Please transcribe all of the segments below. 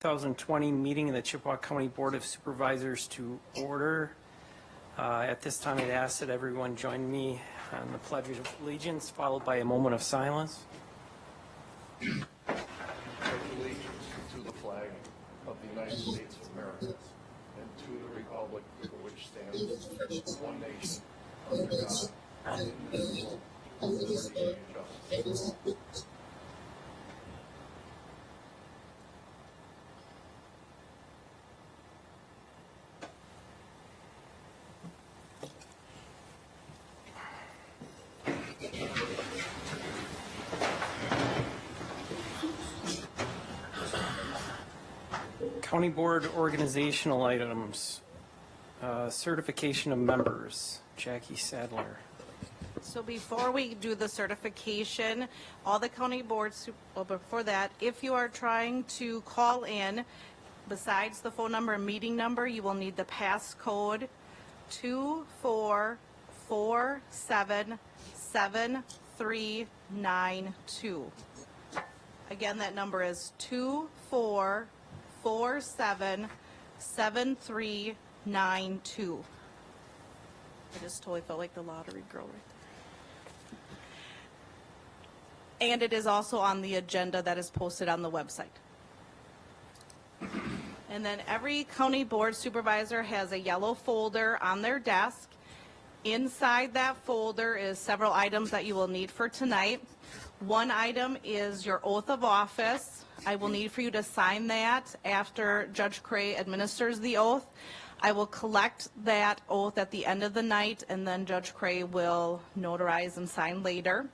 2020 meeting of the Chippewa County Board of Supervisors to order. At this time, I'd ask that everyone join me on the Pledge of Allegiance, followed by a moment of silence. Pledge allegiance to the flag of the United States of America and to the republic for which stands one nation under God, indivisible, with liberty and justice. County Board organizational items, certification of members. Jackie Sadler. So before we do the certification, all the county boards, well, before that, if you are trying to call in, besides the phone number and meeting number, you will need the passcode 24477392. Again, that number is 24477392. I just totally felt like the lottery girl right there. And it is also on the agenda that is posted on the website. And then every county board supervisor has a yellow folder on their desk. Inside that folder is several items that you will need for tonight. One item is your oath of office. I will need for you to sign that after Judge Cray administers the oath. I will collect that oath at the end of the night, and then Judge Cray will notarize and sign later.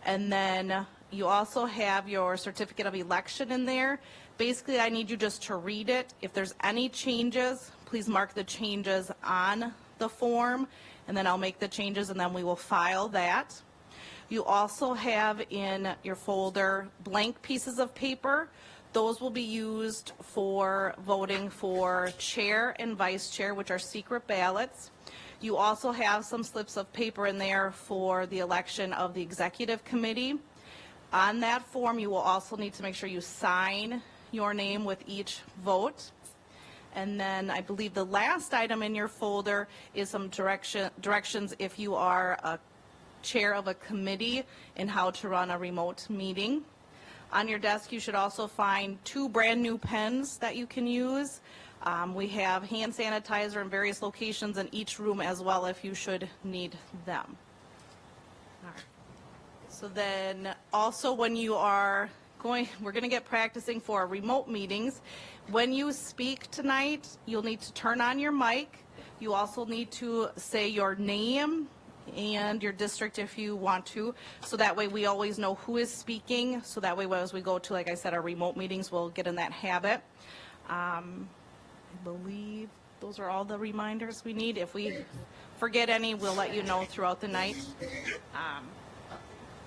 And then you also have your certificate of election in there. Basically, I need you just to read it. If there's any changes, please mark the changes on the form, and then I'll make the changes, and then we will file that. You also have in your folder blank pieces of paper. Those will be used for voting for chair and vice chair, which are secret ballots. You also have some slips of paper in there for the election of the executive committee. On that form, you will also need to make sure you sign your name with each vote. And then I believe the last item in your folder is some directions if you are a chair of a committee and how to run a remote meeting. On your desk, you should also find 2 brand new pens that you can use. We have hand sanitizer in various locations in each room as well if you should need them. All right. So then also when you are we're going to get practicing for remote meetings. When you speak tonight, you'll need to turn on your mic. You also need to say your name and your district if you want to, so that way we always know who is speaking, so that way as we go to, like I said, our remote meetings, we'll get in that habit. I believe those are all the reminders we need. If we forget any, we'll let you know throughout the night.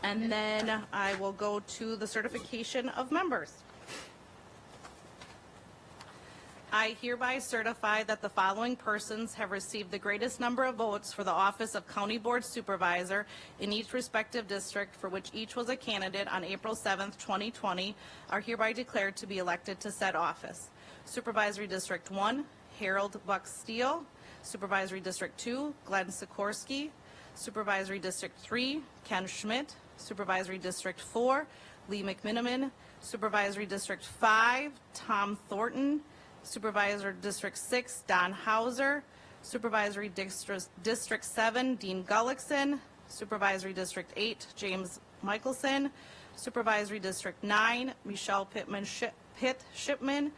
And then I will go to the certification of members. I hereby certify that the following persons have received the greatest number of votes for the office of County Board Supervisor in each respective district for which each was a candidate on April 7th, 2020, are hereby declared to be elected to said office. Supervisory District 1, Harold Buck Steele. Supervisory District 2, Glenn Sikorsky. Supervisory District 3, Ken Schmidt. Supervisory District 4, Lee McMiniman. Supervisory District 5, Tom Thornton. Supervisor District 6, Don Hauser. Supervisory District 7, Dean Gullickson. Supervisory District 8, James Michelson. Supervisory District 9, Michelle Shipman.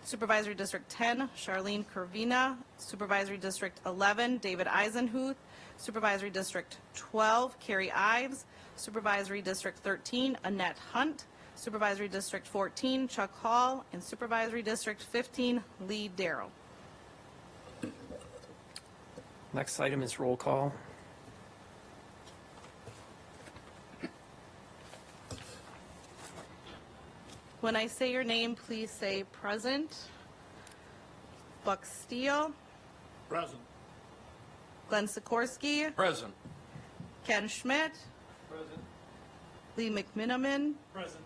Supervisory District 10, Charlene Curvina. Supervisory District 11, David Eisenhuth. Supervisory District 12, Carrie Ives. Supervisory District 13, Annette Hunt. Supervisory District 14, Chuck Hall, and Supervisory District 15, Lee Darrow. Next item is roll call. When I say your name, please say present. Buck Steele. Present. Glenn Sikorsky. Present. Ken Schmidt. Present. Lee McMiniman. Present.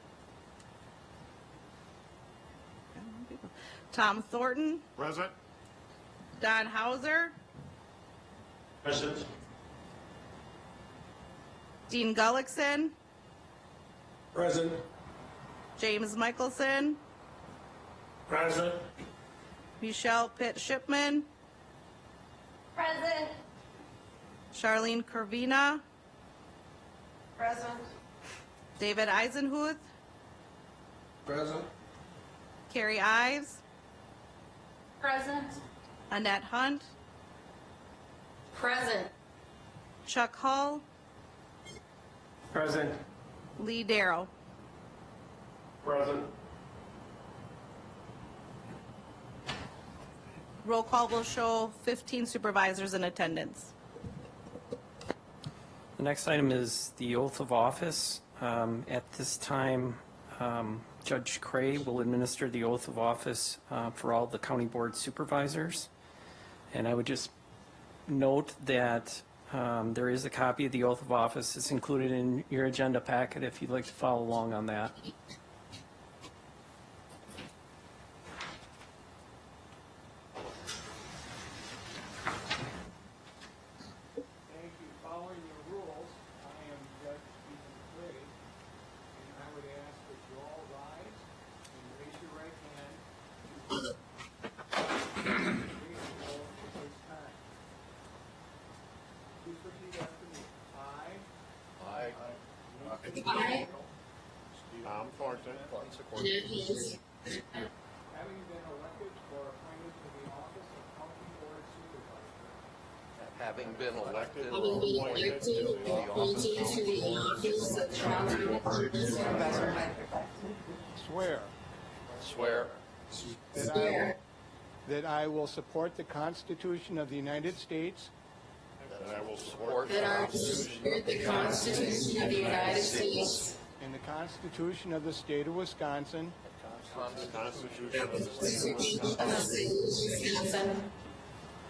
Tom Thornton, Present. Don Hauser, Present. Dean Gullickson, Present. James Michelson, Present. Michelle Pitt Shipman, Present. Charlene Corvina, Present. David Eisenhuth, Present. Carrie Ives, Present. Annette Hunt, Present. Chuck Hull, Present. Lee Darrow. Present. Roll call will show 15 supervisors in attendance. The next item is the oath of office. At this time, Judge Cray will administer the oath of office for all the county board supervisors. And I would just note that there is a copy of the oath of office. It's included in your agenda packet if you'd like to follow along on that. Thank you. Following your rules, I am Judge Stephen Cray, and I would ask that you all rise and raise your right hand. Raise your roll at this time. Please repeat after me. I. Tom Thornton. Having been elected or appointed to the office of County Board Supervisor, Having been elected or Having been appointed to elected the or office appointed to the office of County Board Supervisor, swear Swear. that I will support the Constitution of the United States That I will support that I will support the Constitution of the United States and the Constitution of the State of Wisconsin, the Constitution of the State of and the State of Wisconsin,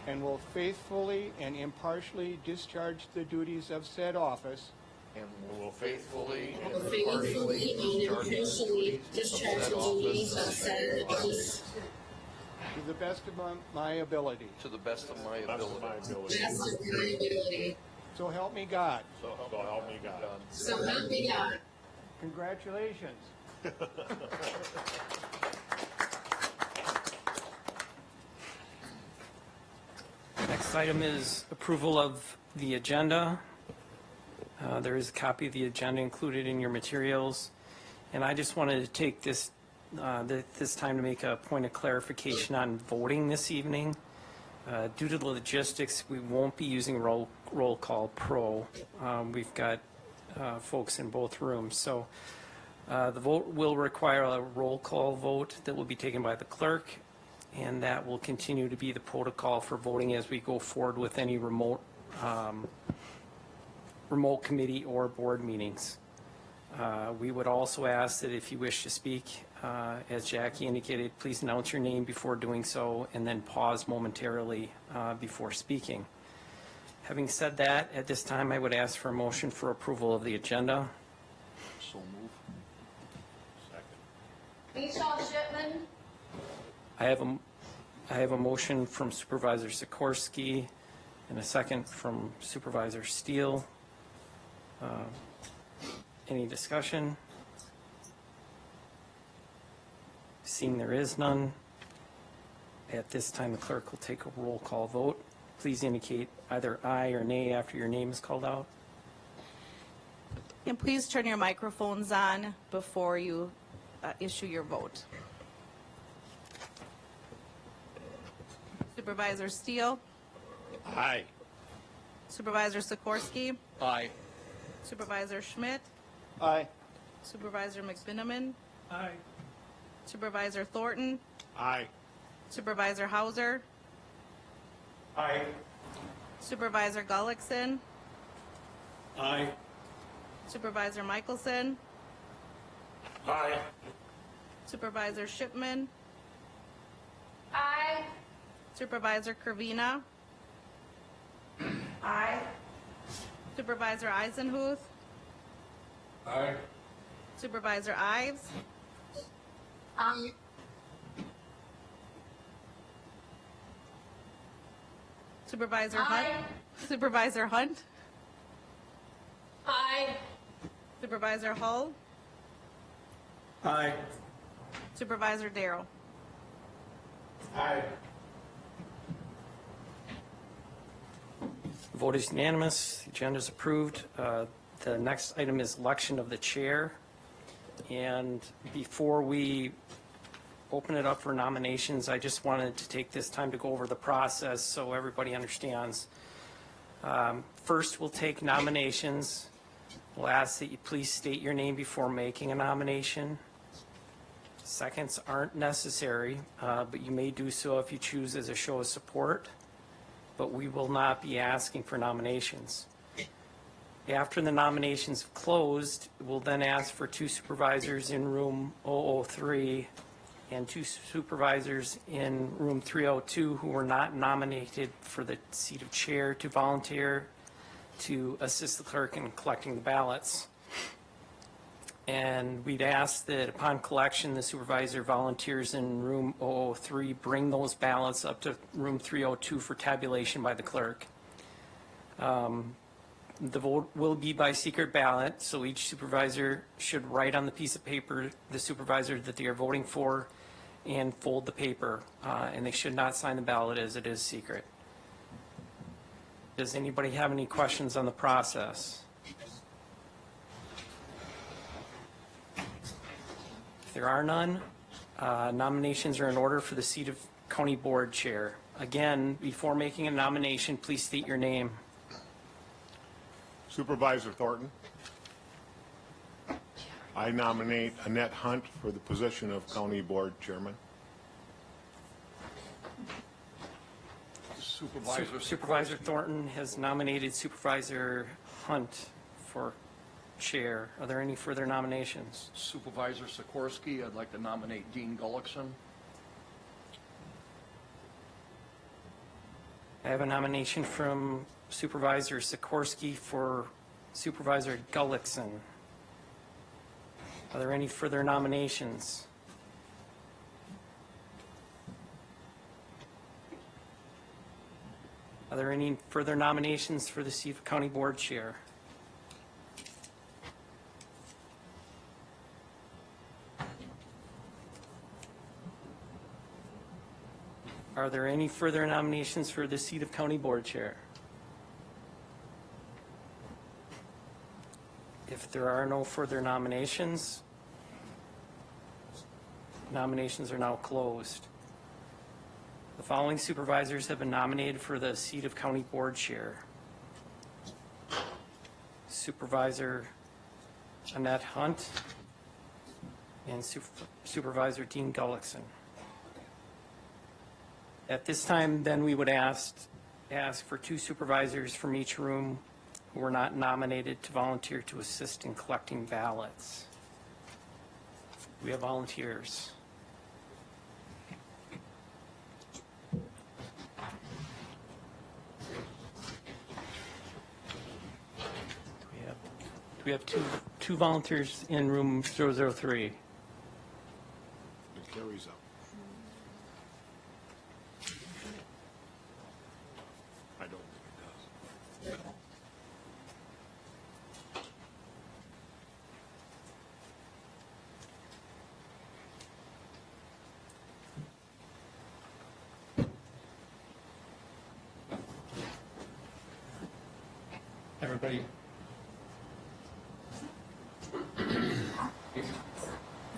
and will faithfully and impartially discharge the duties of said office and will faithfully and faithfully and impartially discharge the duties of said office to the best of my ability. to the best of my ability. best of my ability. So help me God. So help me God. So help me God. Congratulations. Next item is approval of the agenda. There is a copy of the agenda included in your materials. And I just wanted to take this time to make a point of clarification on voting this evening. Due to the logistics, we won't be using roll call pro. We've got folks in both rooms. So the vote will require a roll call vote that will be taken by the clerk, and that will continue to be the protocol for voting as we go forward with any remote committee or board meetings. We would also ask that if you wish to speak, as Jackie indicated, please announce your name before doing so and then pause momentarily before speaking. Having said that, at this time, I would ask for a motion for approval of the agenda. So move. Second. Michelle Shipman. I have a motion from Supervisor Sikorsky and a second from Supervisor Steele. Any discussion? Seeing there is none, at this time the clerk will take a roll call vote. Please indicate either aye or nay after your name is called out. And please turn your microphones on before you issue your vote. Supervisor Steele, Aye. Supervisor Sikorsky, Aye. Supervisor Schmidt, Aye. Supervisor McBinaman, Aye. Supervisor Thornton, Aye. Supervisor Hauser, Aye. Supervisor Gullickson, Aye. Supervisor Michelson, Aye. Supervisor Shipman, Aye. Supervisor Corvina, Aye. Supervisor Eisenhuth, Aye. Supervisor Ives, Aye. Supervisor Hunt? Aye. Supervisor Hunt? Aye. Supervisor Hull? Aye. Supervisor Darrow? Aye. The vote is unanimous. The agenda is approved. The next item is election of the chair. And before we open it up for nominations, I just wanted to take this time to go over the process so everybody understands. First, we'll take nominations. We'll ask that you please state your name before making a nomination. Seconds aren't necessary, but you may do so if you choose as a show of support. But we will not be asking for nominations. After the nominations have closed, we'll then ask for 2 supervisors in room 003 and 2 supervisors in room 302 who were not nominated for the seat of chair to volunteer to assist the clerk in collecting the ballots. And we'd ask that upon collection, the supervisor volunteers in room 003 bring those ballots up to room 302 for tabulation by the clerk. The vote will be by secret ballot, so each supervisor should write on the piece of paper the supervisor that they are voting for and fold the paper, and they should not sign the ballot as it is secret. Does anybody have any questions on the process? If there are none, nominations are in order for the seat of county board chair. Again, before making a nomination, please state your name. Supervisor Thornton. I nominate Annette Hunt for the position of County Board Chairman. Supervisor Thornton has nominated Supervisor Hunt for chair. Are there any further nominations? Supervisor Sikorsky, I'd like to nominate Dean Gullickson. I have a nomination from Supervisor Sikorsky for Supervisor Gullickson. Are there any further nominations? Are there any further nominations for the seat of County Board Chair? Are there any further nominations for the seat of County Board Chair? If there are no further nominations, nominations are now closed. The following supervisors have been nominated for the seat of County Board Chair. Supervisor Annette Hunt and Supervisor Dean Gullickson. At this time, then, we would ask for 2 supervisors from each room who were not nominated to volunteer to assist in collecting ballots. We have volunteers. We have two volunteers in room 003. It carries up. I don't think it does. Everybody.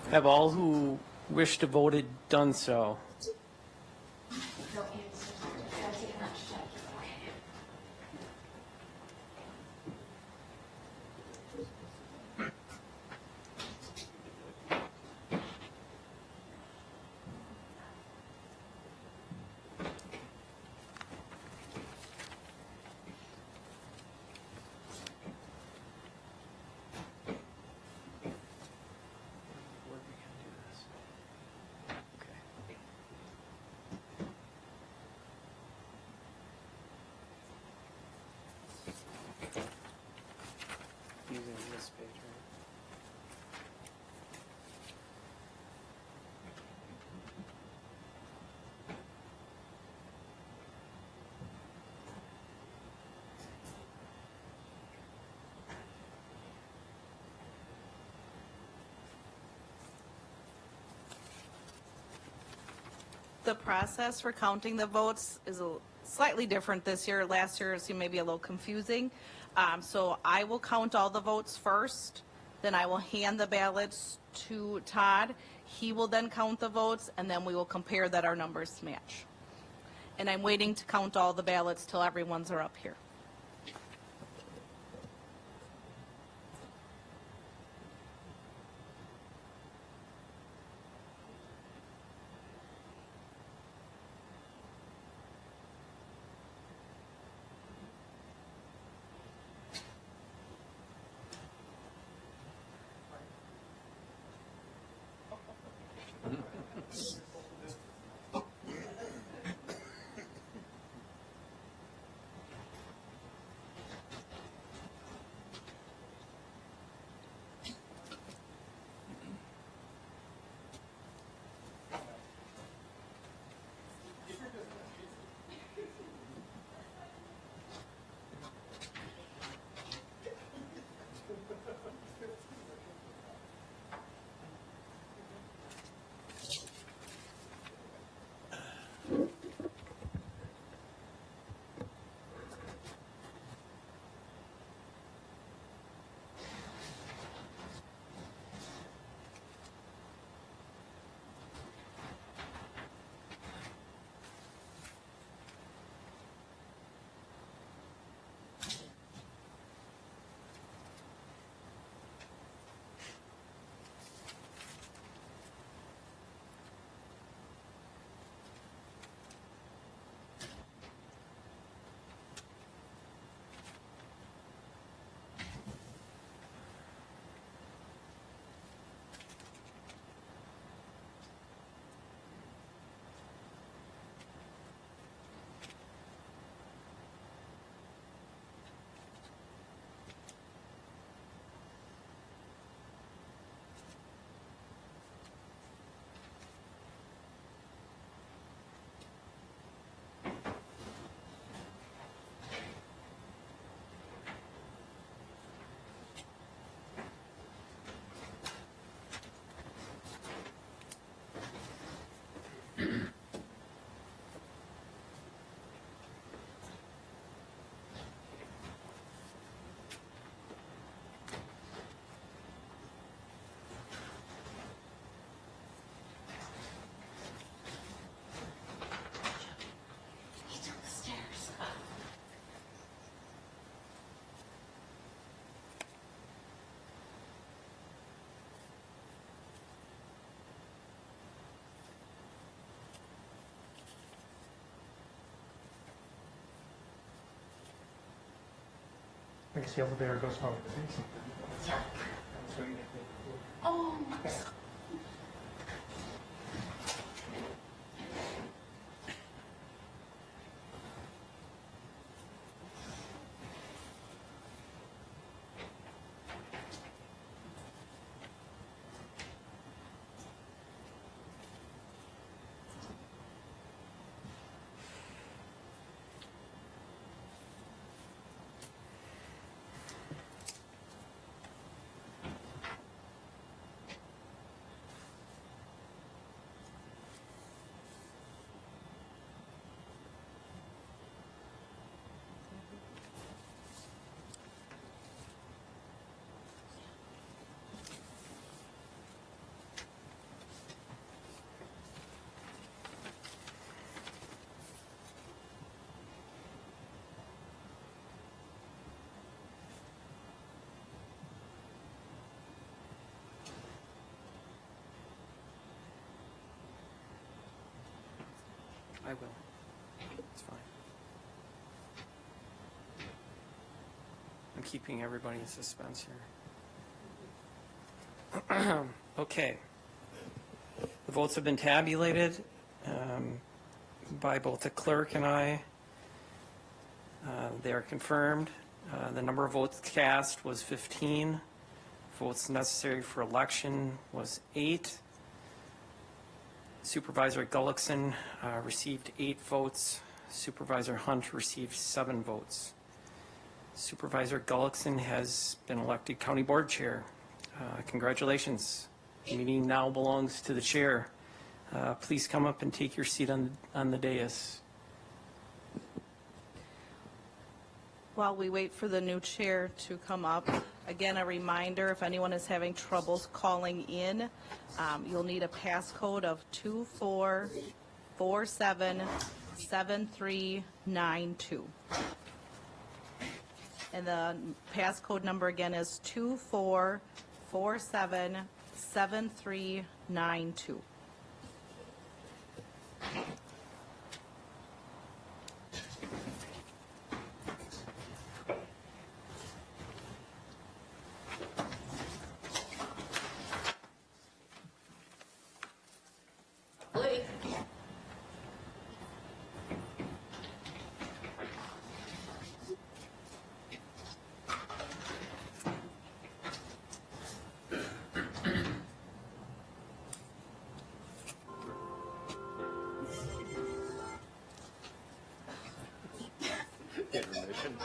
Have all who wish to vote done so? Using this page, right? The process for counting the votes is slightly different this year. Last year it seemed maybe a little confusing. So I will count all the votes first, then I will hand the ballots to Todd. He will then count the votes, and then we will compare that our numbers match. And I'm waiting to count all the ballots till everyone's are up here. I guess the elevator goes home. Oh, I will. It's fine. I'm keeping everybody in suspense here. Okay. The votes have been tabulated by both the clerk and I. They are confirmed. The number of votes cast was 15. Votes necessary for election was 8. Supervisor Gullickson received 8 votes. Supervisor Hunt received 7 votes. Supervisor Gullickson has been elected County Board Chair. Congratulations. The meeting now belongs to the chair. please come up and take your seat on the dais. While we wait for the new chair to come up, again, a reminder, if anyone is having troubles calling in, you'll need a passcode of 24477392. And the passcode number again is 24477392. Blake. Intermission.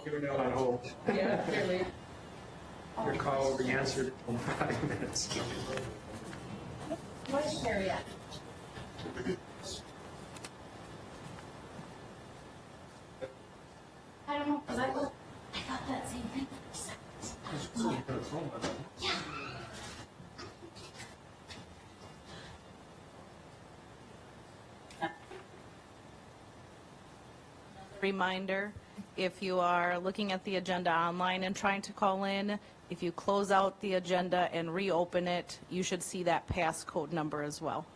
You're now on hold. Yeah, clearly. Your call will be answered in 5 minutes. Where's Sherry at? I don't know, because I thought that same thing. Reminder, if you are looking at the agenda online and trying to call in, if you close out the agenda and reopen it, you should see that passcode number as well.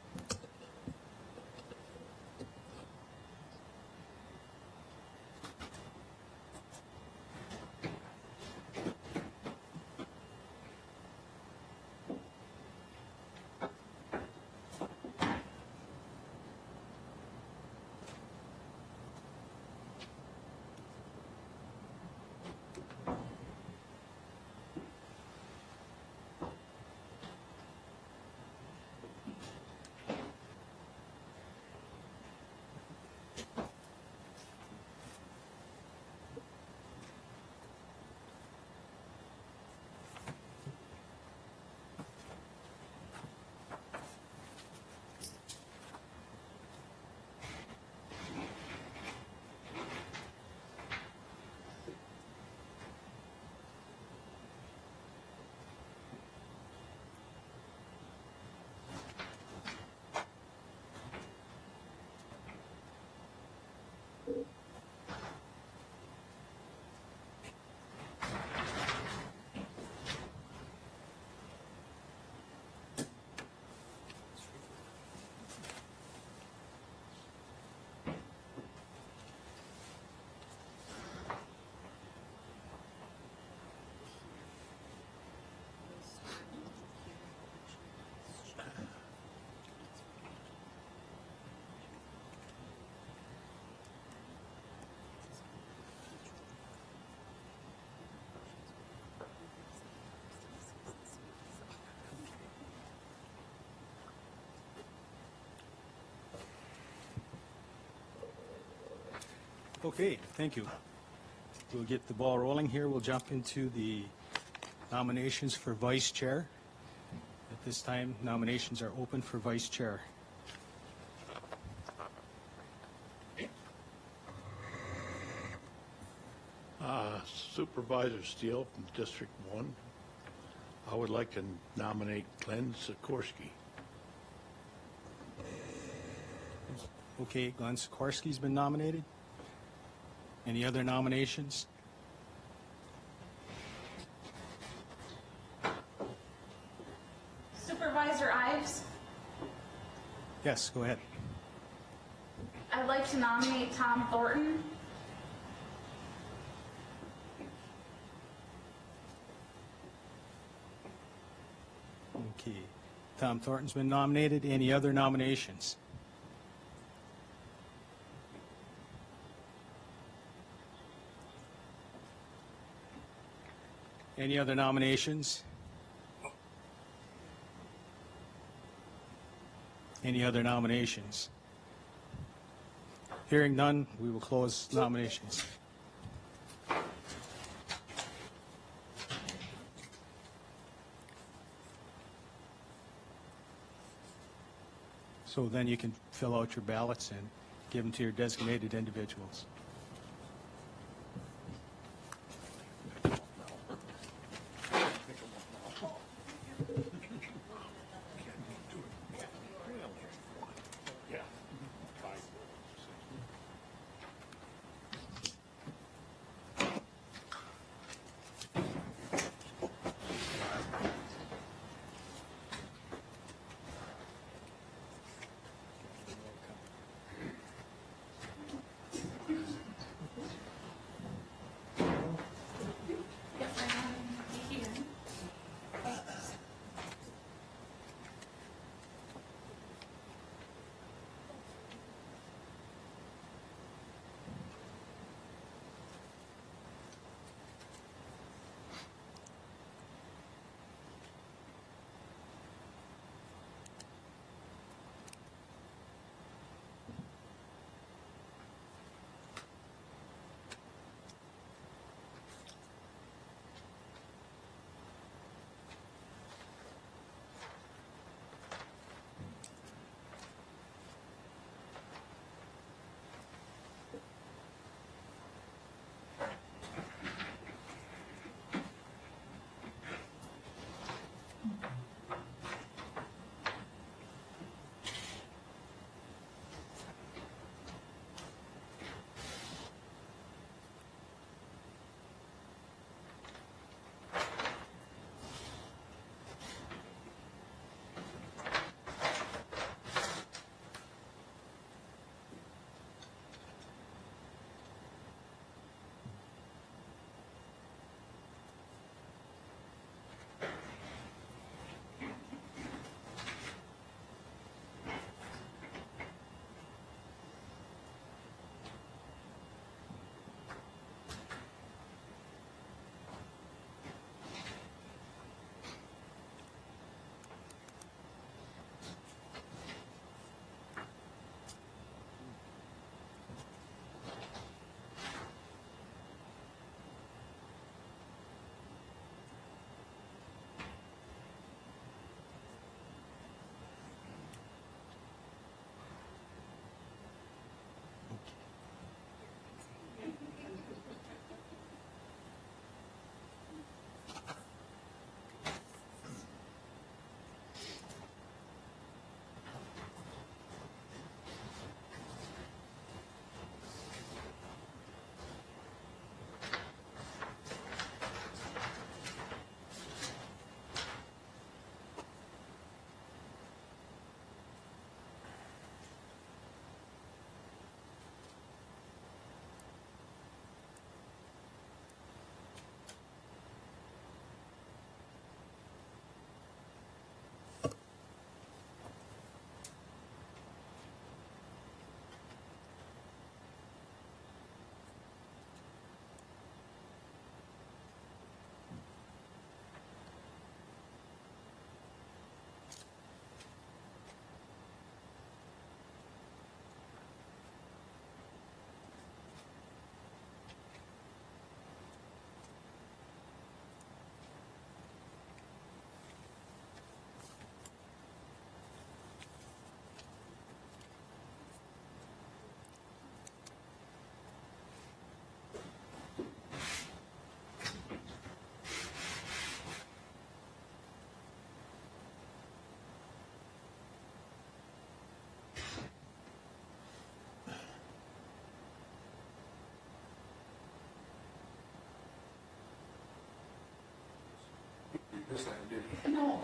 Okay, thank you. We'll get the ball rolling here. We'll jump into the nominations for vice chair. At this time, nominations are open for vice chair. Supervisor Steele from District 1. I would like to nominate Glenn Sikorsky. Okay, Glenn Sikorsky's been nominated. Any other nominations? Supervisor Ives, Yes, go ahead. I'd like to nominate Tom Thornton. Okay, Tom Thornton's been nominated. Any other nominations? Any other nominations? Any other nominations? Hearing none, we will close nominations. So then you can fill out your ballots and give them to your designated individuals. Yeah. This time, did he? No.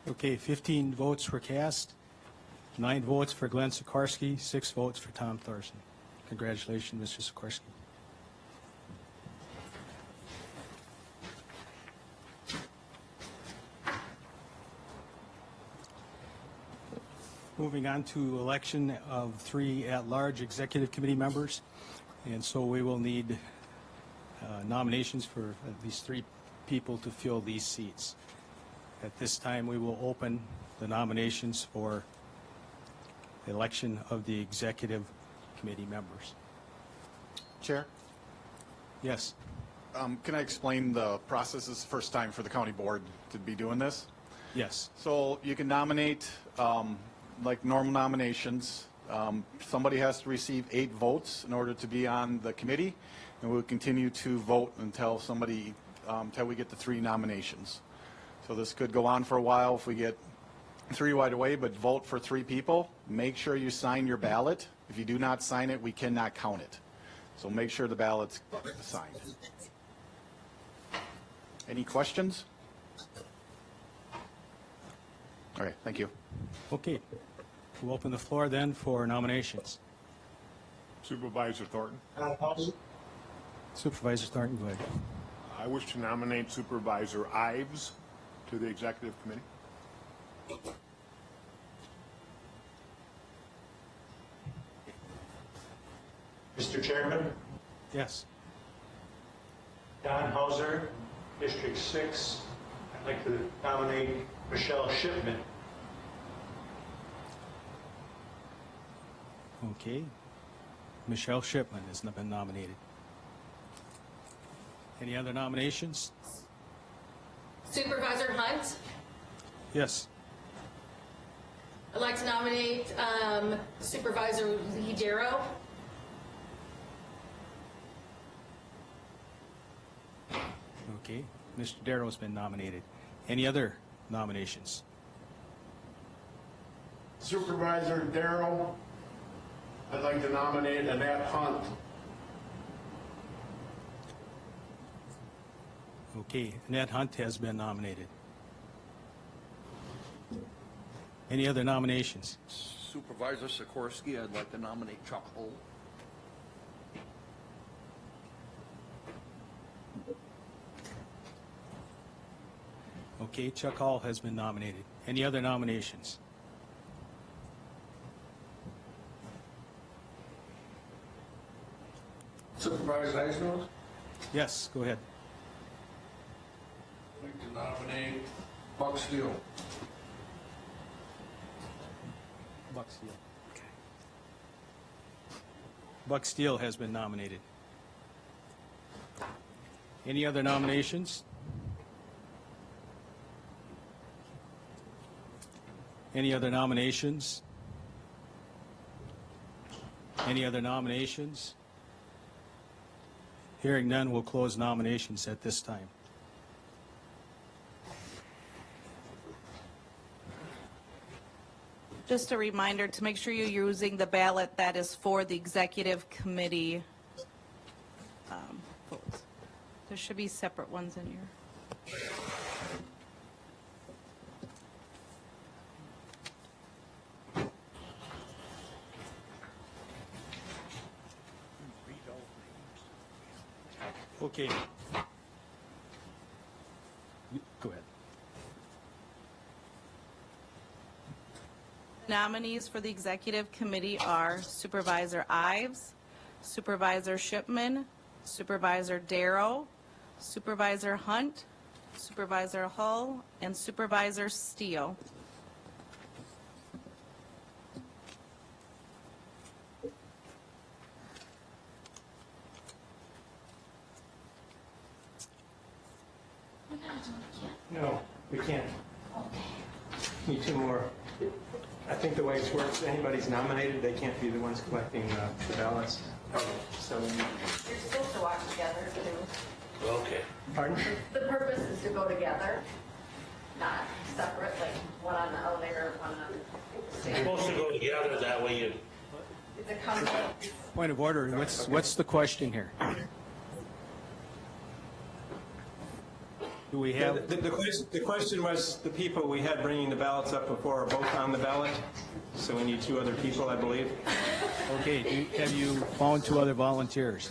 Okay, 15 votes were cast, 9 votes for Glenn Sikorsky, 6 votes for Tom Thorson. Congratulations, Mr. Sikorsky. Moving on to election of 3 at-large executive committee members. And so we will need nominations for at least 3 people to fill these seats. At this time, we will open the nominations for the election of the executive committee members. Chair, Yes. can I explain the process? This is the first time for the county board to be doing this. Yes. So you can nominate, like normal nominations. Somebody has to receive 8 votes in order to be on the committee, and we'll continue to vote until until we get the 3 nominations. So this could go on for a while if we get 3 right away, but vote for 3 people. Make sure you sign your ballot. If you do not sign it, we cannot count it. So make sure the ballot's signed. Any questions? All right, thank you. Okay. We'll open the floor then for nominations. Supervisor Thornton. Supervisor Thornton, go ahead. I wish to nominate Supervisor Ives to the executive committee. Mr. Chairman, Yes. Don Hauser, District 6. I'd like to nominate Michelle Shipman. Okay. Michelle Shipman has been nominated. Any other nominations? Supervisor Hunt, Yes. I'd like to nominate Supervisor Lee Darrow. Okay. Mr. Darrow's been nominated. Any other nominations? Supervisor Darrell, I'd like to nominate Annette Hunt. Okay. Annette Hunt has been nominated. Any other nominations? Supervisor Sikorsky, I'd like to nominate Chuck Hull. Okay. Chuck Hall has been nominated. Any other nominations? Supervisor Eisner, Yes. Go ahead. I'd like to nominate Buck Steele. Buck Steele. Okay. Buck Steele has been nominated. Any other nominations? Any other nominations? Any other nominations? Hearing none, we'll close nominations at this time. Just a reminder to make sure you're using the ballot that is for the executive committee votes. There should be separate ones in here. Okay. Go ahead. Nominees for the executive committee are Supervisor Ives, Supervisor Shipman, Supervisor Darrow, Supervisor Hunt, Supervisor Hull, and Supervisor Steele. No, we can't. Need 2 more. I think the way it works, anybody's nominated, they can't be the ones collecting the ballots. So, You're supposed to walk together too. Okay. pardon? The purpose is to go together, not separate, like one on the elevator, one on the stairs. Supposed to go together, that way you, It's a company. Point of order. What's the question here? Do we have, The question was, the people we had bringing the ballots up before are both on the ballot, so we need 2 other people, I believe. okay, have you found 2 other volunteers?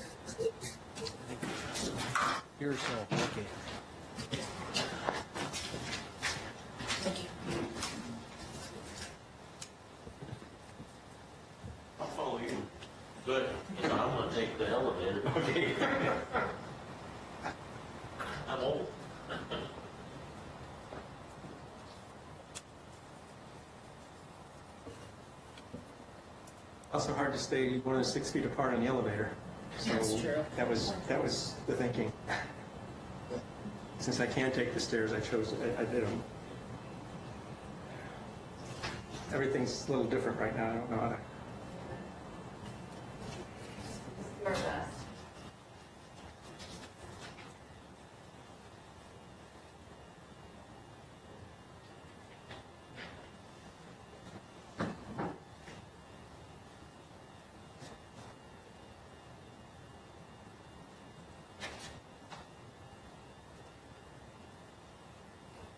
Here or so, okay. I'll follow you. Good, because I'm gonna take the elevator. Okay. I'm old. Also hard to stay more than 6 feet apart on the elevator. That's true. That was the thinking. Since I can take the stairs, I did them. Everything's a little different right now. I don't know how to. Your best.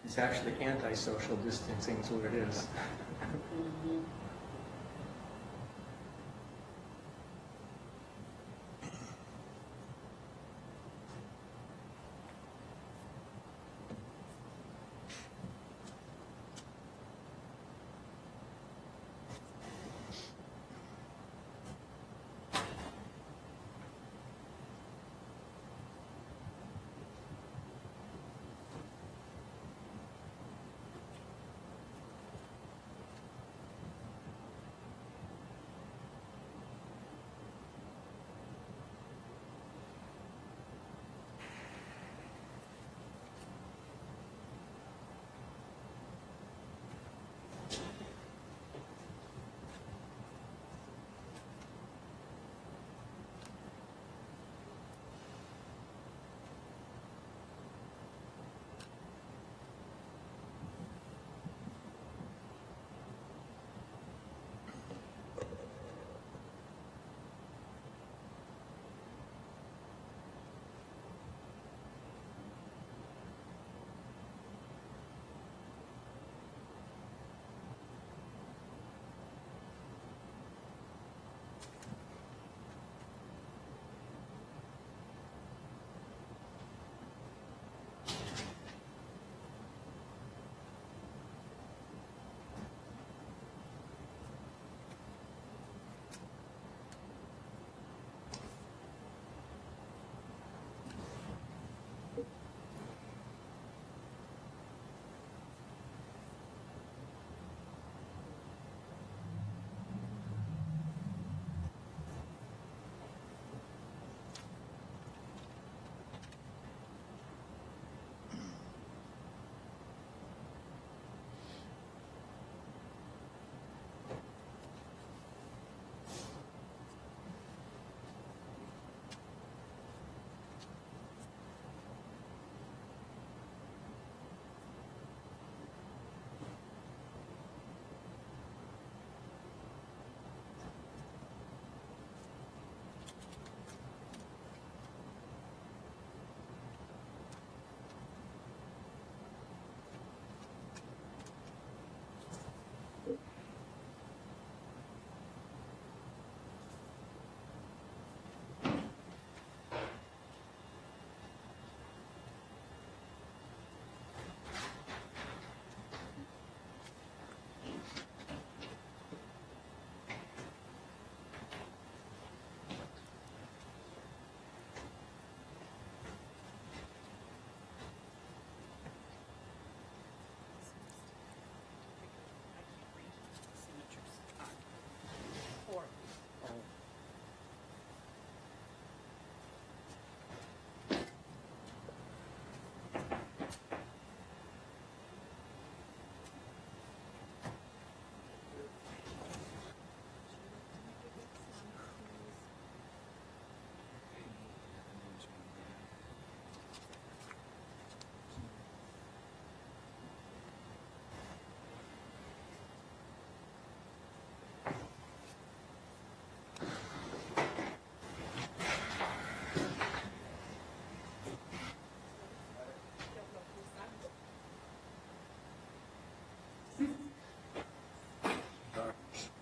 It's actually anti-social distancing is what it is.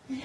By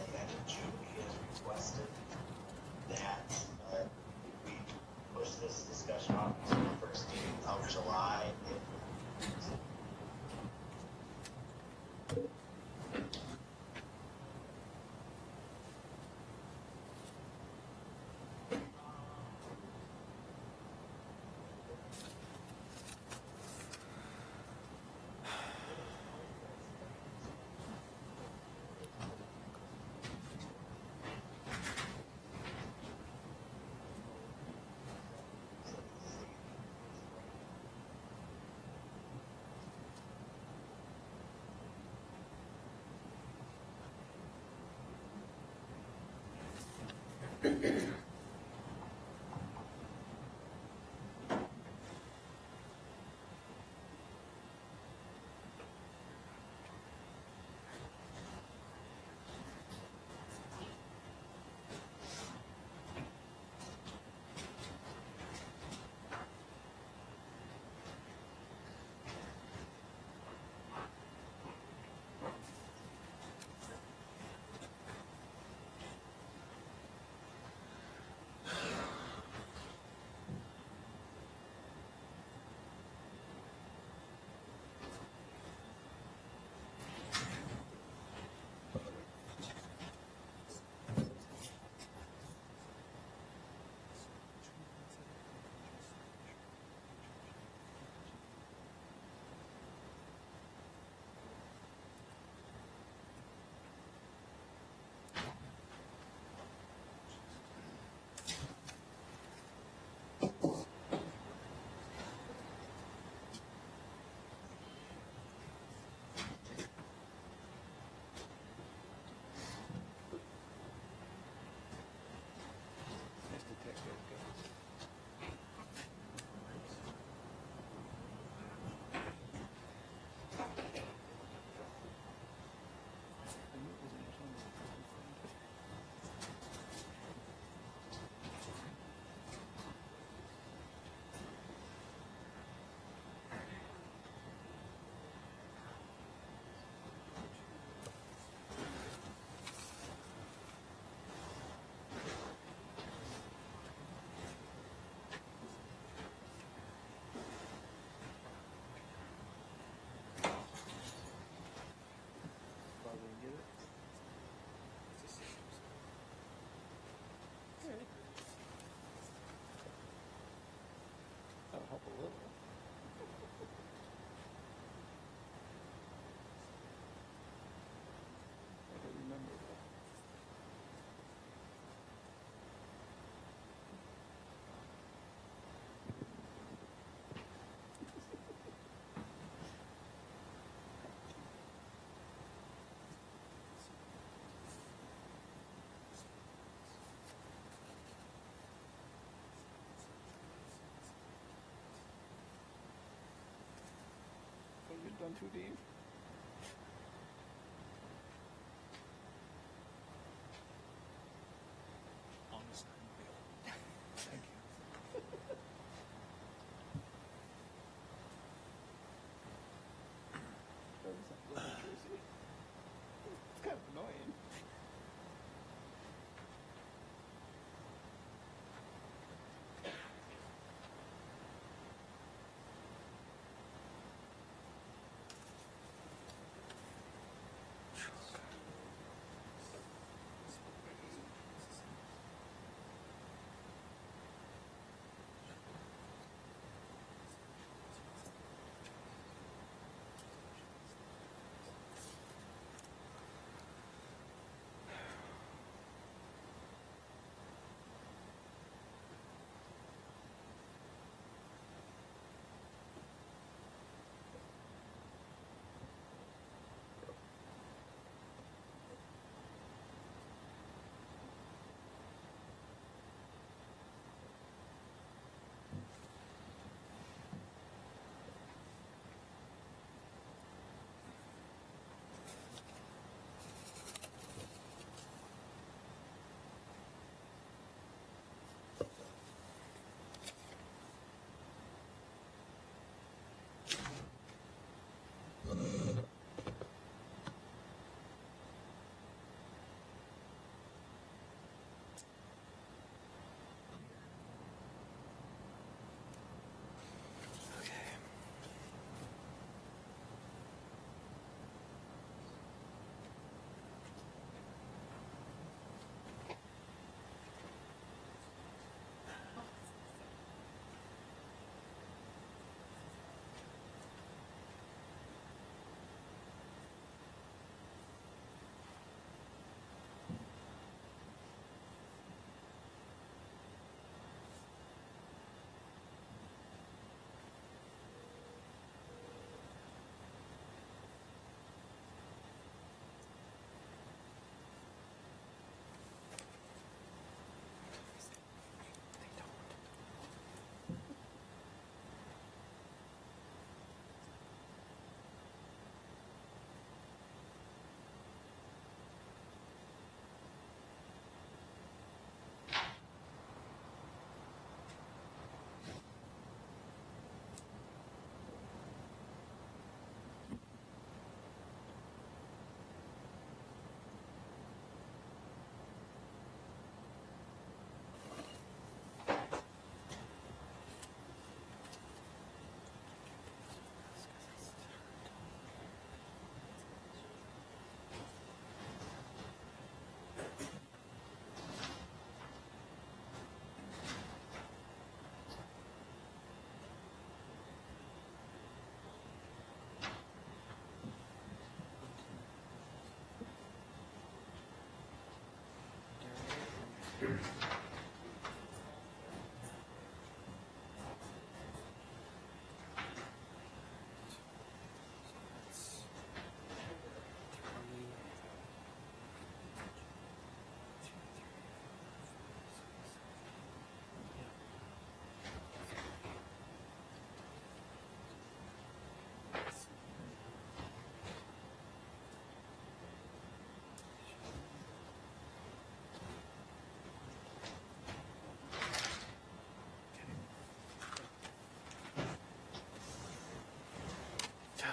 the end of June, he has requested that we push this discussion off to the first meeting of July. going too deep. Thank you. It's kind of annoying.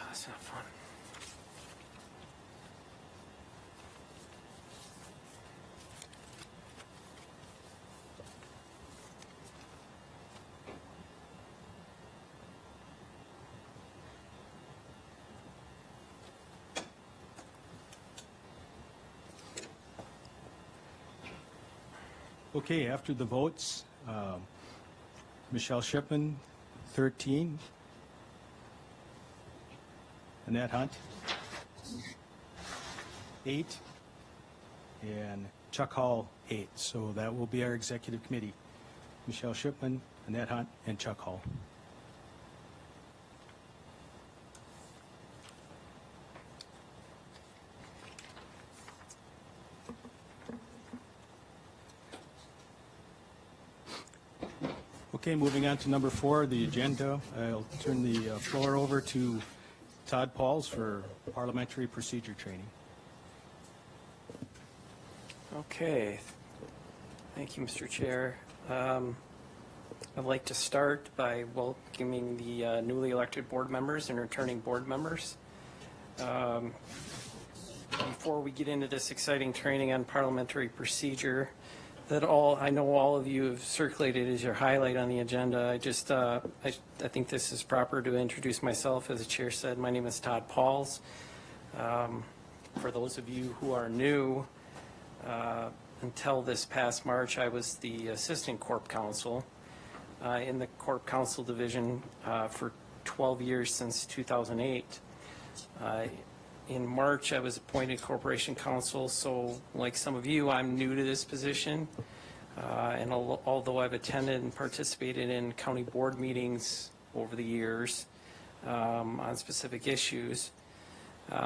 That's not fun. Okay, after the votes, Michelle Shipman, 13. Annette Hunt, 8. And Chuck Hall, 8. So that will be our executive committee. Michelle Shipman, Annette Hunt, and Chuck Hall. Okay, moving on to number 4, the agenda. I'll turn the floor over to Todd Pauls for parliamentary procedure training. Okay. Thank you, Mr. Chair. I'd like to start by welcoming the newly elected board members and returning board members. Before we get into this exciting training on parliamentary procedure that I know all of you have circulated as your highlight on the agenda, I think this is proper to introduce myself. As the chair said, my name is Todd Pauls. For those of you who are new, until this past March, I was the assistant corp counsel in the corp counsel division for 12 years since 2008. In March, I was appointed corporation counsel, so like some of you, I'm new to this position. And although I've attended and participated in county board meetings over the years on specific issues,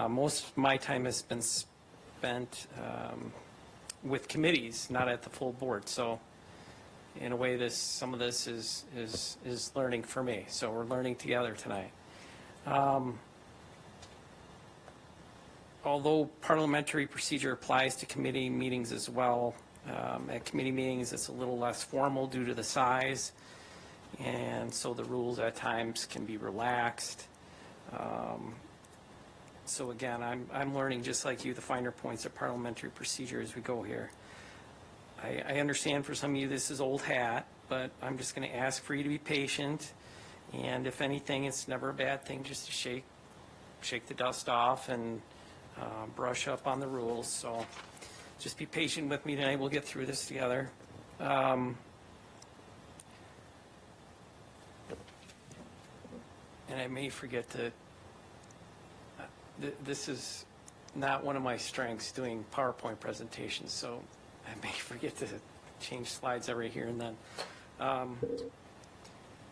most of my time has been spent with committees, not at the full board. So in a way, some of this is learning for me. So we're learning together tonight. Although parliamentary procedure applies to committee meetings as well, at committee meetings it's a little less formal due to the size, and so the rules at times can be relaxed. So again, I'm learning just like you the finer points of parliamentary procedure as we go here. I understand for some of you this is old hat, but I'm just going to ask for you to be patient, and if anything, it's never a bad thing just to shake the dust off and brush up on the rules. So just be patient with me tonight. We'll get through this together. And I may forget to, this is not one of my strengths, doing PowerPoint presentations, so I may forget to change slides every here and then.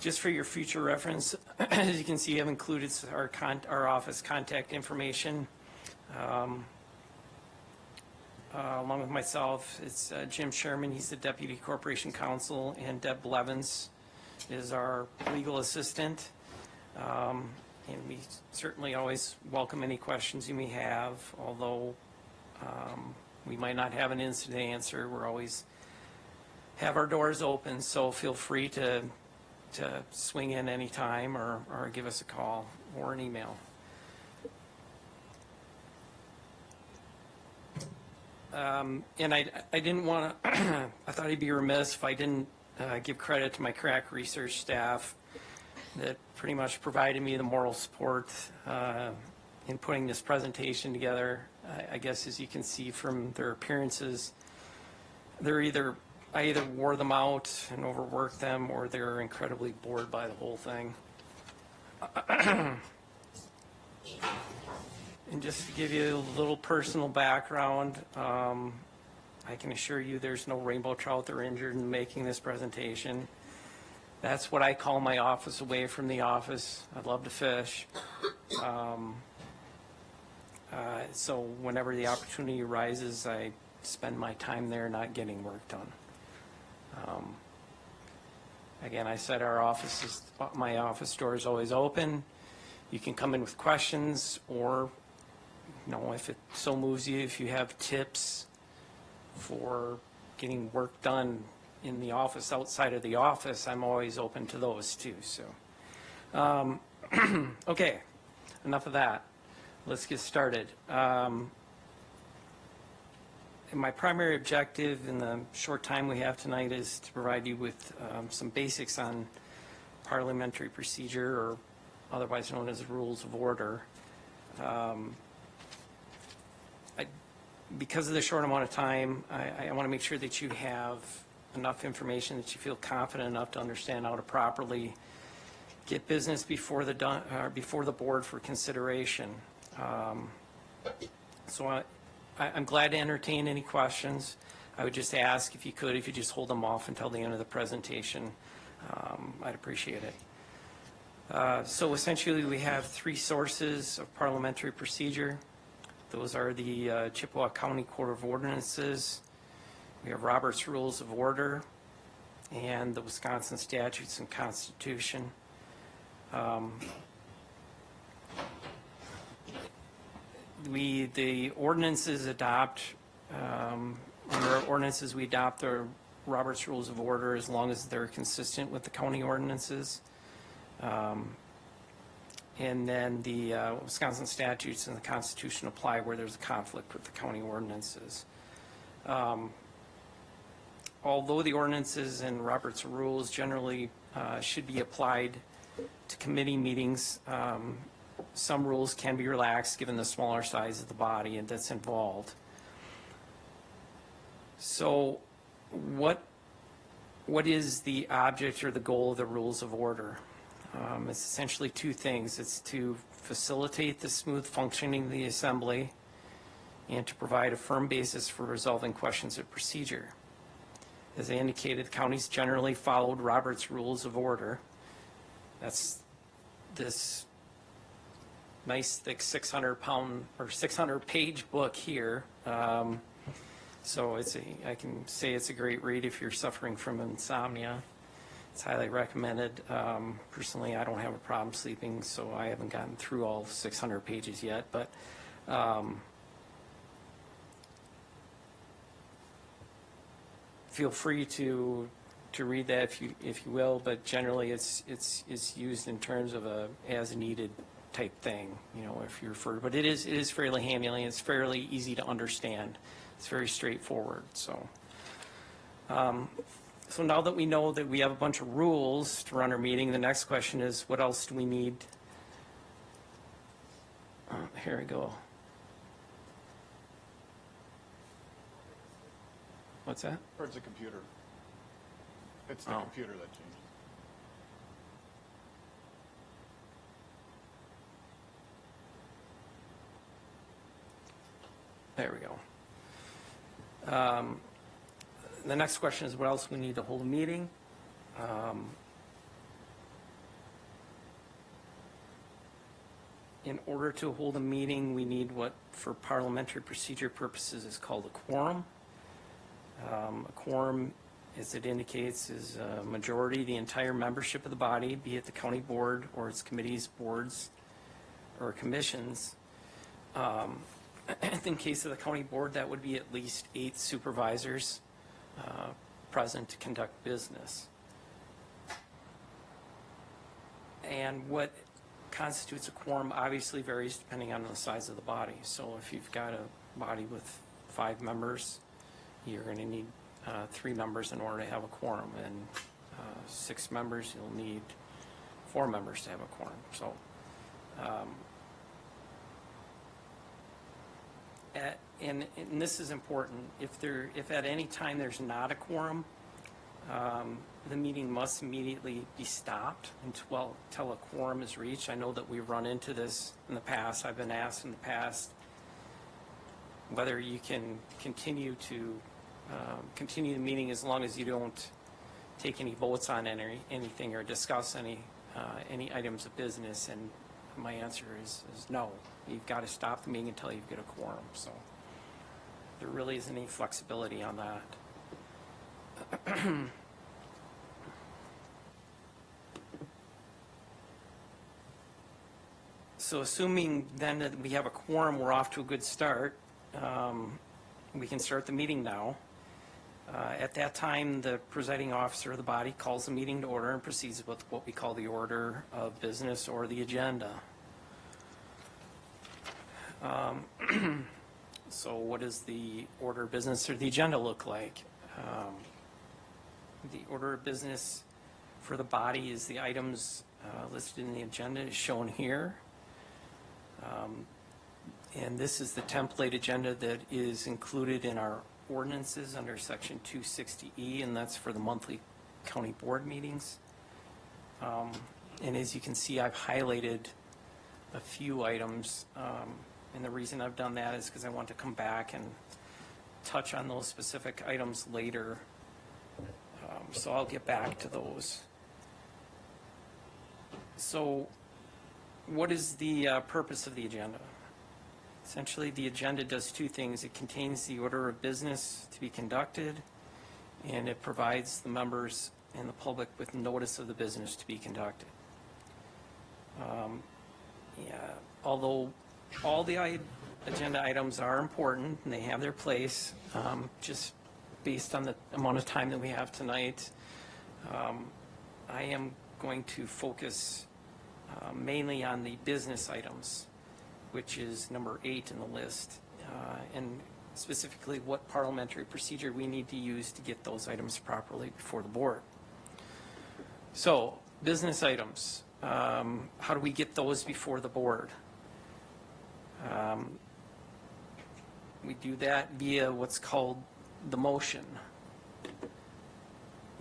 Just for your future reference, as you can see, I've included our office contact information. Along with myself, it's Jim Sherman, he's the Deputy Corporation Counsel, and Deb Blevins is our legal assistant. And we certainly always welcome any questions you may have, although we might not have an instant answer. We're always have our doors open, so feel free to swing in anytime or give us a call or an email. And I didn't want to, I thought I'd be remiss if I didn't give credit to my crack research staff that pretty much provided me the moral support in putting this presentation together. I guess as you can see from their appearances, I either wore them out and overworked them, or they're incredibly bored by the whole thing. And just to give you a little personal background, I can assure you there's no rainbow trout that are injured in making this presentation. That's what I call my office away from the office. I love to fish. So whenever the opportunity arises, I spend my time there not getting work done. Again, I said my office door is always open. You can come in with questions, or if it so moves you, if you have tips for getting work done in the office, outside of the office, I'm always open to those too. So, okay, enough of that. Let's get started. My primary objective in the short time we have tonight is to provide you with some basics on parliamentary procedure, or otherwise known as rules of order. Because of the short amount of time, I want to make sure that you have enough information that you feel confident enough to understand how to properly get business before the board for consideration. So I'm glad to entertain any questions. I would just ask if you just hold them off until the end of the presentation. I'd appreciate it. So essentially we have three sources of parliamentary procedure. Those are the Chippewa County Court of Ordinances. We have Robert's Rules of Order and the Wisconsin Statutes and Constitution. the ordinances adopt, under ordinances, we adopt the Robert's Rules of Order as long as they're consistent with the county ordinances. And then the Wisconsin statutes and the Constitution apply where there's a conflict with the county ordinances. Although the ordinances and Robert's rules generally should be applied to committee meetings, some rules can be relaxed given the smaller size of the body and that's involved. So what is the object or the goal of the rules of order? It's essentially two things. It's to facilitate the smooth functioning of the assembly and to provide a firm basis for resolving questions of procedure. As I indicated, the counties generally followed Robert's Rules of Order. That's this nice thick 600-pound or 600-page book here. So I can say it's a great read if you're suffering from insomnia. It's highly recommended. Personally, I don't have a problem sleeping, so I haven't gotten through all 600 pages yet. But feel free to read that if you will. But generally, it's used in terms of a as needed type thing. You know, if you're referred. But it is fairly handy and it's fairly easy to understand. It's very straightforward. So. So now that we know that we have a bunch of rules to run our meeting, the next question is, what else do we need? Here we go. What's that? Towards the computer. It's the computer that changed. There we go. The next question is what else we need to hold a meeting. In order to hold a meeting, we need what for parliamentary procedure purposes is called a quorum. A quorum, as it indicates, is a majority of the entire membership of the body, be it the county board or its committees, boards, or commissions. In case of the county board, that would be at least 8 supervisors present to conduct business. And what constitutes a quorum obviously varies depending on the size of the body. So if you've got a body with 5 members, you're going to need 3 members in order to have a quorum, and 6 members, you'll need 4 members to have a quorum. So and this is important, if at any time there's not a quorum, the meeting must immediately be stopped until a quorum is reached. I know that we've run into this in the past. I've been asked in the past whether you can continue the meeting as long as you don't take any votes on anything or discuss any items of business, and my answer is no. You've got to stop the meeting until you get a quorum. So there really isn't any flexibility on that. So assuming then that we have a quorum, we're off to a good start. We can start the meeting now. At that time, the presiding officer of the body calls the meeting to order and proceeds with what we call the order of business or the agenda. So what does the order of business or the agenda look like? The order of business for the body is the items listed in the agenda is shown here. And this is the template agenda that is included in our ordinances under section 260E, and that's for the monthly county board meetings. And as you can see, I've highlighted a few items, and the reason I've done that is because I want to come back and touch on those specific items later. So I'll get back to those. So what is the purpose of the agenda? Essentially, the agenda does 2 things. It contains the order of business to be conducted, and it provides the members and the public with notice of the business to be conducted. Although all the agenda items are important and they have their place. Just based on the amount of time that we have tonight, I am going to focus mainly on the business items, which is number 8 in the list, and specifically what parliamentary procedure we need to use to get those items properly before the board. So, business items, how do we get those before the board? We do that via what's called the motion.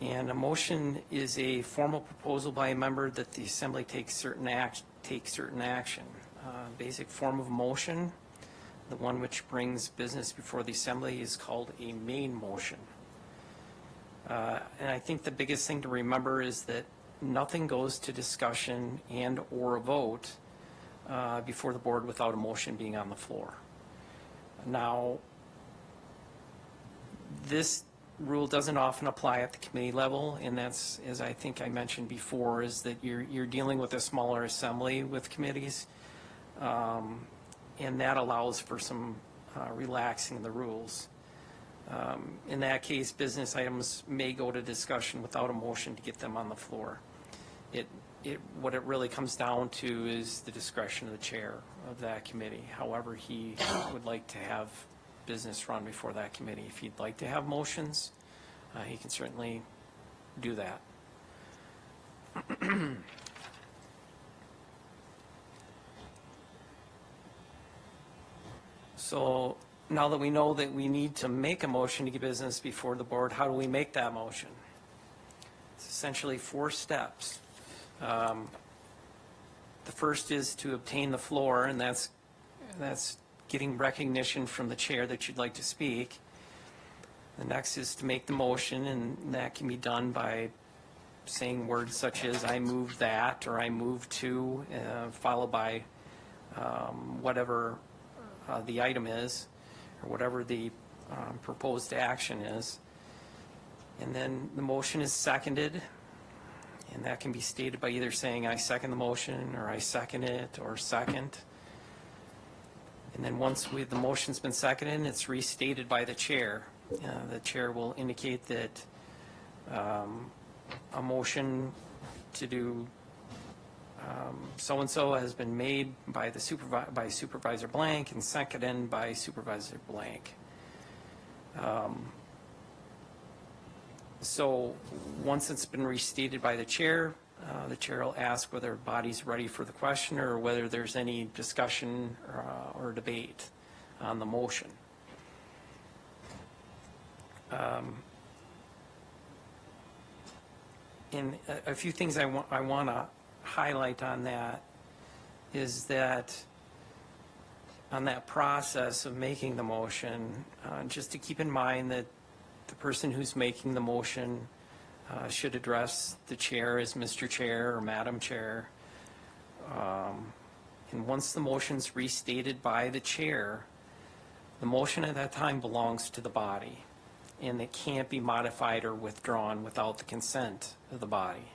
And a motion is a formal proposal by a member that the assembly takes certain action. Basic form of motion, the one which brings business before the assembly, is called a main motion. And I think the biggest thing to remember is that nothing goes to discussion and or a vote before the board without a motion being on the floor. Now, this rule doesn't often apply at the committee level, and that's, as I think I mentioned before, is that you're dealing with a smaller assembly with committees, and that allows for some relaxing of the rules. In that case, business items may go to discussion without a motion to get them on the floor. What it really comes down to is the discretion of the chair of that committee, however he would like to have business run before that committee. If he'd like to have motions, he can certainly do that. So now that we know that we need to make a motion to get business before the board, how do we make that motion? It's essentially 4 steps. The first is to obtain the floor, and that's getting recognition from the chair that you'd like to speak. The next is to make the motion, and that can be done by saying words such as "I move that" or "I move to," followed by whatever the item is, or whatever the proposed action is. And then the motion is seconded, and that can be stated by either saying "I second the motion" or "I second it" or "second." And then once the motion's been seconded, it's restated by the chair. The chair will indicate that a motion to do so-and-so has been made by by Supervisor Blank and seconded by Supervisor Blank. So once it's been restated by the chair will ask whether the body's ready for the question or whether there's any discussion or debate on the motion. And a few things I want to highlight on that is that on that process of making the motion, just to keep in mind that the person who's making the motion should address the chair as Mr. Chair or Madam Chair. And once the motion's restated by the chair, the motion at that time belongs to the body, and it can't be modified or withdrawn without the consent of the body.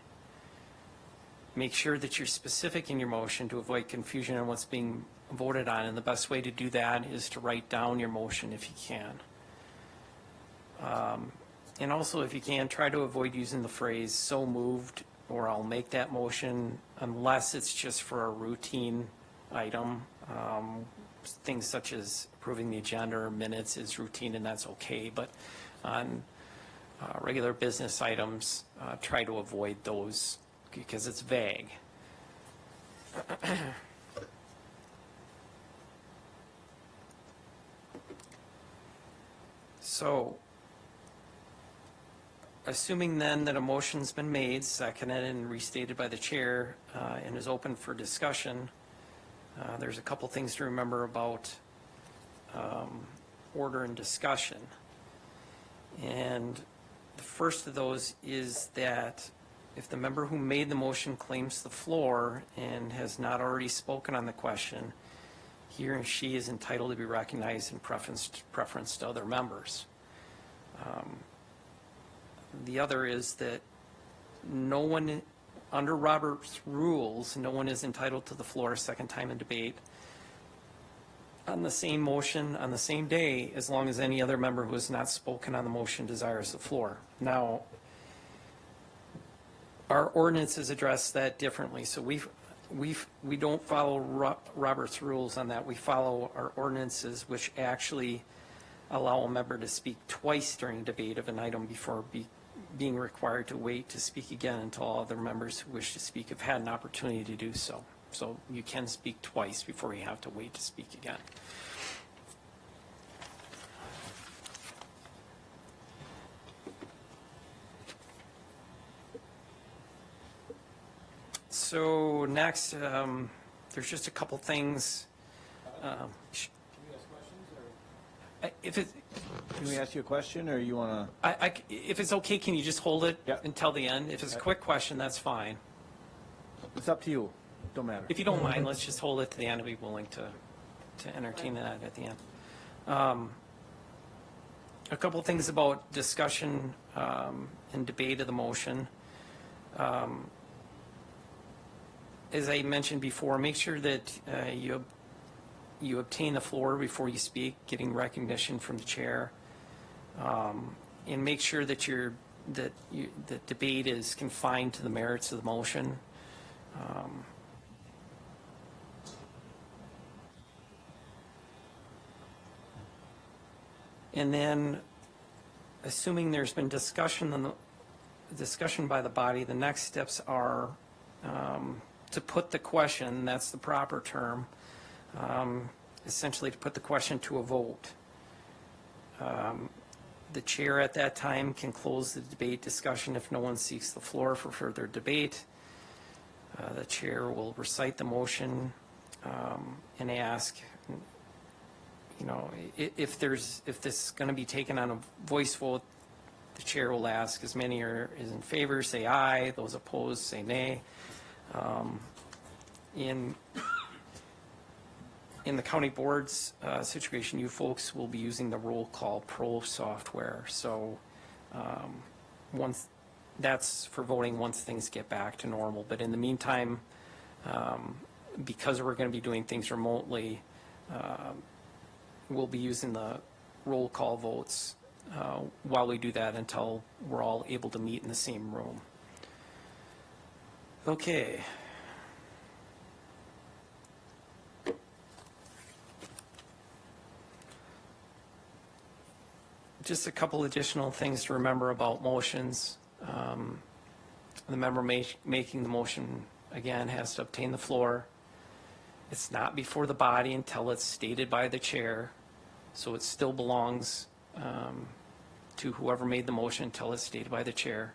Make sure that you're specific in your motion to avoid confusion on what's being voted on, and the best way to do that is to write down your motion if you can. And also, if you can, try to avoid using the phrase "so moved" or "I'll make that motion," unless it's just for a routine item. Things such as approving the agenda or minutes is routine, and that's okay. But on regular business items, try to avoid those because it's vague. So, assuming then that a motion's been made, seconded, and restated by the chair and is open for discussion, there's a couple things to remember about order and discussion. And the first of those is that if the member who made the motion claims the floor and has not already spoken on the question, he or she is entitled to be recognized in preference to other members. The other is that no one, under Robert's rules, no one is entitled to the floor a second time in debate on the same motion on the same day, as long as any other member who has not spoken on the motion desires the floor. Now, our ordinances address that differently, so we don't follow Robert's rules on that. We follow our ordinances, which actually allow a member to speak twice during debate of an item before being required to wait to speak again until all other members who wish to speak have had an opportunity to do so. So you can speak twice before you have to wait to speak again. So next, there's just a couple things. If it, Can we ask you a question, or you want to? if it's okay, can you just hold it Yep. until the end? If it's a quick question, that's fine. It's up to you. Don't matter. If you don't mind, let's just hold it to the end. I'd be willing to entertain that at the end. A couple of things about discussion and debate of the motion. As I mentioned before, make sure that you obtain the floor before you speak, getting recognition from the chair, and make sure that the debate is confined to the merits of the motion. And then, assuming there's been discussion by the body, the next steps are to put the question, that's the proper term, essentially to put the question to a vote. The chair at that time can close the debate discussion if no one seeks the floor for further debate. The chair will recite the motion and ask, you know, if this is going to be taken on a voice vote, the chair will ask, as many is in favor, say aye. Those opposed, say nay. In the county board's situation, you folks will be using the Roll Call Pro software. So once that's for voting once things get back to normal. But in the meantime, because we're going to be doing things remotely, we'll be using the roll call votes while we do that until we're all able to meet in the same room. Okay. Just a couple additional things to remember about motions. The member making the motion, again, has to obtain the floor. It's not before the body until it's stated by the chair, so it still belongs to whoever made the motion until it's stated by the chair.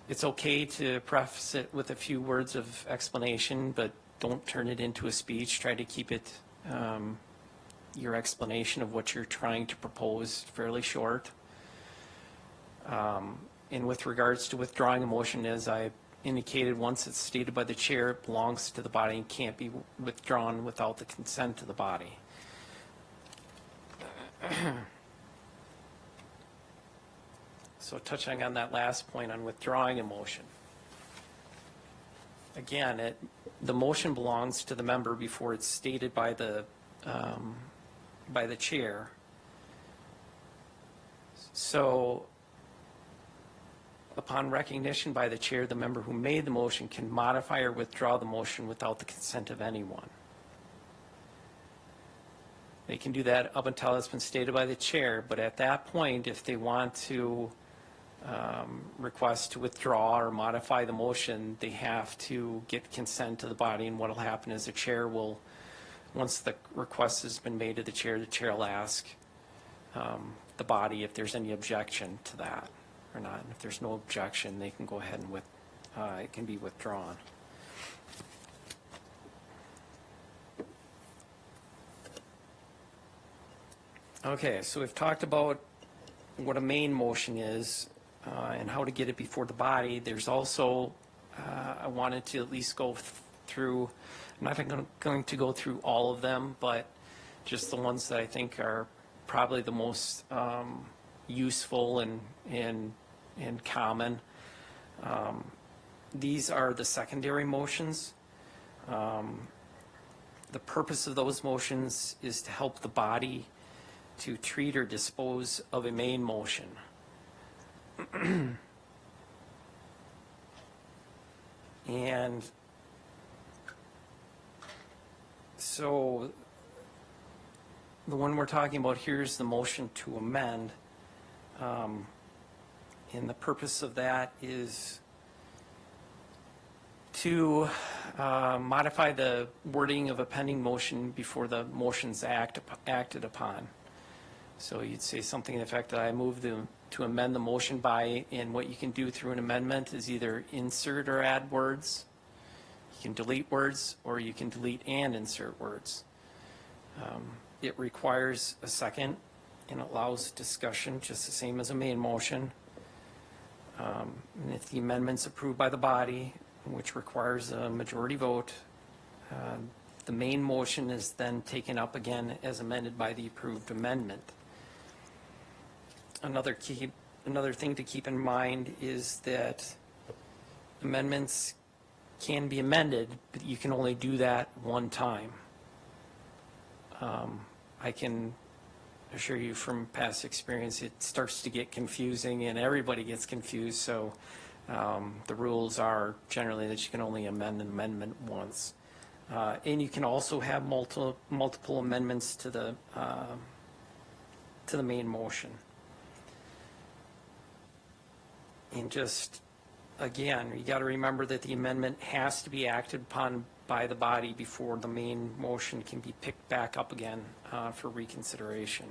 It's okay to preface it with a few words of explanation, but don't turn it into a speech. Try to keep it, your explanation of what you're trying to propose, fairly short. And with regards to withdrawing a motion, as I indicated, once it's stated by the chair, it belongs to the body and can't be withdrawn without the consent of the body. So touching on that last point on withdrawing a motion. Again, the motion belongs to the member before it's stated by the chair. So upon recognition by the chair, the member who made the motion can modify or withdraw the motion without the consent of anyone. They can do that up until it's been stated by the chair, but at that point, if they want to request to withdraw or modify the motion, they have to get consent to the body, and what will happen is the chair will, once the request has been made to the chair will ask the body if there's any objection to that or not. And if there's no objection, they can go ahead and it can be withdrawn. Okay, so we've talked about what a main motion is and how to get it before the body. There's also, I wanted to at least go through, I'm not going to go through all of them, but just the ones that I think are probably the most useful and common. These are the secondary motions. The purpose of those motions is to help the body to treat or dispose of a main motion. And so the one we're talking about here is the motion to amend. And the purpose of that is to modify the wording of a pending motion before the motion's acted upon. So you'd say something in effect that I move to amend the motion by, and what you can do through an amendment is either insert or add words. You can delete words, or you can delete and insert words. It requires a second and allows discussion, just the same as a main motion. And if the amendment's approved by the body, which requires a majority vote, the main motion is then taken up again as amended by the approved amendment. Another thing to keep in mind is that amendments can be amended, but you can only do that one time. I can assure you from past experience, it starts to get confusing and everybody gets confused. So the rules are generally that you can only amend an amendment once. And you can also have multiple amendments to the main motion. And just, again, you got to remember that the amendment has to be acted upon by the body before the main motion can be picked back up again for reconsideration.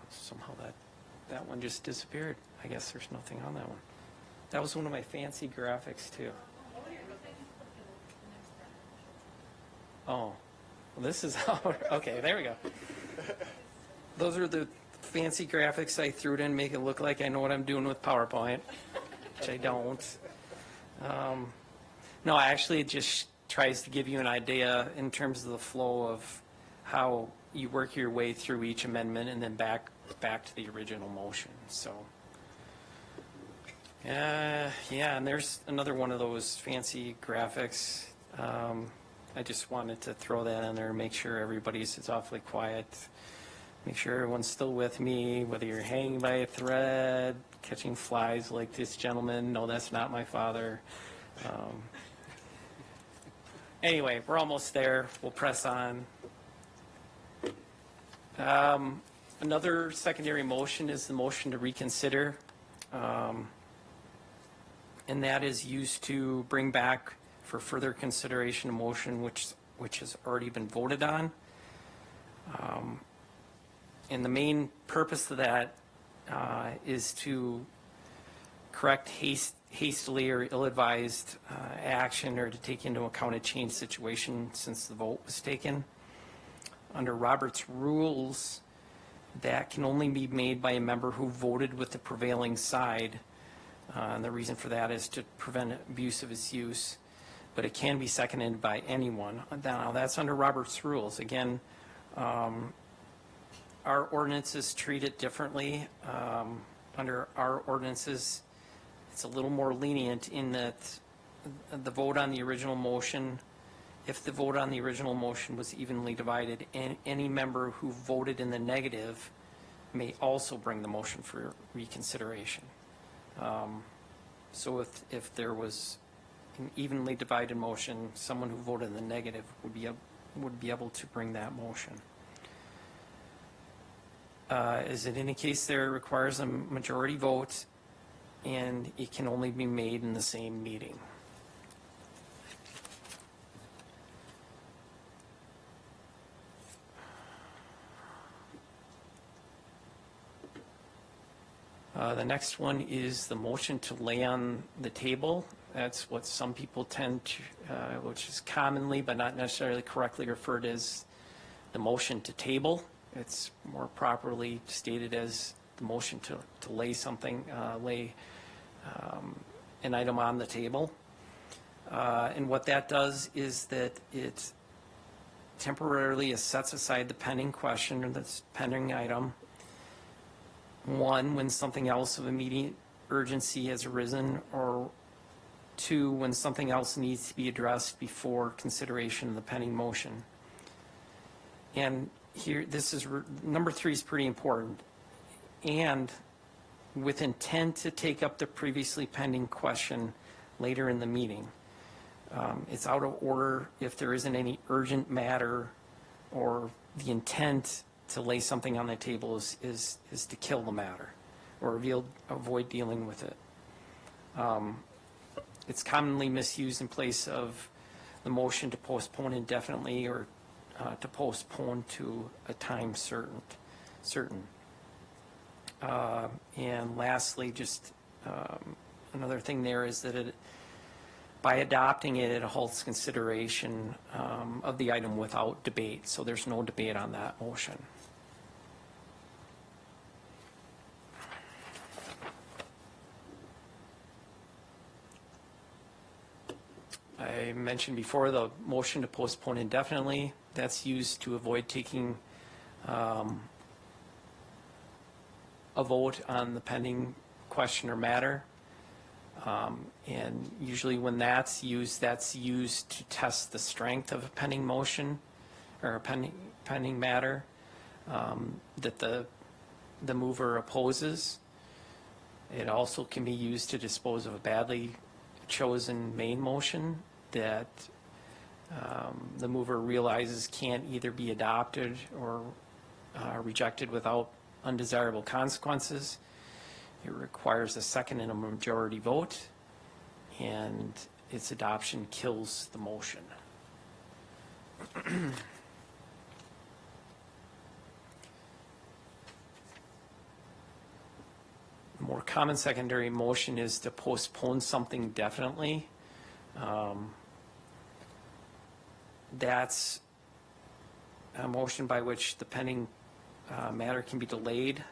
Somehow that one just disappeared. I guess there's nothing on that one. That was one of my fancy graphics too. Oh, well, this is how, okay, there we go. Those are the fancy graphics I threw it in, make it look like I know what I'm doing with PowerPoint, which I don't. No, actually it just tries to give you an idea in terms of the flow of how you work your way through each amendment and then back to the original motion. So, yeah, and there's another one of those fancy graphics. I just wanted to throw that in there and make sure everybody's awfully quiet. Make sure everyone's still with me, whether you're hanging by a thread, catching flies like this gentleman. No, that's not my father. Anyway, we're almost there. We'll press on. Another secondary motion is the motion to reconsider. And that is used to bring back for further consideration a motion which has already been voted on. And the main purpose of that is to correct hastily or ill-advised action, or to take into account a changed situation since the vote was taken. Under Robert's rules, that can only be made by a member who voted with the prevailing side. And the reason for that is to prevent abuse of its use. But it can be seconded by anyone. Now, that's under Robert's rules. Again, our ordinances treat it differently. Under our ordinances, it's a little more lenient in that the vote on the original motion, if the vote on the original motion was evenly divided, any member who voted in the negative may also bring the motion for reconsideration. So if there was an evenly divided motion, someone who voted in the negative would be able to bring that motion. As it indicates, there requires a majority vote, and it can only be made in the same meeting. The next one is the motion to lay on the table. That's what some people tend to, which is commonly but not necessarily correctly referred as the motion to table. It's more properly stated as the motion to lay something, an item on the table. And what that does is that it temporarily sets aside the pending question or the pending item. One, when something else of immediate urgency has arisen, or two, when something else needs to be addressed before consideration of the pending motion. And here, number 3 is pretty important. And with intent to take up the previously pending question later in the meeting. It's out of order if there isn't any urgent matter or the intent to lay something on the table is to kill the matter or avoid dealing with it. It's commonly misused in place of the motion to postpone indefinitely or to postpone to a time certain. And lastly, just another thing there is that by adopting it, it halts consideration of the item without debate. So there's no debate on that motion. I mentioned before the motion to postpone indefinitely. That's used to avoid taking a vote on the pending question or matter. And usually when that's used to test the strength of a pending motion or a pending matter that the mover opposes. It also can be used to dispose of a badly chosen main motion that the mover realizes can't either be adopted or rejected without undesirable consequences. It requires a second and a majority vote, and its adoption kills the motion. The more common secondary motion is to postpone something definitely. That's a motion by which the pending matter can be delayed,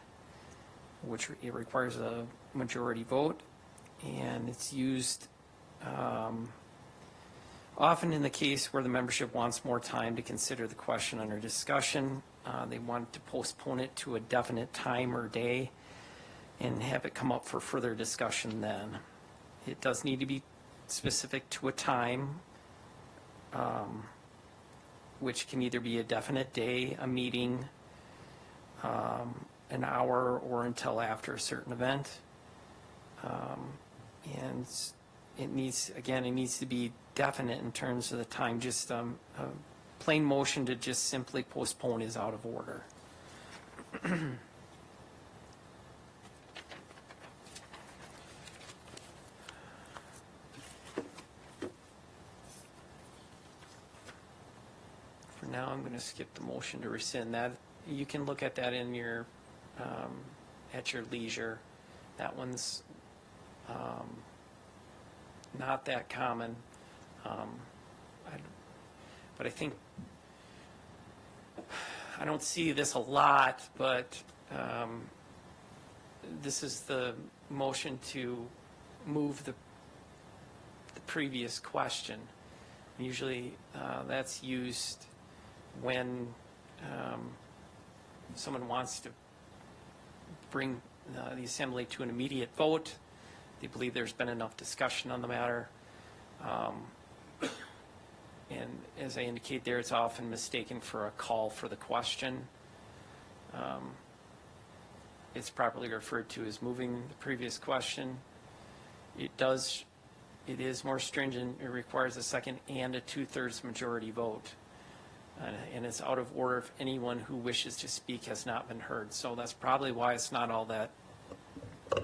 which it requires a majority vote, and it's used often in the case where the membership wants more time to consider the question under discussion. They want to postpone it to a definite time or day and have it come up for further discussion then. It does need to be specific to a time, which can either be a definite day, a meeting, an hour, or until after a certain event. And it needs to be definite in terms of the time. Just a plain motion to just simply postpone is out of order. For now, I'm going to skip the motion to rescind. That you can look at that in your at your leisure. That one's not that common, but I think I don't see this a lot, but this is the motion to move the previous question. Usually that's used when someone wants to bring the assembly to an immediate vote. They believe there's been enough discussion on the matter. And as I indicate there, it's often mistaken for a call for the question. It's properly referred to as moving the previous question. It is more stringent. It requires a second and a 2/3 majority vote. And it's out of order if anyone who wishes to speak has not been heard. So that's probably why it's not all that,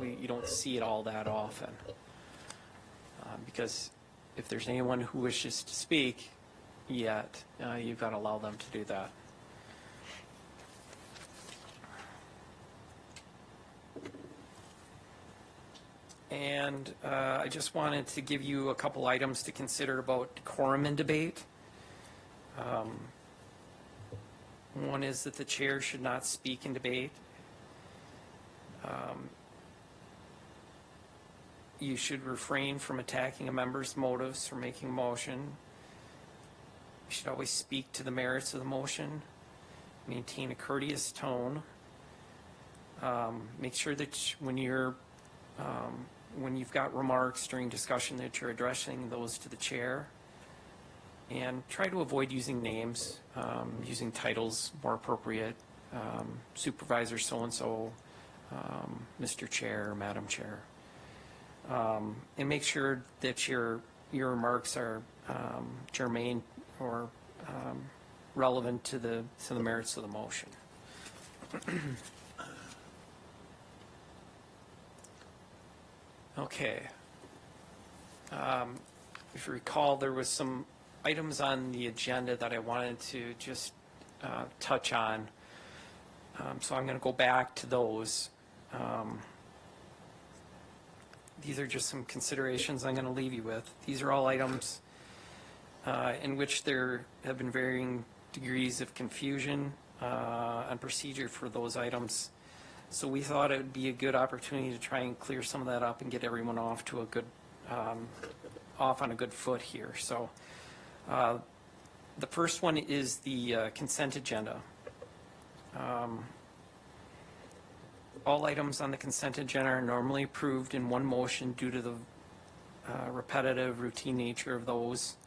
you don't see it all that often. Because if there's anyone who wishes to speak yet, you've got to allow them to do that. And I just wanted to give you a couple items to consider about decorum in debate. One is that the chair should not speak in debate. You should refrain from attacking a member's motives for making a motion. You should always speak to the merits of the motion, maintain a courteous tone. Make sure that when you've got remarks during discussion that you're addressing those to the chair. And try to avoid using names, using titles more appropriate, Supervisor so-and-so, Mr. Chair, Madam Chair. And make sure that your remarks are germane or relevant to the merits of the motion. Okay. If you recall, there was some items on the agenda that I wanted to just touch on. So I'm going to go back to those. These are just some considerations I'm going to leave you with. These are all items in which there have been varying degrees of confusion on procedure for those items. So we thought it would be a good opportunity to try and clear some of that up and get everyone off to a good, off on a good foot here. So the first one is the consent agenda. All items on the consent agenda are normally approved in one motion due to the repetitive, routine nature of those.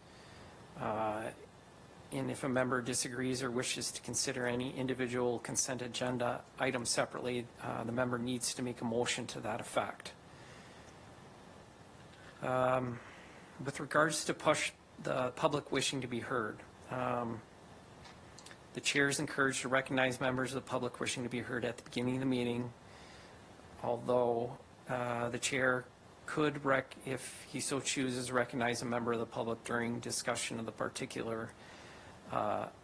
And if a member disagrees or wishes to consider any individual consent agenda item separately, the member needs to make a motion to that effect. With regards to the public wishing to be heard, the chair is encouraged to recognize members of the public wishing to be heard at the beginning of the meeting, although the chair could, if he so chooses, recognize a member of the public during discussion of the particular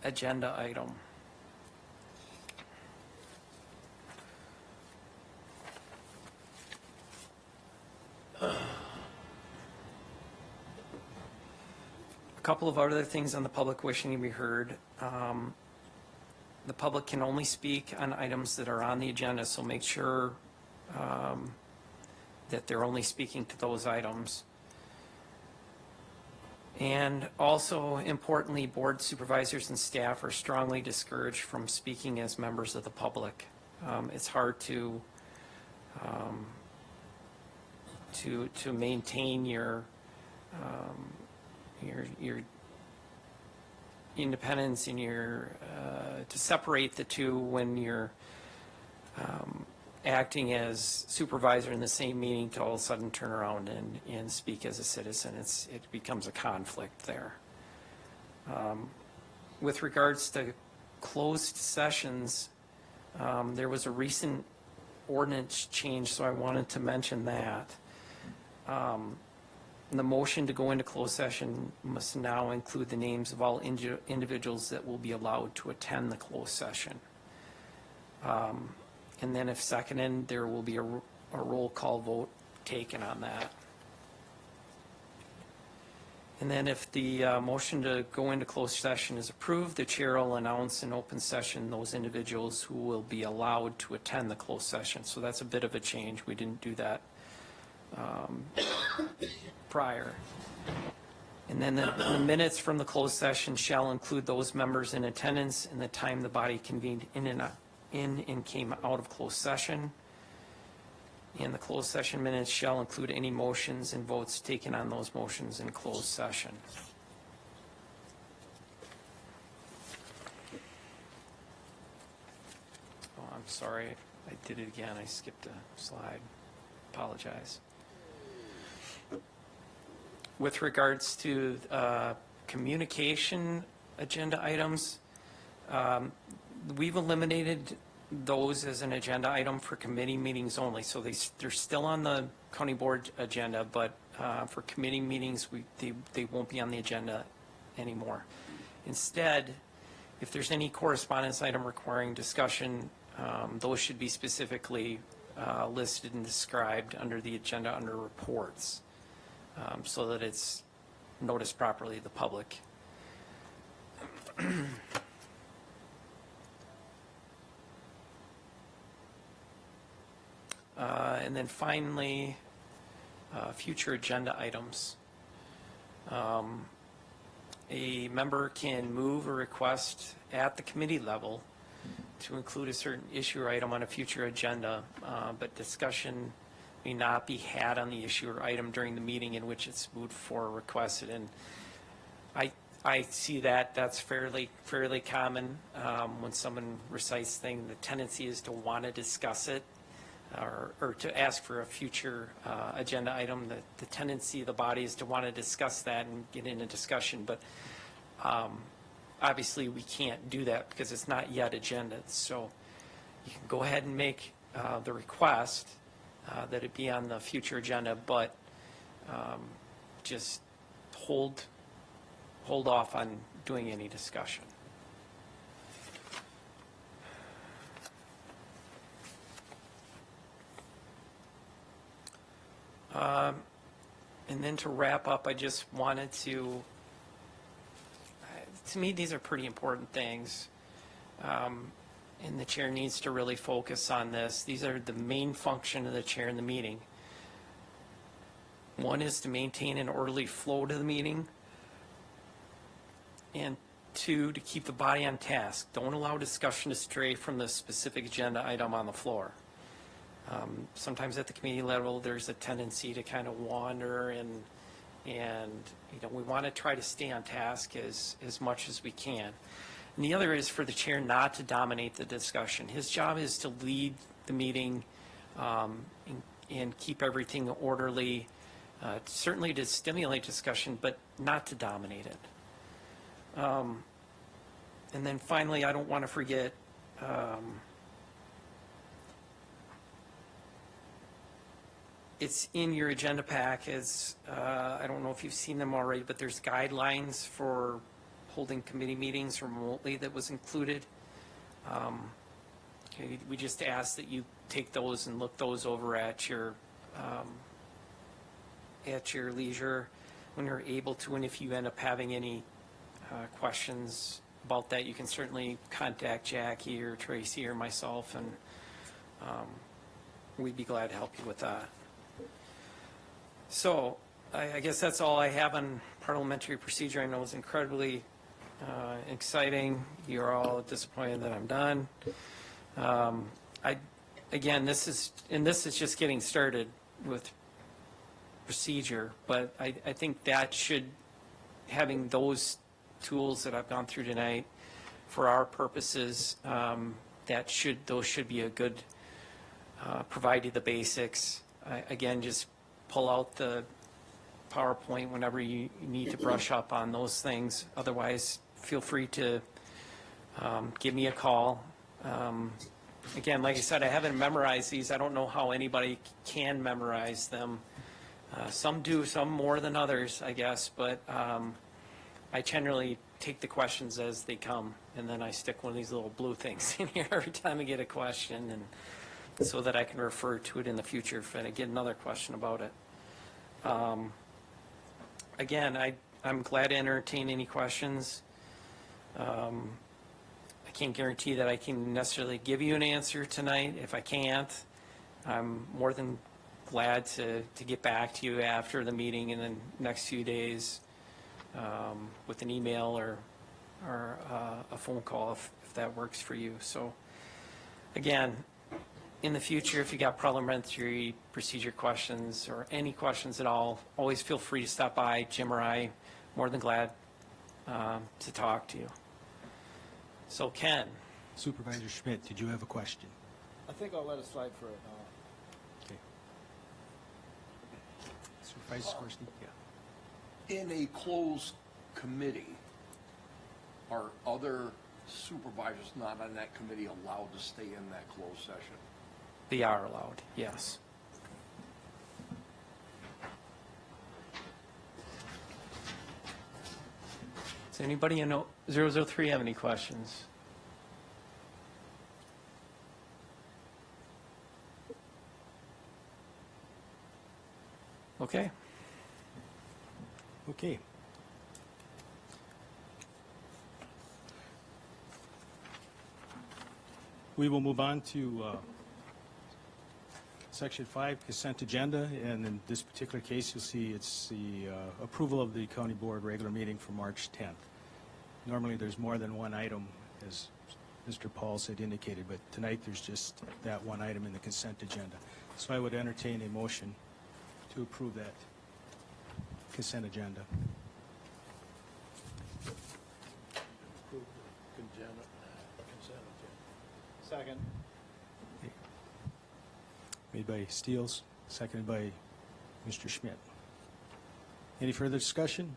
agenda item. A couple of other things on the public wishing to be heard. The public can only speak on items that are on the agenda, so make sure that they're only speaking to those items. And also, importantly, board supervisors and staff are strongly discouraged from speaking as members of the public. It's hard to maintain your independence and to separate the two when you're acting as supervisor in the same meeting to all of a sudden turn around and speak as a citizen. It becomes a conflict there. With regards to closed sessions, there was a recent ordinance change, so I wanted to mention that. The motion to go into closed session must now include the names of all individuals that will be allowed to attend the closed session. And then if seconded, there will be a roll call vote taken on that. And then if the motion to go into closed session is approved, the chair will announce in open session those individuals who will be allowed to attend the closed session. So that's a bit of a change. We didn't do that prior. And then the minutes from the closed session shall include those members in attendance and the time the body convened in and came out of closed session. And the closed session minutes shall include any motions and votes taken on those motions in closed session. Oh, I'm sorry, I did it again. I skipped a slide. Apologize. With regards to communication agenda items, we've eliminated those as an agenda item for committee meetings only. So they're still on the county board agenda, but for committee meetings, they won't be on the agenda anymore. Instead, if there's any correspondence item requiring discussion, those should be specifically listed and described under the agenda under reports, so that it's noticed properly to the public. And then finally, future agenda items. a member can move or request at the committee level to include a certain issue or item on a future agenda, but discussion may not be had on the issue or item during the meeting in which it's moved for or requested. And I see that that's fairly common when someone recites things. The tendency is to want to discuss it or to ask for a future agenda item. The tendency of the body is to want to discuss that and get into discussion. But obviously, we can't do that because it's not yet agendaed. So you can go ahead and make the request that it be on the future agenda, but just hold off on doing any discussion. And then to wrap up, I just wanted to me, these are pretty important things. And the chair needs to really focus on this. These are the main function of the chair in the meeting. One is to maintain an orderly flow to the meeting. And two, to keep the body on task. Don't allow discussion to stray from the specific agenda item on the floor. Sometimes at the committee level, there's a tendency to kind of wander and we want to try to stay on task as much as we can. And the other is for the chair not to dominate the discussion. His job is to lead the meeting and keep everything orderly, certainly to stimulate discussion, but not to dominate it. And then finally, I don't want to forget it's in your agenda pack as, I don't know if you've seen them already, but there's guidelines for holding committee meetings remotely that was included. Okay, we just ask that you take those and look those over at your leisure when you're able to, and if you end up having any questions about that, you can certainly contact Jackie or Tracy or myself, and we'd be glad to help you with that. So I guess that's all I have on parliamentary procedure. I know it's incredibly exciting. You're all disappointed that I'm done. Again, this is just getting started with procedure, but I think that having those tools that I've gone through tonight for our purposes, those should be a good, provide you the basics. Again, just pull out the PowerPoint whenever you need to brush up on those things. Otherwise, feel free to give me a call. Again, like I said, I haven't memorized these. I don't know how anybody can memorize them. Some do, some more than others, I guess, but I generally take the questions as they come, and then I stick one of these little blue things in here every time I get a question, and so that I can refer to it in the future if I get another question about it. Again, I'm glad to entertain any questions. I can't guarantee that I can necessarily give you an answer tonight. If I can't, I'm more than glad to get back to you after the meeting in the next few days with an email or a phone call if that works for you. So again, in the future, if you got parliamentary procedure questions or any questions at all, always feel free to stop by. Jim or I, more than glad to talk to you. So Ken. Supervisor Schmidt, did you have a question? I think I'll let it slide for it now. Okay. Supervisor Skorsky? Yeah. In a closed committee, are other supervisors not on that committee allowed to stay in that closed session? They are allowed, yes. Does anybody in 003 have any questions? Okay. Okay. We will move on to Section 5, consent agenda, and in this particular case, you'll see it's the approval of the county board regular meeting for March 10th. Normally, there's more than one item, as Mr. Pauls had indicated, but tonight there's just that one item in the consent agenda. So I would entertain a motion to approve that consent agenda. Second. Made by Steels, seconded by Mr. Schmidt. Any further discussion?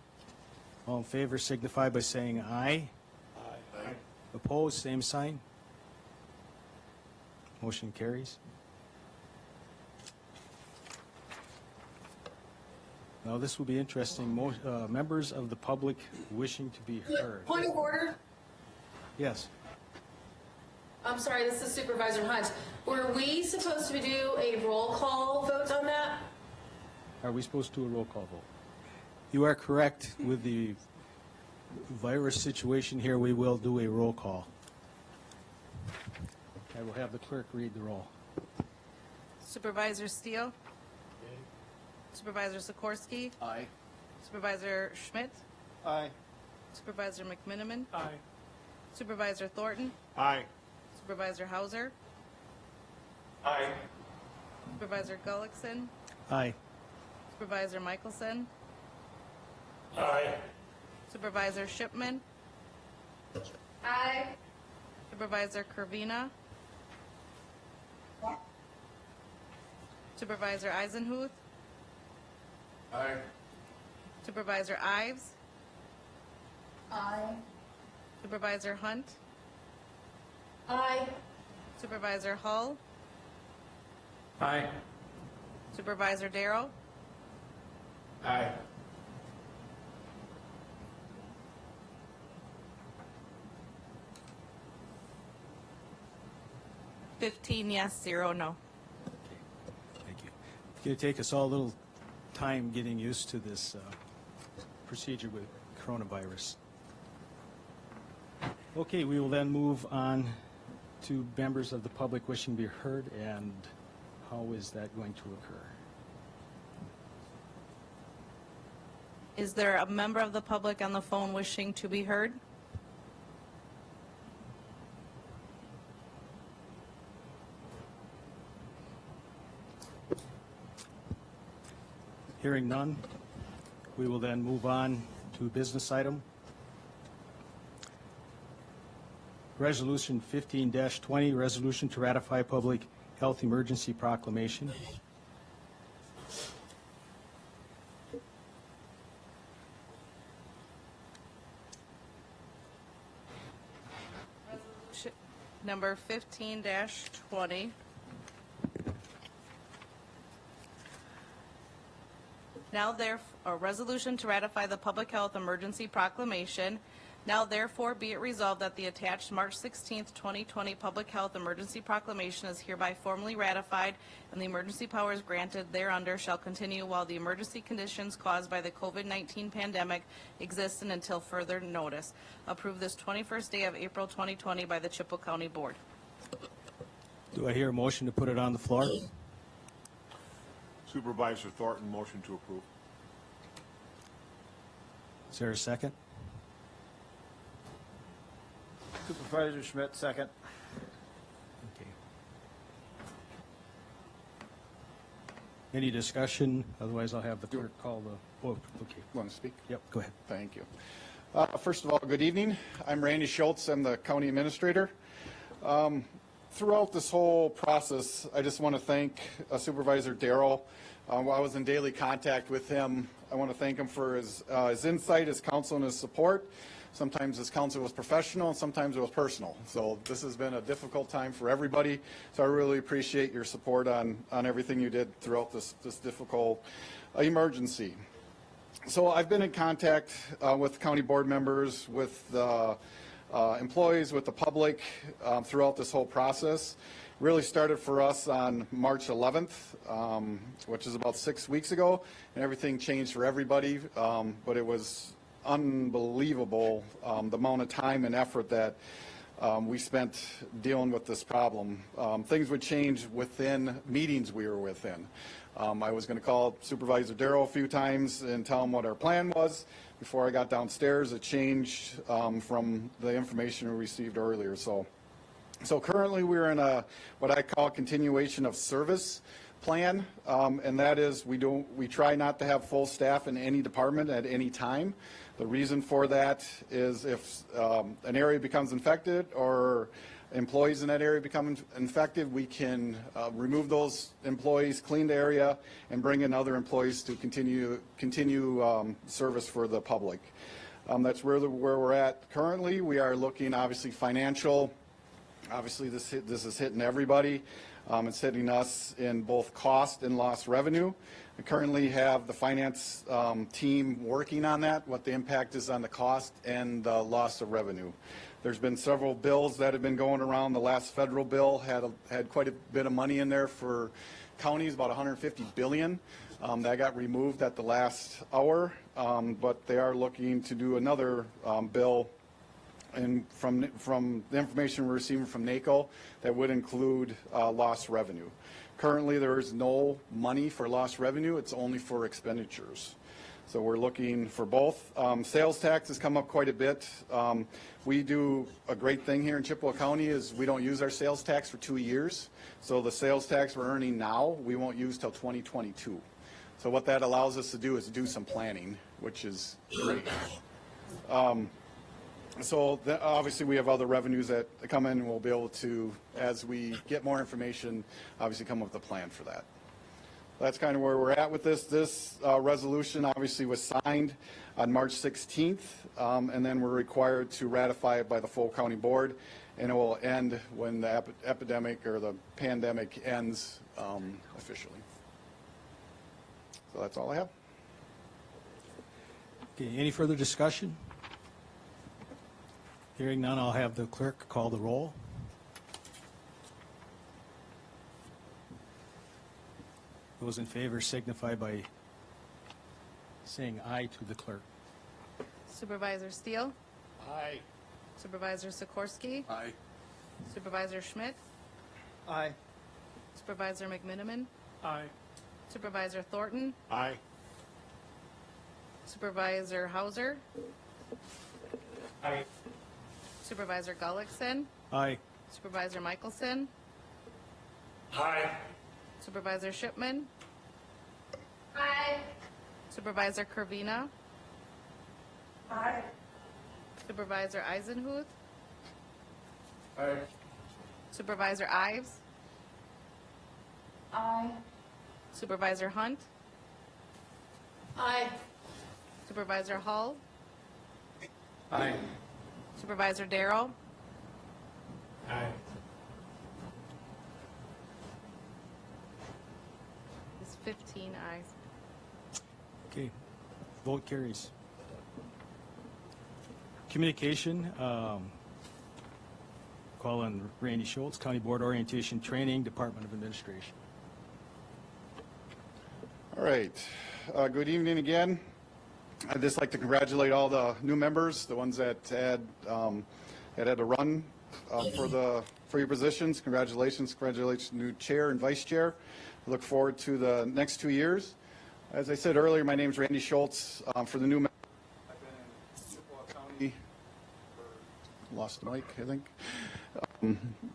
All in favor signify by saying aye. Aye. Opposed, same sign. Motion carries. Now, this will be interesting. Members of the public wishing to be heard. Point of order. Yes. I'm sorry, this is Supervisor Hunt. Were we supposed to do a roll call vote on that? Are we supposed to do a roll call vote? You are correct. With the virus situation here, we will do a roll call. I will have the clerk read the roll. Supervisor Steele? Supervisor Sikorsky? Aye. Supervisor Schmidt? Aye. Supervisor McMiniman? Aye. Supervisor Thornton? Aye. Supervisor Hauser? Aye. Supervisor Gullickson? Aye. Supervisor Michelson? Aye. Supervisor Shipman? Aye. Supervisor Kervina? Supervisor Eisenhuth? Aye. Supervisor Ives? Aye. Supervisor Hunt? Aye. Supervisor Hull? Aye. Supervisor Darrow? Aye. $15 yes, 0 no. Thank you. It's going to take us all a little time getting used to this procedure with coronavirus. Okay, we will then move on to members of the public wishing to be heard, and how is that going to occur? Is there a member of the public on the phone wishing to be heard? Hearing none, we will then move on to a business item. Resolution 15-20, resolution to ratify public health emergency proclamation. Resolution number 15-20. Now a resolution to ratify the public health emergency proclamation. Now therefore be it resolved that the attached March 16th, 2020 public health emergency proclamation is hereby formally ratified, and the emergency powers granted thereunder shall continue while the emergency conditions caused by the COVID-19 pandemic exist and until further notice. Approved this 21st day of April 2020 by the Chippewa County Board. Do I hear a motion to put it on the floor? Supervisor Thornton, motion to approve. Is there a second? Supervisor Schmidt, second. Okay. Any discussion? Otherwise, I'll have the clerk call the vote. Okay. Want to speak? Yep, go ahead. Thank you. First of all, good evening. I'm Randy Schultz. I'm the county administrator. Throughout this whole process, I just want to thank Supervisor Darrow. While I was in daily contact with him, I want to thank him for his insight, his counsel, and his support. Sometimes his counsel was professional, and sometimes it was personal. So this has been a difficult time for everybody. So I really appreciate your support on everything you did throughout this difficult emergency. So I've been in contact with county board members, with the employees, with the public throughout this whole process. Really started for us on March 11th, which is about 6 weeks ago, and everything changed for everybody, but it was unbelievable the amount of time and effort that we spent dealing with this problem. Things would change within meetings we were within. I was going to call Supervisor Darrow a few times and tell him what our plan was. Before I got downstairs, it changed from the information we received earlier. So currently we're in a what I call continuation of service plan, and that is we try not to have full staff in any department at any time. The reason for that is if an area becomes infected or employees in that area become infected, we can remove those employees, clean the area, and bring in other employees to continue service for the public. That's where we're at currently. We are looking, obviously, financial. Obviously, this is hitting everybody. It's hitting us in both cost and lost revenue. We currently have the finance team working on that, what the impact is on the cost and the loss of revenue. There's been several bills that have been going around. The last federal bill had quite a bit of money in there for counties, about $150 billion. That got removed at the last hour, but they are looking to do another bill. And from the information we're receiving from NACO, that would include lost revenue. Currently, there is no money for lost revenue. It's only for expenditures. So we're looking for both. Sales tax has come up quite a bit. We do a great thing here in Chippewa County is we don't use our sales tax for 2 years. So the sales tax we're earning now, we won't use till 2022. So what that allows us to do is do some planning, which is great. So obviously we have other revenues that come in, and we'll be able to, as we get more information, obviously come up with a plan for that. That's kind of where we're at with this. This resolution obviously was signed on March 16th, and then we're required to ratify it by the full county board, and it will end when the epidemic or the pandemic ends officially. So that's all I have. Okay, any further discussion? Hearing none, I'll have the clerk call the roll. Those in favor signify by saying aye to the clerk. Supervisor Steele? Aye. Supervisor Sikorsky? Aye. Supervisor Schmidt? Aye. Supervisor McMiniman? Aye. Supervisor Thornton? Aye. Supervisor Hauser? Aye. Supervisor Gullickson? Aye. Supervisor Michelson? Aye. Supervisor Shipman? Aye. Supervisor Kervina? Aye. Supervisor Eisenhuth? Aye. Supervisor Ives? Aye. Supervisor Hunt? Aye. Supervisor Hull? Aye. Supervisor Darrow? Aye. It's 15 ayes. Okay, vote carries. Communication, call on Randy Schultz, County Board Orientation Training, Department of Administration. All right. Good evening again. I'd just like to congratulate all the new members, the ones that had to run for your positions. Congratulations, new chair and vice chair. I look forward to the next 2 years. As I said earlier, my name is Randy Schultz. For the new members, I've been in Chippewa County lost the mic, I think.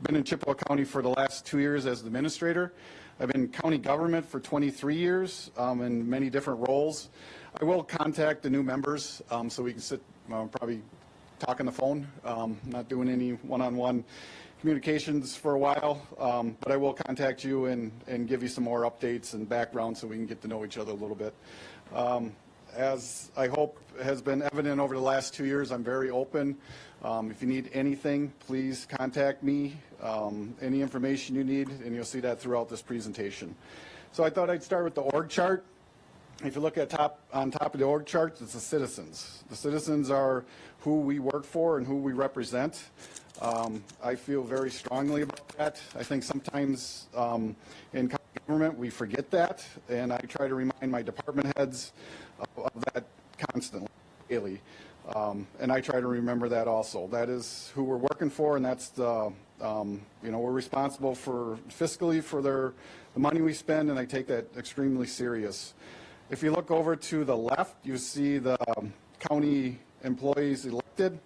Been in Chippewa County for the last 2 years as the administrator. I've been in county government for 23 years in many different roles. I will contact the new members so we can sit, probably talk on the phone. Not doing any one-on-one communications for a while, but I will contact you and give you some more updates and background so we can get to know each other a little bit. As I hope has been evident over the last 2 years, I'm very open. If you need anything, please contact me, any information you need, and you'll see that throughout this presentation. So I thought I'd start with the org chart. If you look at on top of the org chart, it's the citizens. The citizens are who we work for and who we represent. I feel very strongly about that. I think sometimes in government we forget that, and I try to remind my department heads of that constantly, daily. And I try to remember that also. That is who we're working for, and that's the, we're responsible for fiscally for the money we spend, and I take that extremely serious. If you look over to the left, you see the county employees elected,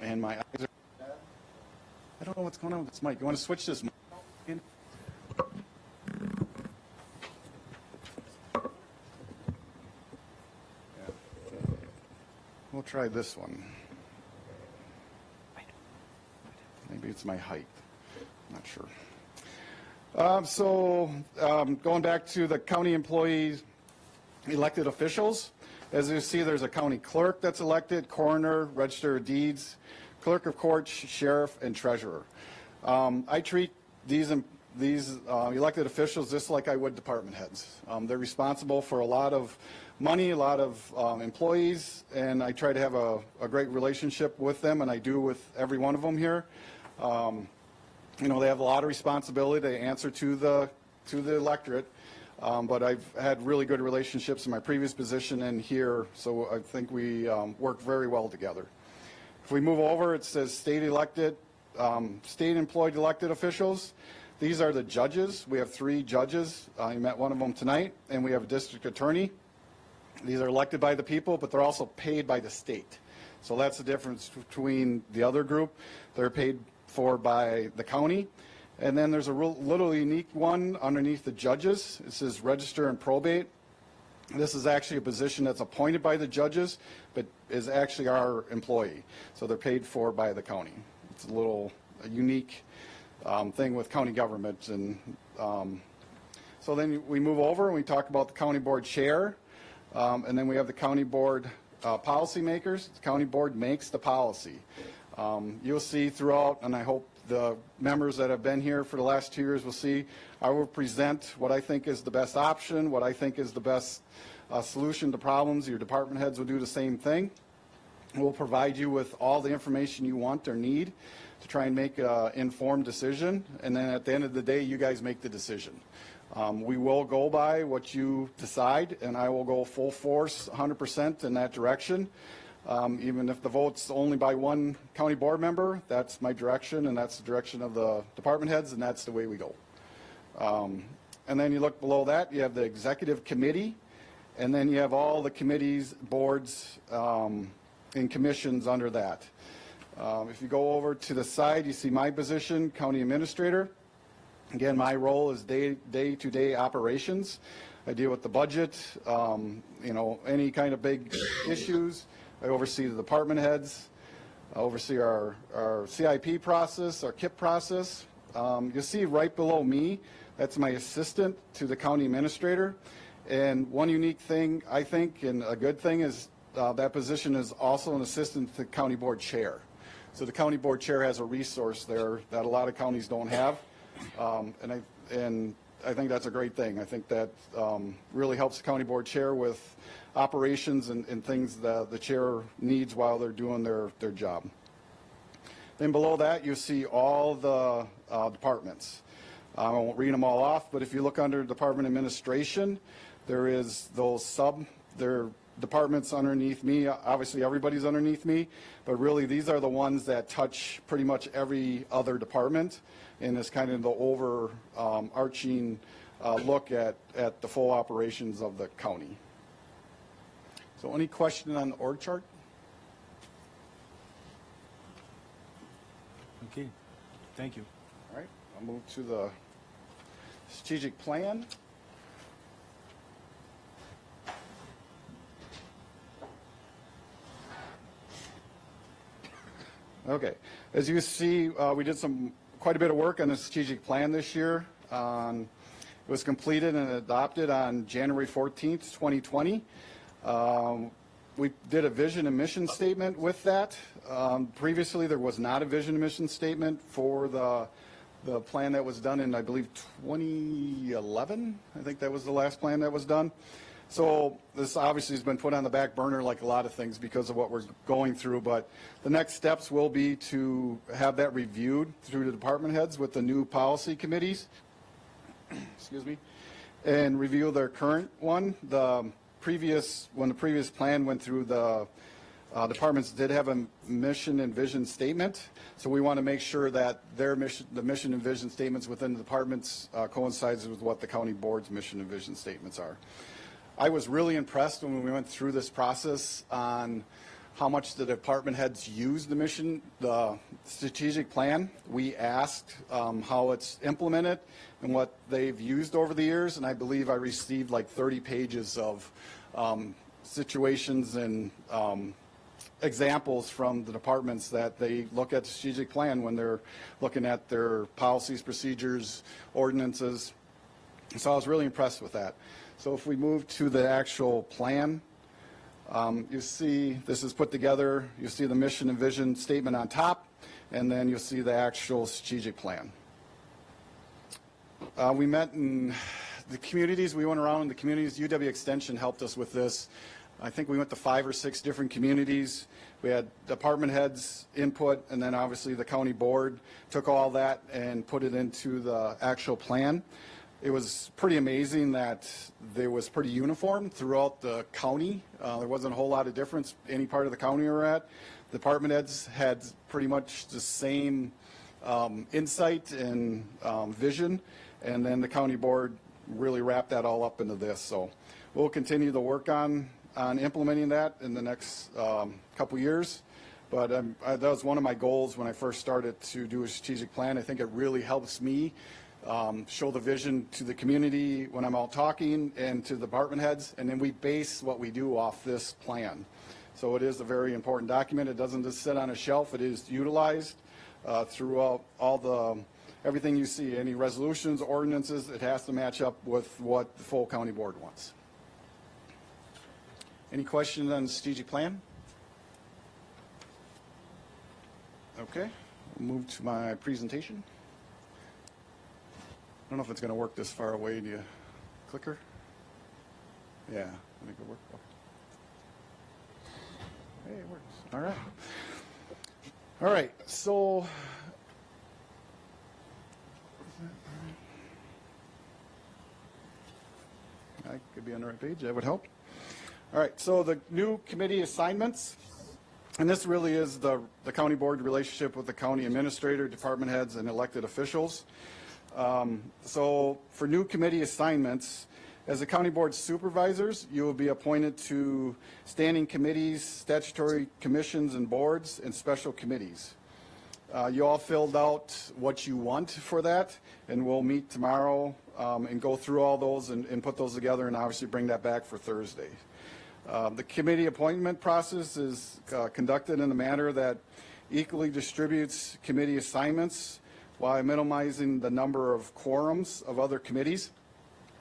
and my eyes are, I don't know what's going on with this mic. You want to switch this mic? We'll try this one. Maybe it's my height. I'm not sure. Going back to the county employees, elected officials, as you see, there's a county clerk that's elected, coroner, register of deeds, clerk of courts, sheriff, and treasurer. I treat these elected officials just like I would department heads. They're responsible for a lot of money, a lot of employees, and I try to have a great relationship with them, and I do with every one of them here. They have a lot of responsibility. They answer to the electorate, but I've had really good relationships in my previous position and here, so I think we work very well together. If we move over, it says state employed elected officials. These are the judges. We have 3 judges. You met one of them tonight, and we have a district attorney. These are elected by the people, but they're also paid by the state. So that's the difference between the other group. They're paid for by the county. And then there's a little unique one underneath the judges. It says register and probate. This is actually a position that's appointed by the judges, but is actually our employee. So they're paid for by the county. It's a unique thing with county government. And so then we move over and we talk about the county board chair. And then we have the county board policy makers. The county board makes the policy. You'll see throughout, and I hope the members that have been here for the last 2 years will see, I will present what I think is the best option, what I think is the best solution to problems. Your department heads will do the same thing. We'll provide you with all the information you want or need to try and make an informed decision. And then at the end of the day, you guys make the decision. We will go by what you decide, and I will go full force 100% in that direction. Even if the vote's only by one county board member, that's my direction, and that's the direction of the department heads, and that's the way we go. And then you look below that, you have the executive committee, and then you have all the committees, boards, and commissions under that. If you go over to the side, you see my position, county administrator. Again, my role is day-to-day operations. I deal with the budget, any kind of big issues. I oversee the department heads. I oversee our CIP process, our KIP process. You'll see right below me, that's my assistant to the county administrator. And one unique thing, I think, and a good thing is that position is also an assistant to the county board chair. So the county board chair has a resource there that a lot of counties don't have. And I think that's a great thing. I think that really helps the county board chair with operations and things that the chair needs while they're doing their job. Then below that, you see all the departments. I won't read them all off, but if you look under department administration, there is there are departments underneath me. Obviously, everybody's underneath me, but really these are the ones that touch pretty much every other department, and it's kind of the overarching look at the full operations of the county. So any question on the org chart? Okay, thank you. All right, I'll move to the strategic plan. Okay, as you see, we did quite a bit of work on the strategic plan this year. It was completed and adopted on January 14th, 2020. We did a vision and mission statement with that. Previously, there was not a vision and mission statement for the plan that was done in, I believe, 2011. I think that was the last plan that was done. So this obviously has been put on the back burner like a lot of things because of what we're going through, but the next steps will be to have that reviewed through the department heads with the new policy committees, excuse me, and review their current one. When the previous plan went through the Departments did have a mission and vision statement, so we want to make sure that their mission, the mission and vision statements within the departments coincides with what the county board's mission and vision statements are. I was really impressed when we went through this process on how much the department heads use the strategic plan. We asked how it's implemented and what they've used over the years, and I believe I received like 30 pages of situations and examples from the departments that they look at the strategic plan when they're looking at their policies, procedures, ordinances. So I was really impressed with that. So if we move to the actual plan, you see this is put together. You see the mission and vision statement on top, and then you'll see the actual strategic plan. We met in the communities. We went around in the communities. UW Extension helped us with this. I think we went to 5 or 6 different communities. We had department heads input, and then obviously the county board took all that and put it into the actual plan. It was pretty amazing that there was pretty uniform throughout the county. There wasn't a whole lot of difference any part of the county we were at. Department heads had pretty much the same insight and vision, and then the county board really wrapped that all up into this. So we'll continue to work on implementing that in the next couple years. But that was one of my goals when I first started to do a strategic plan. I think it really helps me show the vision to the community when I'm out talking and to the department heads, and then we base what we do off this plan. So it is a very important document. It doesn't just sit on a shelf. It is utilized throughout everything you see. Any resolutions, ordinances, it has to match up with what the full county board wants. Any questions on the strategic plan? Okay, we'll move to my presentation. I don't know if it's going to work this far away. Do you clicker? Yeah, I think it worked. Hey, it works. All right. All right, so I could be on the right page. That would help. All right, so the new committee assignments, and this really is the county board relationship with the county administrator, department heads, and elected officials. So for new committee assignments, as the county board supervisors, you will be appointed to standing committees, statutory commissions and boards, and special committees. You all filled out what you want for that, and we'll meet tomorrow and go through all those and put those together and obviously bring that back for Thursday. The committee appointment process is conducted in a manner that equally distributes committee assignments while minimizing the number of quorums of other committees.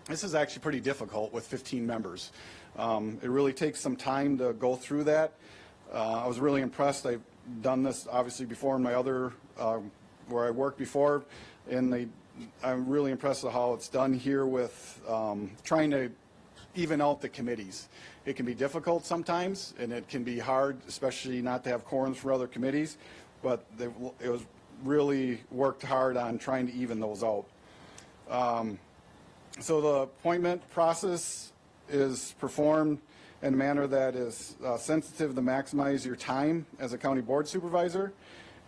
This is actually pretty difficult with 15 members. It really takes some time to go through that. I was really impressed. I've done this obviously before in my other, where I worked before, and I'm really impressed with how it's done here with trying to even out the committees. It can be difficult sometimes, and it can be hard, especially not to have quorums for other committees, but it was really worked hard on trying to even those out. So the appointment process is performed in a manner that is sensitive to maximize your time as a county board supervisor.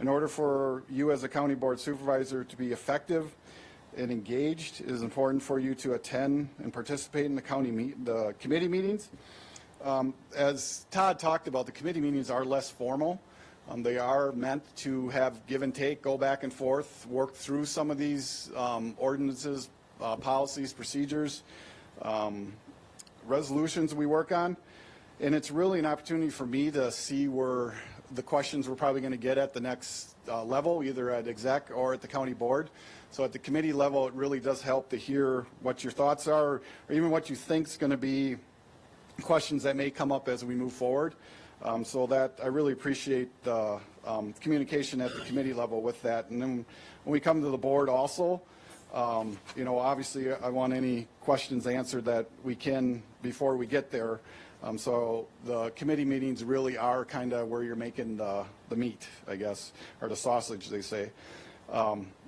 In order for you as a county board supervisor to be effective and engaged, it is important for you to attend and participate in the committee meetings. As Todd talked about, the committee meetings are less formal. They are meant to have give and take, go back and forth, work through some of these ordinances, policies, procedures, resolutions we work on. And it's really an opportunity for me to see where the questions we're probably going to get at the next level, either at exec or at the county board. So at the committee level, it really does help to hear what your thoughts are, or even what you think is going to be questions that may come up as we move forward. So that I really appreciate the communication at the committee level with that. And then when we come to the board also, obviously I want any questions answered that we can before we get there. So the committee meetings really are kind of where you're making the meat, I guess, or the sausage, they say.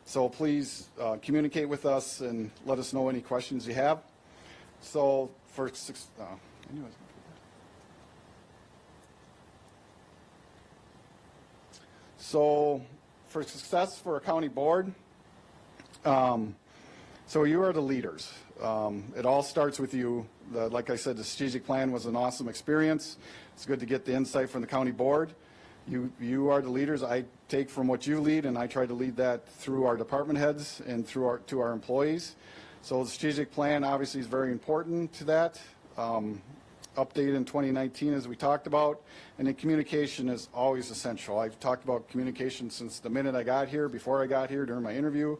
So please communicate with us and let us know any questions you have. So for I knew I was going to do So for success for a county board, so you are the leaders. It all starts with you. Like I said, the strategic plan was an awesome experience. It's good to get the insight from the county board. You are the leaders. I take from what you lead, and I try to lead that through our department heads and through to our employees. So the strategic plan obviously is very important to that. Update in 2019, as we talked about, and then communication is always essential. I've talked about communication since the minute I got here, before I got here, during my interview,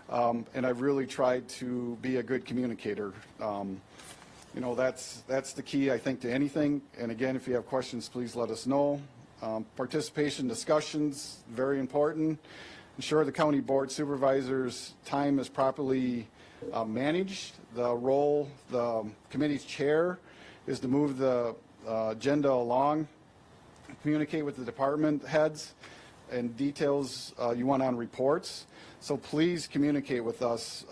and I've really tried to be a good communicator. You know, that's the key, I think, to anything. And again, if you have questions, please let us know. Participation discussions, very important. Ensure the county board supervisor's time is properly managed. The role, the committee's chair is to move the agenda along, communicate with the department heads, and details you want on reports. So please communicate with us,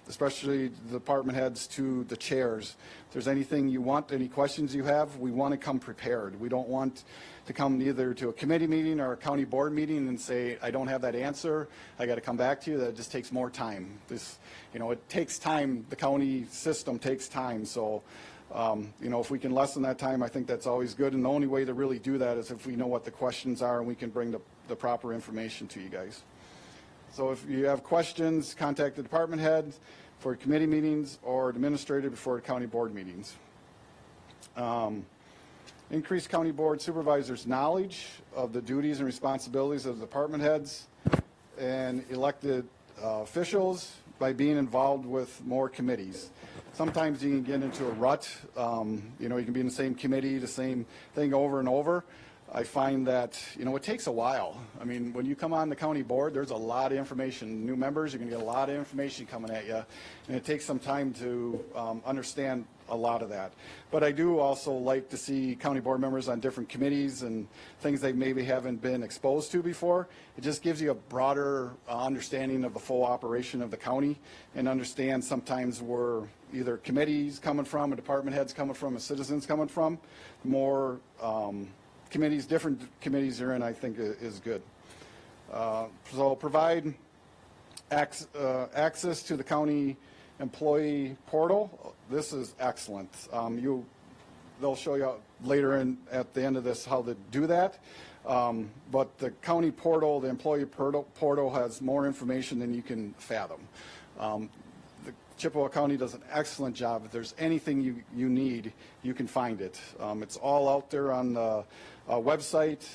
especially the department heads to the chairs. If there's anything you want, any questions you have, we want to come prepared. We don't want to come either to a committee meeting or a county board meeting and say, I don't have that answer, I got to come back to you. That just takes more time. It takes time. The county system takes time. So, if we can lessen that time, I think that's always good. And the only way to really do that is if we know what the questions are and we can bring the proper information to you guys. So if you have questions, contact the department head for committee meetings or administrator before county board meetings. Increase county board supervisors' knowledge of the duties and responsibilities of the department heads and elected officials by being involved with more committees. Sometimes you can get into a rut. You can be in the same committee, the same thing over and over. I find that, it takes a while. I mean, when you come on the county board, there's a lot of information. New members, you're going to get a lot of information coming at you, and it takes some time to understand a lot of that. But I do also like to see county board members on different committees and things they maybe haven't been exposed to before. It just gives you a broader understanding of the full operation of the county and understand sometimes where either committees coming from, a department heads coming from, a citizens coming from, more different committees you're in, I think is good. So provide access to the county employee portal. This is excellent. They'll show you later at the end of this how to do that. But the county portal, the employee portal has more information than you can fathom. The Chippewa County does an excellent job. If there's anything you need, you can find it. It's all out there on the website.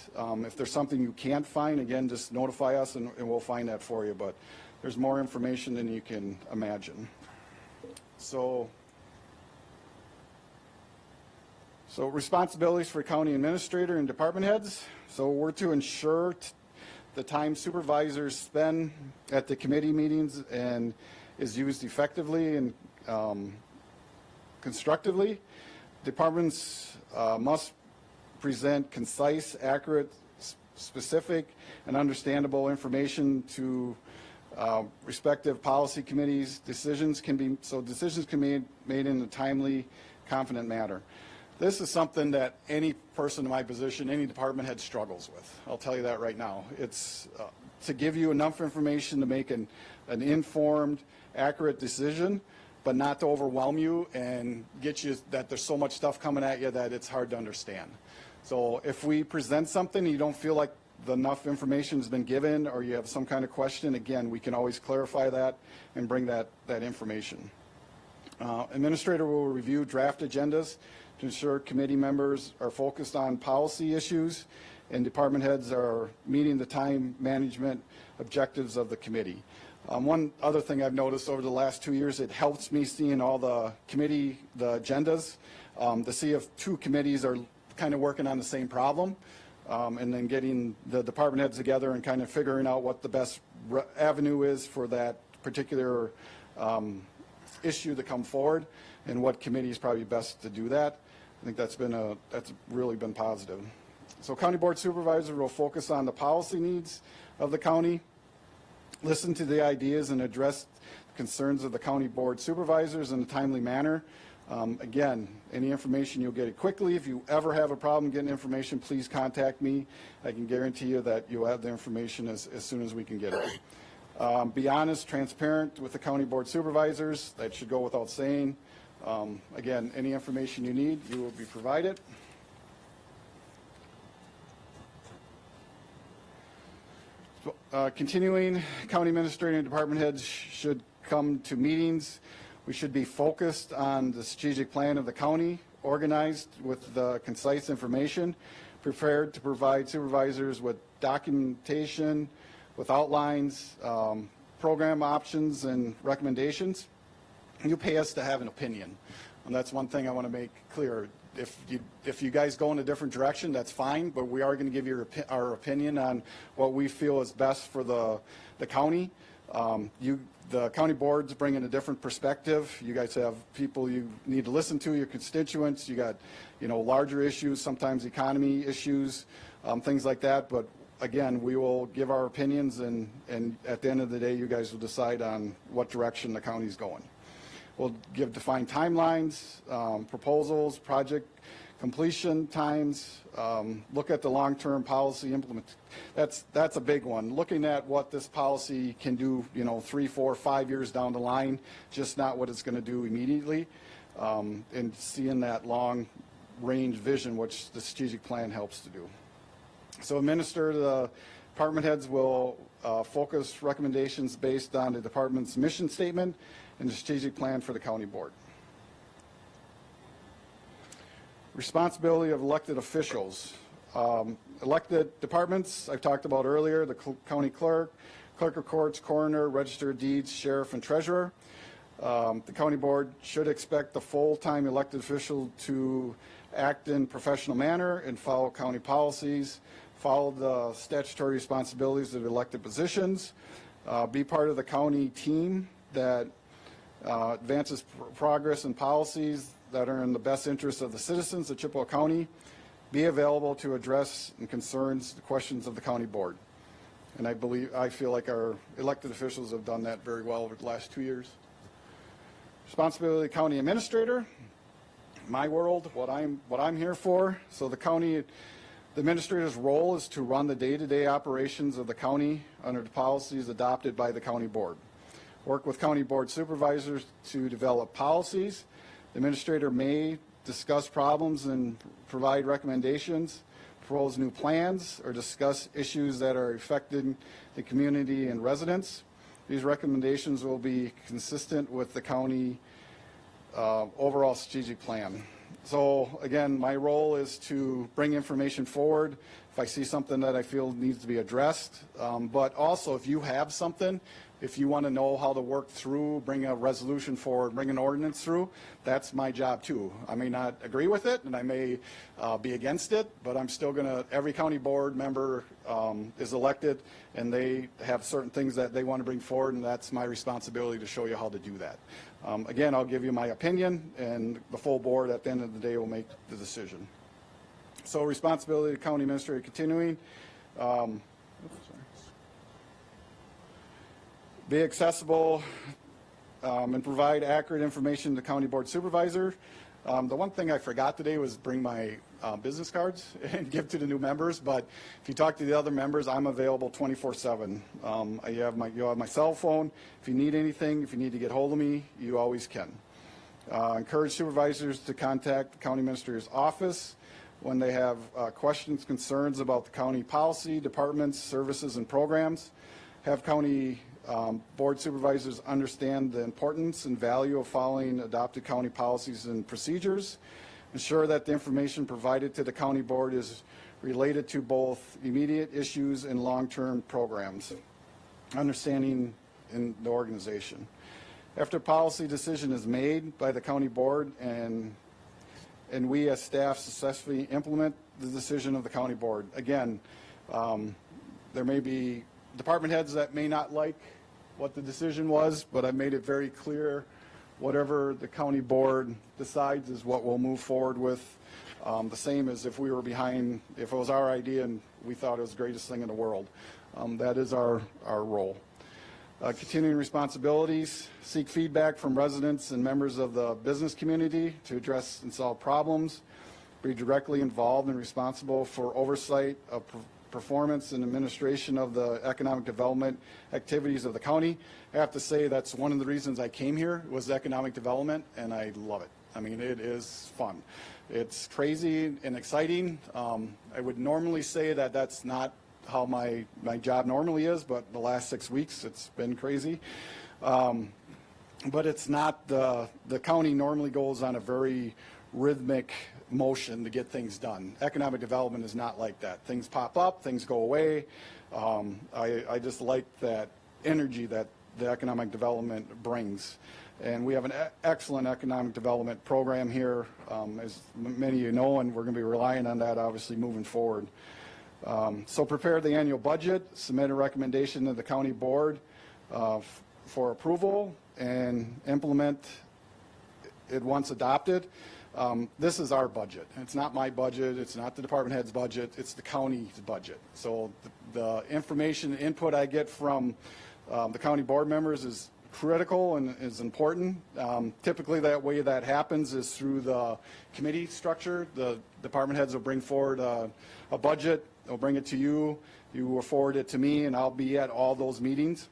If there's something you can't find, again, just notify us and we'll find that for you. But there's more information than you can imagine. So responsibilities for county administrator and department heads. So we're to ensure the time supervisors spend at the committee meetings and is used effectively and constructively. Departments must present concise, accurate, specific, and understandable information to respective policy committees. Decisions can be made in a timely, confident manner. This is something that any person in my position, any department head struggles with. I'll tell you that right now. It's to give you enough information to make an informed, accurate decision, but not to overwhelm you and get you that there's so much stuff coming at you that it's hard to understand. So if we present something and you don't feel like enough information has been given or you have some kind of question, again, we can always clarify that and bring that information. Administrator will review draft agendas to ensure committee members are focused on policy issues and department heads are meeting the time management objectives of the committee. One other thing I've noticed over the last 2 years, it helps me seeing all the agendas to see if two committees are kind of working on the same problem, and then getting the department heads together and kind of figuring out what the best avenue is for that particular issue to come forward and what committee is probably best to do that. I think that's really been positive. So county board supervisor will focus on the policy needs of the county, listen to the ideas and address concerns of the county board supervisors in a timely manner. Again, any information, you'll get it quickly. If you ever have a problem getting information, please contact me. I can guarantee you that you'll have the information as soon as we can get it. Be honest, transparent with the county board supervisors. That should go without saying. Again, any information you need, you will be provided. Continuing, county administrator and department heads should come to meetings. We should be focused on the strategic plan of the county, organized with the concise information, prepared to provide supervisors with documentation, with outlines, program options, and recommendations. You pay us to have an opinion, and that's one thing I want to make clear. If you guys go in a different direction, that's fine, but we are going to give you our opinion on what we feel is best for the county. The county boards bring in a different perspective. You guys have people you need to listen to, your constituents. You got, larger issues, sometimes economy issues, things like that. But again, we will give our opinions, and at the end of the day, you guys will decide on what direction the county's going. We'll give defined timelines, proposals, project completion times, look at the long-term policy implement. That's a big one. Looking at what this policy can do, 3, 4, 5 years down the line, just not what it's going to do immediately, and seeing that long-range vision, which the strategic plan helps to do. So the department heads will focus recommendations based on the department's mission statement and the strategic plan for the county board. Responsibility of elected officials. Elected departments, I've talked about earlier, the county clerk, clerk of courts, coroner, register of deeds, sheriff, and treasurer. The county board should expect the full-time elected official to act in professional manner and follow county policies, follow the statutory responsibilities of the elected positions, be part of the county team that advances progress and policies that are in the best interest of the citizens of Chippewa County, be available to address and concerns the questions of the county board. And I feel like our elected officials have done that very well over the last 2 years. Responsibility of the county administrator, my world, what I'm here for. So the administrator's role is to run the day-to-day operations of the county under the policies adopted by the county board. Work with county board supervisors to develop policies. The administrator may discuss problems and provide recommendations, propose new plans, or discuss issues that are affecting the community and residents. These recommendations will be consistent with the county overall strategic plan. So again, my role is to bring information forward if I see something that I feel needs to be addressed. But also, if you have something, if you want to know how to work through, bring a resolution forward, bring an ordinance through, that's my job too. I may not agree with it, and I may be against it, but I'm still going to, every county board member is elected, and they have certain things that they want to bring forward, and that's my responsibility to show you how to do that. Again, I'll give you my opinion, and the full board at the end of the day will make the decision. So responsibility of the county administrator continuing. Be accessible and provide accurate information to the county board supervisor. The one thing I forgot today was bring my business cards and give to the new members, but if you talk to the other members, I'm available 24/7. You'll have my cell phone. If you need anything, if you need to get hold of me, you always can. Encourage supervisors to contact the county administrator's office when they have questions, concerns about the county policy, departments, services, and programs. Have county board supervisors understand the importance and value of following adopted county policies and procedures. Ensure that the information provided to the county board is related to both immediate issues and long-term programs. Understanding in the organization. After policy decision is made by the county board and we as staff successfully implement the decision of the county board. Again, there may be department heads that may not like what the decision was, but I made it very clear whatever the county board decides is what we'll move forward with. The same as if we were behind, if it was our idea and we thought it was the greatest thing in the world. That is our role. Continuing responsibilities, seek feedback from residents and members of the business community to address and solve problems, be directly involved and responsible for oversight of performance and administration of the economic development activities of the county. I have to say that's one of the reasons I came here was economic development, and I love it. I mean, it is fun. It's crazy and exciting. I would normally say that that's not how my job normally is, but the last 6 weeks it's been crazy. But it's not, the county normally goes on a very rhythmic motion to get things done. Economic development is not like that. Things pop up, things go away. I just like that energy that the economic development brings. And we have an excellent economic development program here, as many of you know, and we're going to be relying on that obviously moving forward. So prepare the annual budget, submit a recommendation to the county board for approval, and implement it once adopted. This is our budget. It's not my budget. It's not the department head's budget. It's the county's budget. So the information, the input I get from the county board members is critical and is important. Typically that way that happens is through the committee structure. The department heads will bring forward a budget. They'll bring it to you. You will forward it to me, and I'll be at all those meetings.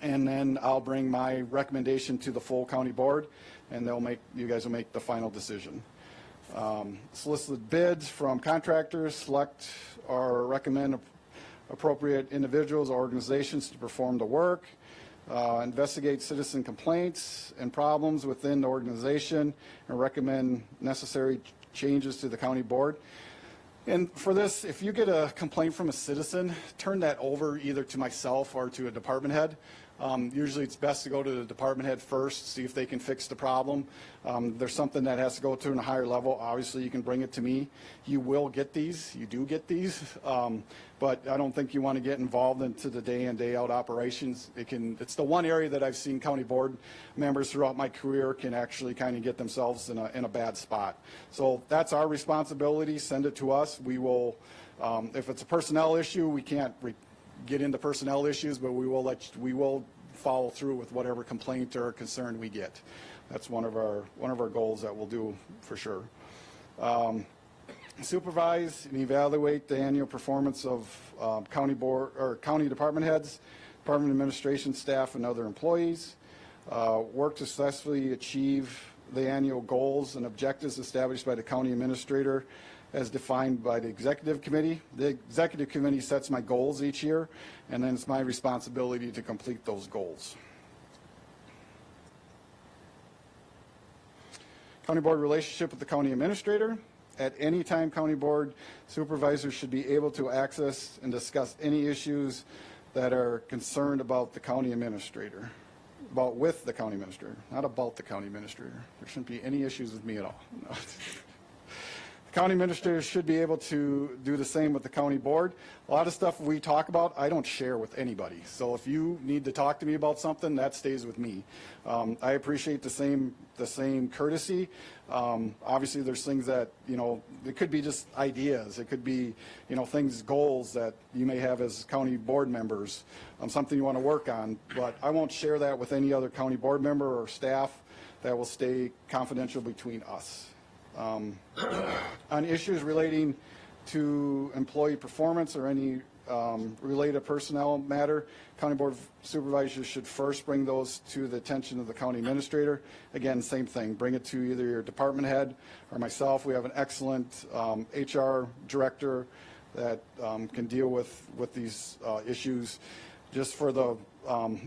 And then I'll bring my recommendation to the full county board, and you guys will make the final decision. Solicit bids from contractors, select or recommend appropriate individuals or organizations to perform the work, investigate citizen complaints and problems within the organization, and recommend necessary changes to the county board. And for this, if you get a complaint from a citizen, turn that over either to myself or to a department head. Usually it's best to go to the department head first, see if they can fix the problem. There's something that has to go to a higher level. Obviously, you can bring it to me. You will get these. You do get these. But I don't think you want to get involved into the day in, day out operations. It's the one area that I've seen county board members throughout my career can actually kind of get themselves in a bad spot. So that's our responsibility. Send it to us. We will, if it's a personnel issue, we can't get into personnel issues, but we will follow through with whatever complaint or concern we get. That's one of our goals that we'll do for sure. Supervise and evaluate the annual performance of county board or county department heads, department administration staff, and other employees. Work to successfully achieve the annual goals and objectives established by the county administrator as defined by the executive committee. The executive committee sets my goals each year, and then it's my responsibility to complete those goals. County board relationship with the county administrator. At any time, county board supervisors should be able to access and discuss any issues that are concerned about the county administrator, with the county administrator, not about the county administrator. There shouldn't be any issues with me at all. No. County administrators should be able to do the same with the county board. A lot of stuff we talk about, I don't share with anybody. So if you need to talk to me about something, that stays with me. I appreciate the same courtesy. Obviously, there's things that, it could be just ideas. It could be, things, goals that you may have as county board members, something you want to work on. But I won't share that with any other county board member or staff. That will stay confidential between us. On issues relating to employee performance or any related personnel matter, county board supervisors should first bring those to the attention of the county administrator. Again, same thing, bring it to either your department head or myself. We have an excellent HR director that can deal with these issues. Just for the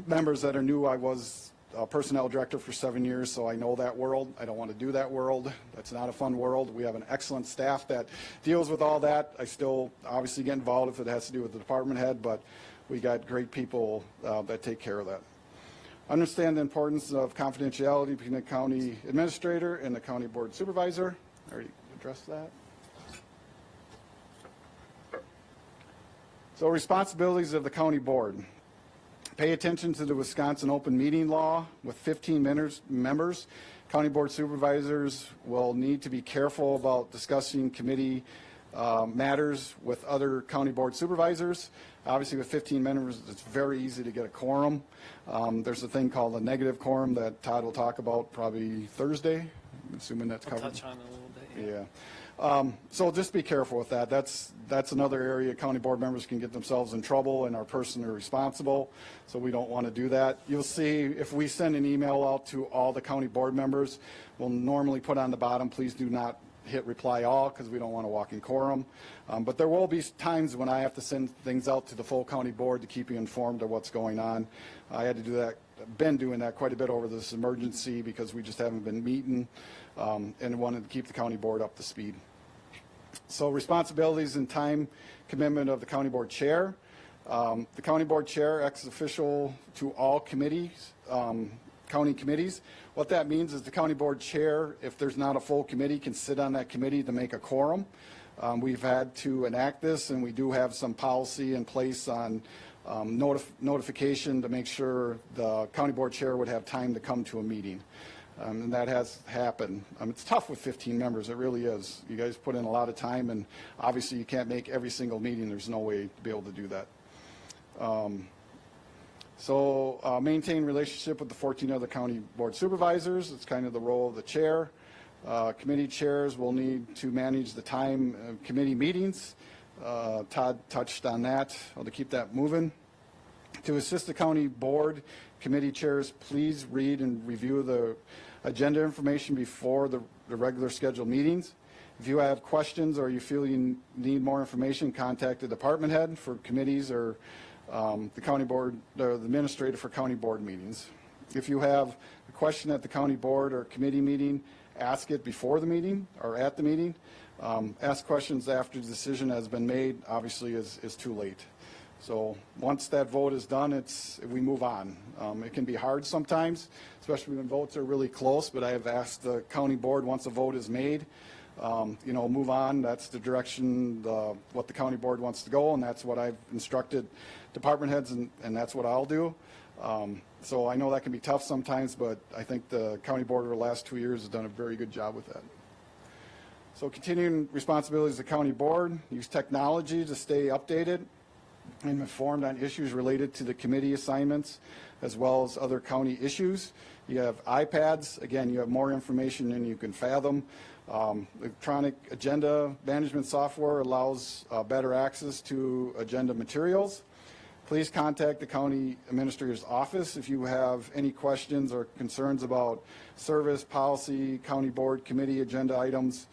members that are new, I was personnel director for 7 years, so I know that world. I don't want to do that world. That's not a fun world. We have an excellent staff that deals with all that. I still obviously get involved if it has to do with the department head, but we got great people that take care of that. Understand the importance of confidentiality between the county administrator and the county board supervisor. I already addressed that. So responsibilities of the county board. Pay attention to the Wisconsin open meeting law. With 15 members, county board supervisors will need to be careful about discussing committee matters with other county board supervisors. Obviously, with 15 members, it's very easy to get a quorum. There's a thing called a negative quorum that Todd will talk about probably Thursday, I'm assuming that's covered. Touch on it a little bit. Yeah. So just be careful with that. That's another area county board members can get themselves in trouble and are personally responsible. So we don't want to do that. You'll see if we send an email out to all the county board members, we'll normally put on the bottom, please do not hit reply all, because we don't want to walk in quorum. But there will be times when I have to send things out to the full county board to keep you informed of what's going on. I had to do that, been doing that quite a bit over this emergency because we just haven't been meeting and wanted to keep the county board up to speed. So responsibilities and time commitment of the county board chair. The county board chair ex official to all committees, county committees. What that means is the county board chair, if there's not a full committee, can sit on that committee to make a quorum. We've had to enact this, and we do have some policy in place on notification to make sure the county board chair would have time to come to a meeting. And that has happened. It's tough with 15 members, it really is. You guys put in a lot of time, and obviously you can't make every single meeting. There's no way to be able to do that. Maintain relationship with the 14 other county board supervisors. It's kind of the role of the chair. Committee chairs will need to manage the time of committee meetings. Todd touched on that, how to keep that moving. To assist the county board, committee chairs, please read and review the agenda information before the regular scheduled meetings. If you have questions or you feel you need more information, contact the department head for committees or the county board, or the administrator for county board meetings. If you have a question at the county board or committee meeting, ask it before the meeting or at the meeting. Ask questions after the decision has been made, obviously is too late. So once that vote is done, we move on. It can be hard sometimes, especially when votes are really close, but I have asked the county board, once a vote is made, move on. That's the direction what the county board wants to go, and that's what I've instructed department heads, and that's what I'll do. So I know that can be tough sometimes, but I think the county board over the last 2 years has done a very good job with that. So continuing responsibilities of the county board, use technology to stay updated and informed on issues related to the committee assignments as well as other county issues. You have iPads. Again, you have more information than you can fathom. Electronic agenda management software allows better access to agenda materials. Please contact the county administrator's office if you have any questions or concerns about service, policy, county board, committee agenda items.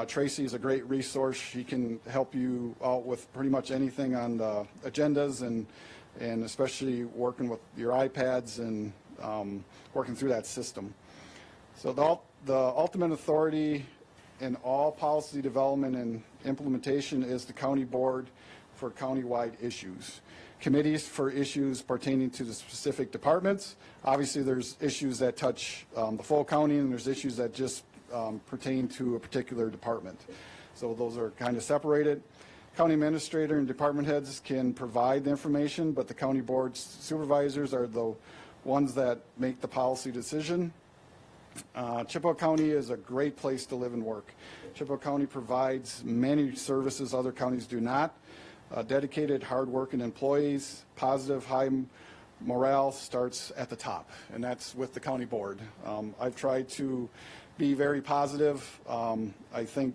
Tracy is a great resource. She can help you out with pretty much anything on the agendas and especially working with your iPads and working through that system. So the ultimate authority in all policy development and implementation is the county board for countywide issues. Committees for issues pertaining to the specific departments. Obviously, there's issues that touch the full county, and there's issues that just pertain to a particular department. So those are kind of separated. County administrator and department heads can provide the information, but the county board supervisors are the ones that make the policy decision. Chippewa County is a great place to live and work. Chippewa County provides many services other counties do not. Dedicated, hardworking employees, positive, high morale starts at the top, and that's with the county board. I've tried to be very positive. I think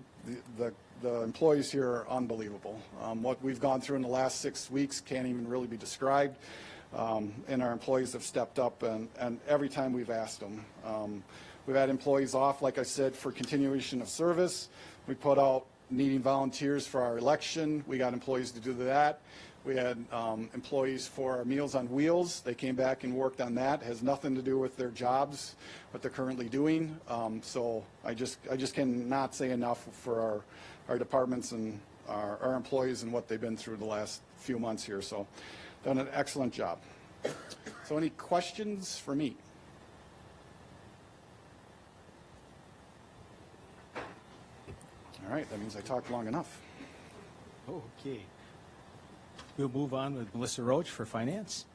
the employees here are unbelievable. What we've gone through in the last 6 weeks can't even really be described, and our employees have stepped up, and every time we've asked them. We've had employees off, like I said, for continuation of service. We put out needing volunteers for our election. We got employees to do that. We had employees for our Meals on Wheels. They came back and worked on that. It has nothing to do with their jobs, what they're currently doing. So I just cannot say enough for our departments and our employees and what they've been through the last few months here. So done an excellent job. So any questions for me? All right, that means I talked long enough. Okay. We'll move on with Melissa Roach for finance.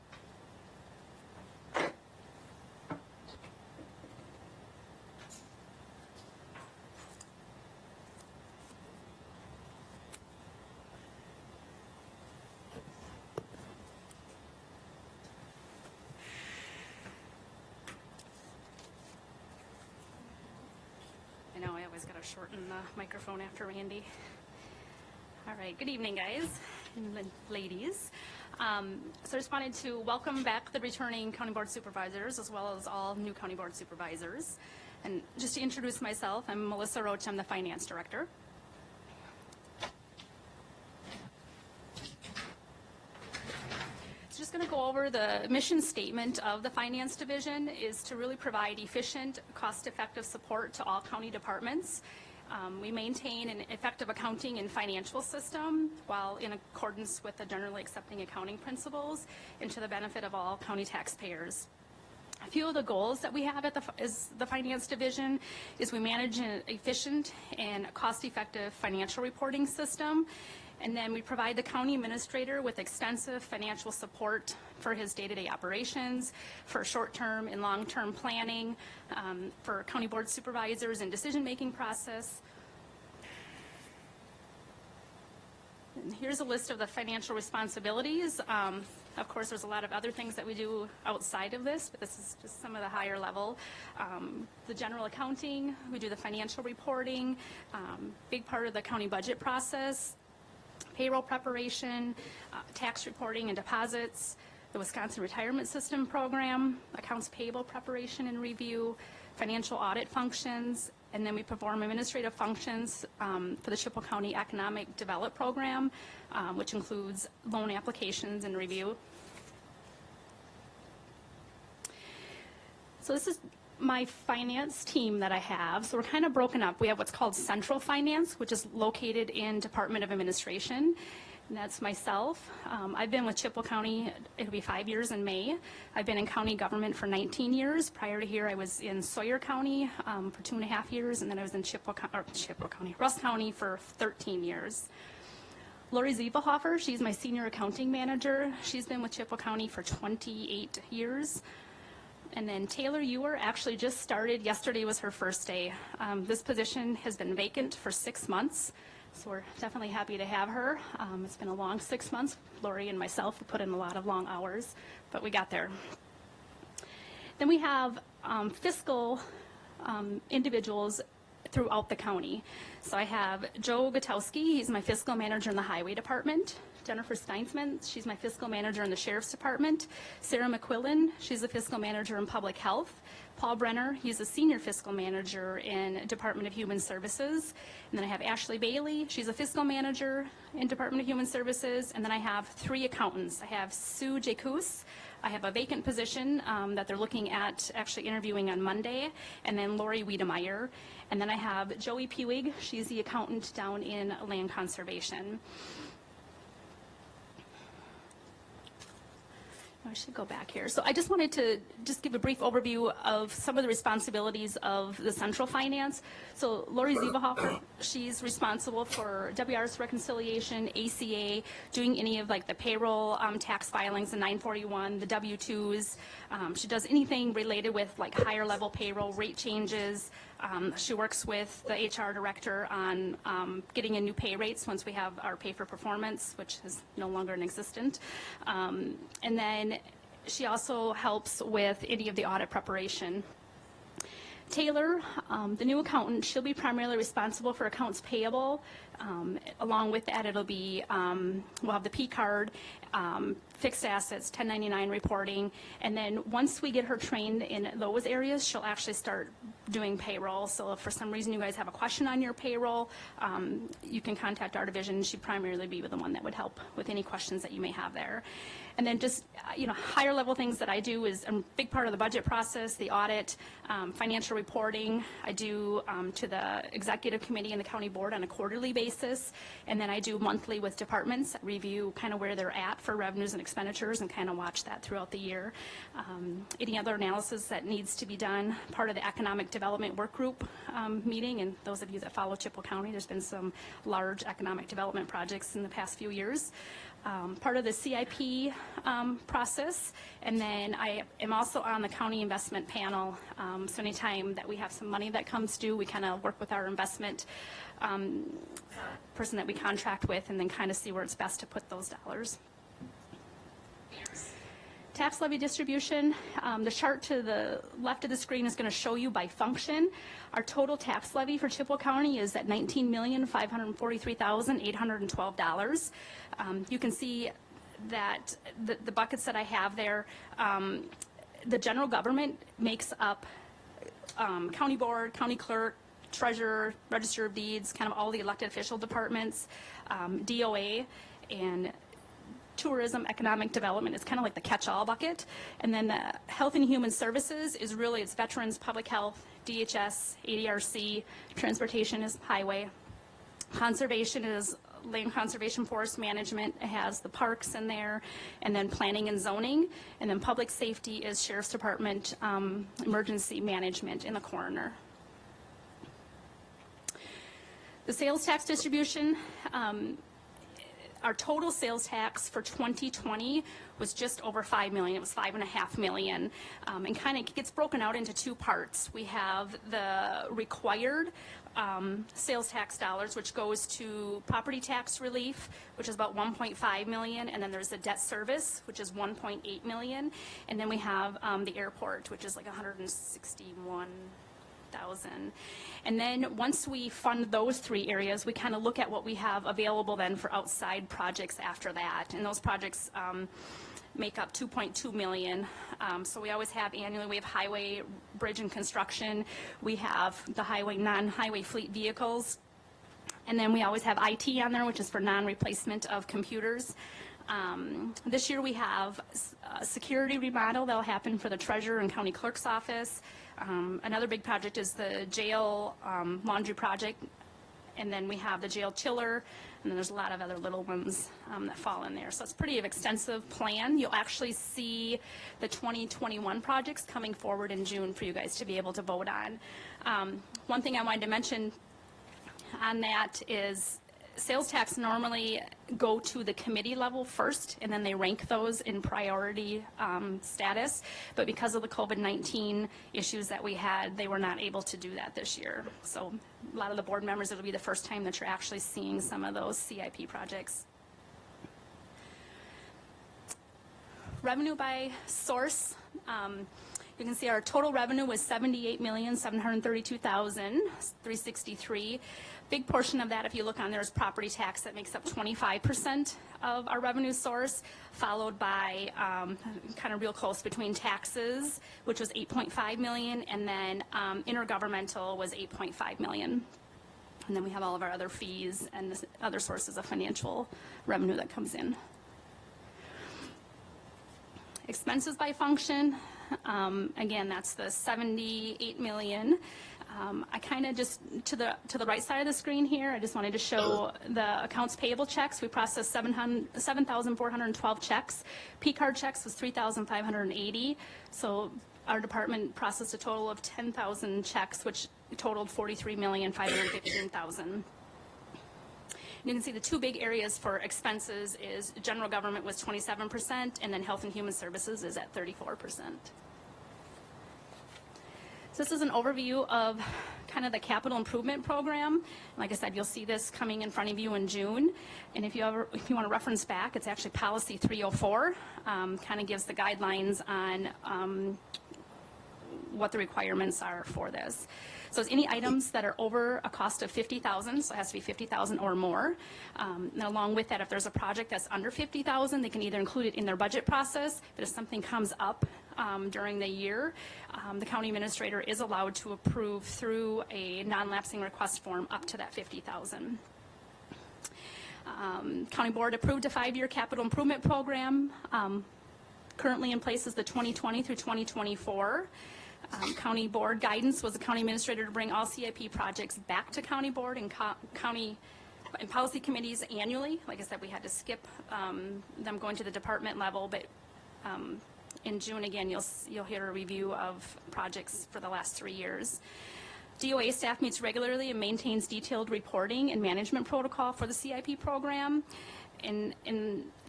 always got to shorten the microphone after Randy. All right, good evening, guys and ladies. So I just wanted to welcome back the returning County Board Supervisors, as well as all new County Board Supervisors. And just to introduce myself, I'm Melissa Roach, I'm the Finance Director. Just going to go over the mission statement of the Finance Division is to really provide efficient, cost-effective support to all county departments. We maintain an effective accounting and financial system while in accordance with the generally accepting accounting principles and to the benefit of all county taxpayers. A few of the goals that we have at the Finance Division is we manage an efficient and cost-effective financial reporting system. And then we provide the county administrator with extensive financial support for his day-to-day operations, for short-term and long-term planning, for county board supervisors and decision-making process. And here's a list of the financial responsibilities. Of course, there's a lot of other things that we do outside of this, but this is just some of the higher level. The general accounting, we do the financial reporting, big part of the county budget process, payroll preparation, tax reporting and deposits, the Wisconsin Retirement System Program, accounts payable preparation and review, financial audit functions, and then we perform administrative functions for the Chippewa County Economic Development Program, which includes loan applications and review. So this is my finance team that I have. So we're kind of broken up. We have what's called central finance, which is located in Department of Administration. And that's myself. I've been with Chippewa County, it'll be 5 years in May. I've been in county government for 19 years. Prior to here, I was in Sawyer County for 2.5 years, and then I was in Russ County for 13 years. Lori Ziebehofer, she's my senior accounting manager. She's been with Chippewa County for 28 years. And then Taylor Ewer actually just started. Yesterday was her first day. This position has been vacant for 6 months, so we're definitely happy to have her. It's been a long 6 months. Lori and myself have put in a lot of long hours, but we got there. Then we have fiscal individuals throughout the county. So I have Joe Gutowski, he's my fiscal manager in the Highway Department. Jennifer Steinsman, she's my fiscal manager in the Sheriff's Department. Sarah McQuillan, she's the fiscal manager in Public Health. Paul Brenner, he's a senior fiscal manager in Department of Human Services. And then I have Ashley Bailey, she's a fiscal manager in Department of Human Services. And then I have 3 accountants. I have Sue Jacus. I have a vacant position that they're looking at actually interviewing on Monday. And then Lori Wiedemeyer. And then I have Joey Pewig, she's the accountant down in land conservation. I should go back here. So I just wanted to just give a brief overview of some of the responsibilities of the central finance. So Lori Ziebehofer, she's responsible for WRS reconciliation, ACA, doing any of like the payroll tax filings, the 941, the W-2s. She does anything related with like higher level payroll rate changes. She works with the HR director on getting in new pay rates once we have our pay for performance, which is no longer in existence. And then she also helps with any of the audit preparation. Taylor, the new accountant, she'll be primarily responsible for accounts payable. Along with that, it'll be, we'll have the P card, fixed assets, 1099 reporting, and then once we get her trained in those areas, she'll actually start doing payroll. So if for some reason you guys have a question on your payroll, you can contact our division. She'd primarily be the one that would help with any questions that you may have there. And then just, higher level things that I do is a big part of the budget process, the audit, financial reporting. I do to the executive committee and the county board on a quarterly basis. And then I do monthly with departments, review kind of where they're at for revenues and expenditures and kind of watch that throughout the year. Any other analysis that needs to be done, part of the economic development work group meeting. And those of you that follow Chippewa County, there's been some large economic development projects in the past few years. Part of the CIP process, and then I am also on the county investment panel. So anytime that we have some money that comes due, we kind of work with our investment person that we contract with and then kind of see where it's best to put those dollars. tax levy distribution, the chart to the left of the screen is going to show you by function. Our total tax levy for Chippewa County is at $19,543,812. You can see that the buckets that I have there, the general government makes up county board, county clerk, treasurer, register of deeds, kind of all the elected official departments, DOA, and tourism, economic development is kind of like the catch-all bucket. And then the health and human services is really, it's veterans, public health, DHS, ADRC, transportation is highway. Conservation is land conservation, forest management. It has the parks in there, and then planning and zoning. And then public safety is sheriff's department, emergency management, and the coroner. The sales tax distribution, our total sales tax for 2020 was just over $5 million. It was $5.5 million, and kind of gets broken out into two parts. We have the required sales tax dollars, which goes to property tax relief, which is about $1.5 million, and then there's the debt service, which is $1.8 million, and then we have the airport, which is like $161,000. And then once we fund those three areas, we kind of look at what we have available then for outside projects after that. And those projects make up $2.2 million. So we always have annually, we have highway, bridge, and construction. We have the highway, non-highway fleet vehicles. And then we always have IT on there, which is for non-replacement of computers. This year we have a security remodel that'll happen for the treasurer and county clerk's office. Another big project is the jail laundry project, and then we have the jail chiller, and then there's a lot of other little ones that fall in there. So it's pretty extensive plan. You'll actually see the 2021 projects coming forward in June for you guys to be able to vote on. One thing I wanted to mention on that is sales tax normally go to the committee level first, and then they rank those in priority status. But because of the COVID-19 issues that we had, they were not able to do that this year. So a lot of the board members, it'll be the first time that you're actually seeing some of those CIP projects. Revenue by source. You can see our total revenue was $78,732,363. Big portion of that, if you look on there, is property tax. That makes up 25% of our revenue source, followed by kind of real close between taxes, which was $8.5 million, and then intergovernmental was $8.5 million. And then we have all of our other fees and other sources of financial revenue that comes in. Expenses by function. Again, that's the $78 million. I kind of just, to the right side of the screen here, I just wanted to show the accounts payable checks. We processed 7,412 checks. P-card checks was 3,580. So our department processed a total of 10,000 checks, which totaled $43,515,000. You can see the two big areas for expenses is general government was 27%, and then health and human services is at 34%. So this is an overview of kind of the capital improvement program. Like I said, you'll see this coming in front of you in June. And if you want to reference back, it's actually policy 304, kind of gives the guidelines on what the requirements are for this. So it's any items that are over a cost of $50,000, so it has to be $50,000 or more. And along with that, if there's a project that's under $50,000, they can either include it in their budget process, but if something comes up during the year, the county administrator is allowed to approve through a non-lapsing request form up to that $50,000. County board approved a 5-year capital improvement program. Currently in place is the 2020 through 2024. County board guidance was the county administrator to bring all CIP projects back to county board and county and policy committees annually. Like I said, we had to skip them going to the department level, but in June again, you'll hear a review of projects for the last 3 years. DOA staff meets regularly and maintains detailed reporting and management protocol for the CIP program. In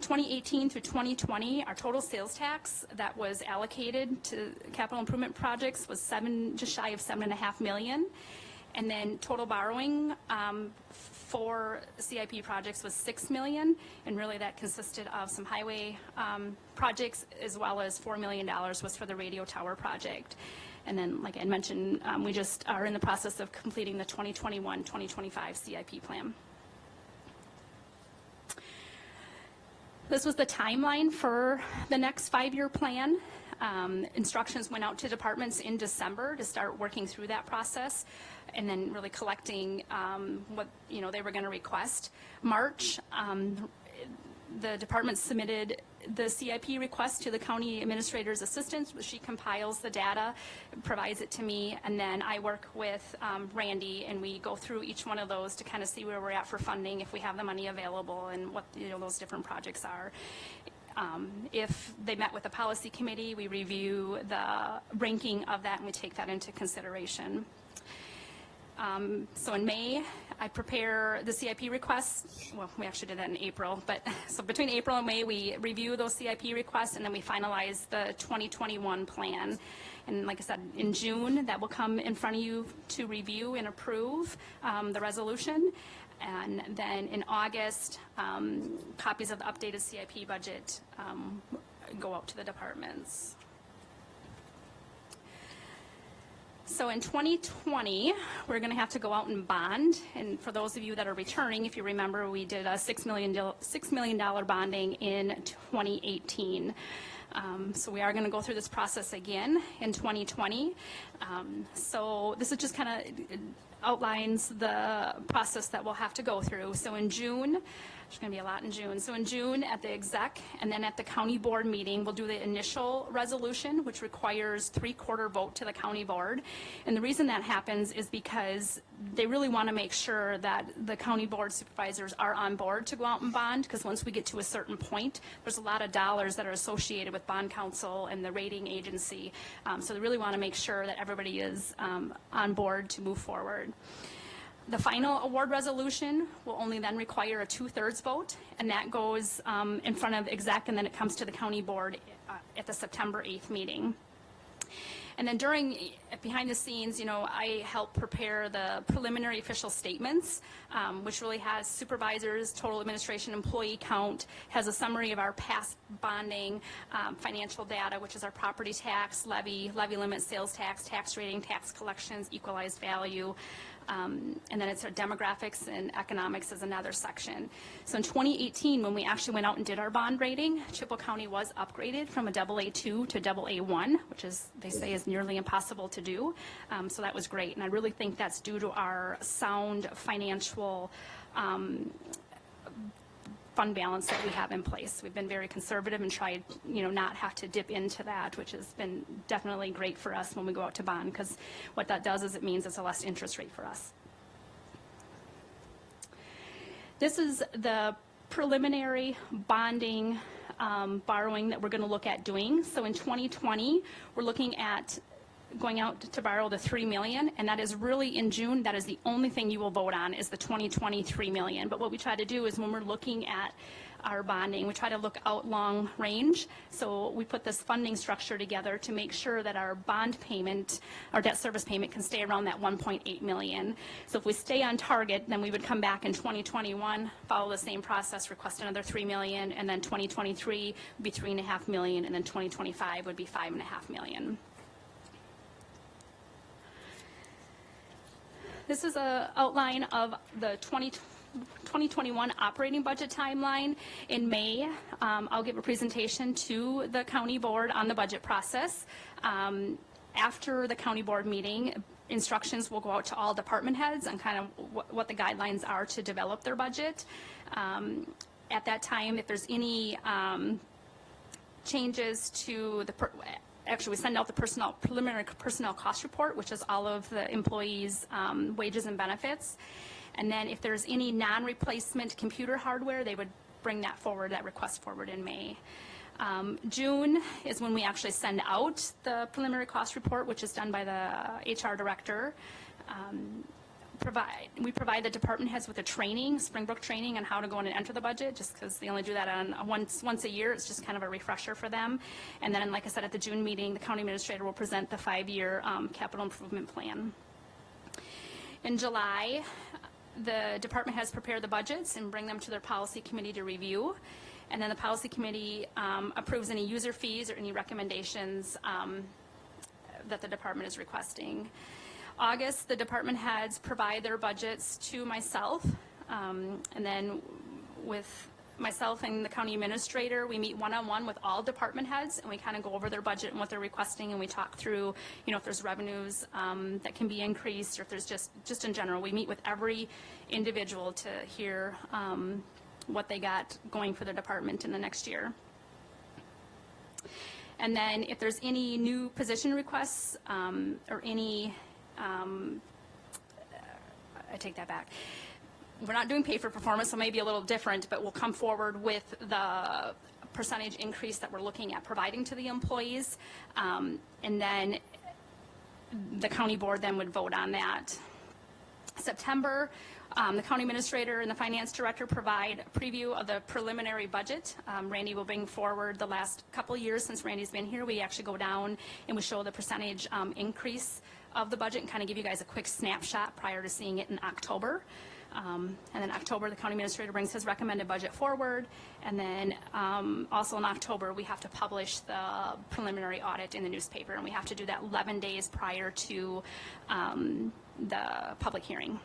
2018 through 2020, our total sales tax that was allocated to capital improvement projects was just shy of $7.5 million. And then total borrowing for CIP projects was $6 million, and really that consisted of some highway projects, as well as $4 million was for the radio tower project. And then, like I mentioned, we just are in the process of completing the 2021-2025 CIP plan. This was the timeline for the next 5-year plan. Instructions went out to departments in December to start working through that process, and then really collecting what they were going to request. March, the department submitted the CIP request to the county administrator's assistant. She compiles the data, provides it to me, and then I work with Randy, and we go through each one of those to kind of see where we're at for funding, if we have the money available, and what those different projects are. If they met with the policy committee, we review the ranking of that, and we take that into consideration. So in May, I prepare the CIP requests. Well, we actually did that in April, but so between April and May, we review those CIP requests, and then we finalize the 2021 plan. And like I said, in June, that will come in front of you to review and approve the resolution. And then in August, copies of the updated CIP budget go out to the departments. So in 2020, we're going to have to go out and bond. And for those of you that are returning, if you remember, we did a $6 million bonding in 2018. So we are going to go through this process again in 2020. So this is just kind of outlines the process that we'll have to go through. So in June, there's going to be a lot in June. So in June at the exec and then at the county board meeting, we'll do the initial resolution, which requires 3/4 vote to the county board. And the reason that happens is because they really want to make sure that the county board supervisors are on board to go out and bond, because once we get to a certain point, there's a lot of dollars that are associated with bond counsel and the rating agency. So they really want to make sure that everybody is on board to move forward. The final award resolution will only then require a 2/3 vote, and that goes in front of exec, and then it comes to the county board at the September 8th meeting. And then behind the scenes, I help prepare the preliminary official statements, which really has supervisors, total administration employee count, has a summary of our past bonding, financial data, which is our property tax, levy limit, sales tax, tax rating, tax collections, equalized value. And then it's our demographics and economics is another section. So in 2018, when we actually went out and did our bond rating, Chippewa County was upgraded from a AA2 to AA1, which they say is nearly impossible to do. So that was great. And I really think that's due to our sound financial fund balance that we have in place. We've been very conservative and tried, not have to dip into that, which has been definitely great for us when we go out to bond, because what that does is it means it's a less interest rate for us. This is the preliminary bonding borrowing that we're going to look at doing. So in 2020, we're looking at going out to borrow the $3 million, and that is really in June. That is the only thing you will vote on is the 2020 $3 million. But what we try to do is when we're looking at our bonding, we try to look out long range. So we put this funding structure together to make sure that our bond payment, our debt service payment, can stay around that $1.8 million. So if we stay on target, then we would come back in 2021, follow the same process, request another $3 million, and then 2023 would be $3.5 million, and then 2025 would be $5.5 million. This is an outline of the 2021 operating budget timeline. In May, I'll give a presentation to the county board on the budget process. After the county board meeting, instructions will go out to all department heads on kind of what the guidelines are to develop their budget. At that time, if there's any changes to actually, we send out the preliminary personnel cost report, which is all of the employees' wages and benefits. And then if there's any non-replacement computer hardware, they would bring that request forward in May. June is when we actually send out the preliminary cost report, which is done by the HR director. We provide the department heads with a training, Springbrook training, on how to go in and enter the budget, just because they only do that on once a year. It's just kind of a refresher for them. And then, like I said, at the June meeting, the county administrator will present the 5-year capital improvement plan. In July, the department has prepared the budgets and bring them to their policy committee to review. And then the policy committee approves any user fees or any recommendations that the department is requesting. August, the department heads provide their budgets to myself, and then with myself and the county administrator, we meet one-on-one with all department heads, and we kind of go over their budget and what they're requesting, and we talk through, if there's revenues that can be increased, or if there's just in general, we meet with every individual to hear what they got going for their department in the next year. And then if there's any new position requests or any, I take that back. We're not doing pay for performance, so maybe a little different, but we'll come forward with the percentage increase that we're looking at providing to the employees. And then the county board then would vote on that. September, the county administrator and the finance director provide a preview of the preliminary budget. Randy will bring forward the last couple of years since Randy's been here. We actually go down and we show the percentage increase of the budget and kind of give you guys a quick snapshot prior to seeing it in October. And then October, the county administrator brings his recommended budget forward. And then also in October, we have to publish the preliminary audit in the newspaper, and we have to do that 11 days prior to the public hearing.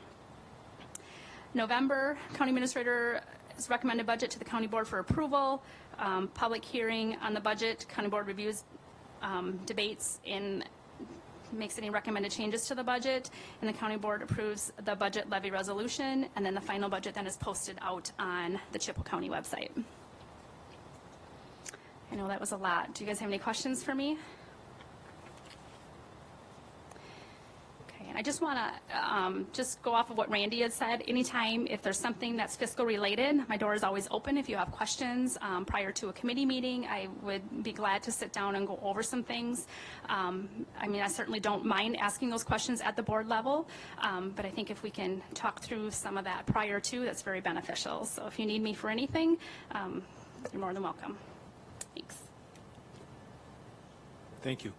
November, county administrator's recommended budget to the county board for approval. Public hearing on the budget, county board reviews, debates, and makes any recommended changes to the budget, and the county board approves the budget levy resolution, and then the final budget then is posted out on the Chippewa County website. I know that was a lot. Do you guys have any questions for me? Okay, and I just want to just go off of what Randy had said. Anytime, if there's something that's fiscal related, my door is always open. If you have questions prior to a committee meeting, I would be glad to sit down and go over some things. I mean, I certainly don't mind asking those questions at the board level, but I think if we can talk through some of that prior to, that's very beneficial. So if you need me for anything, you're more than welcome. Thanks. Thank you.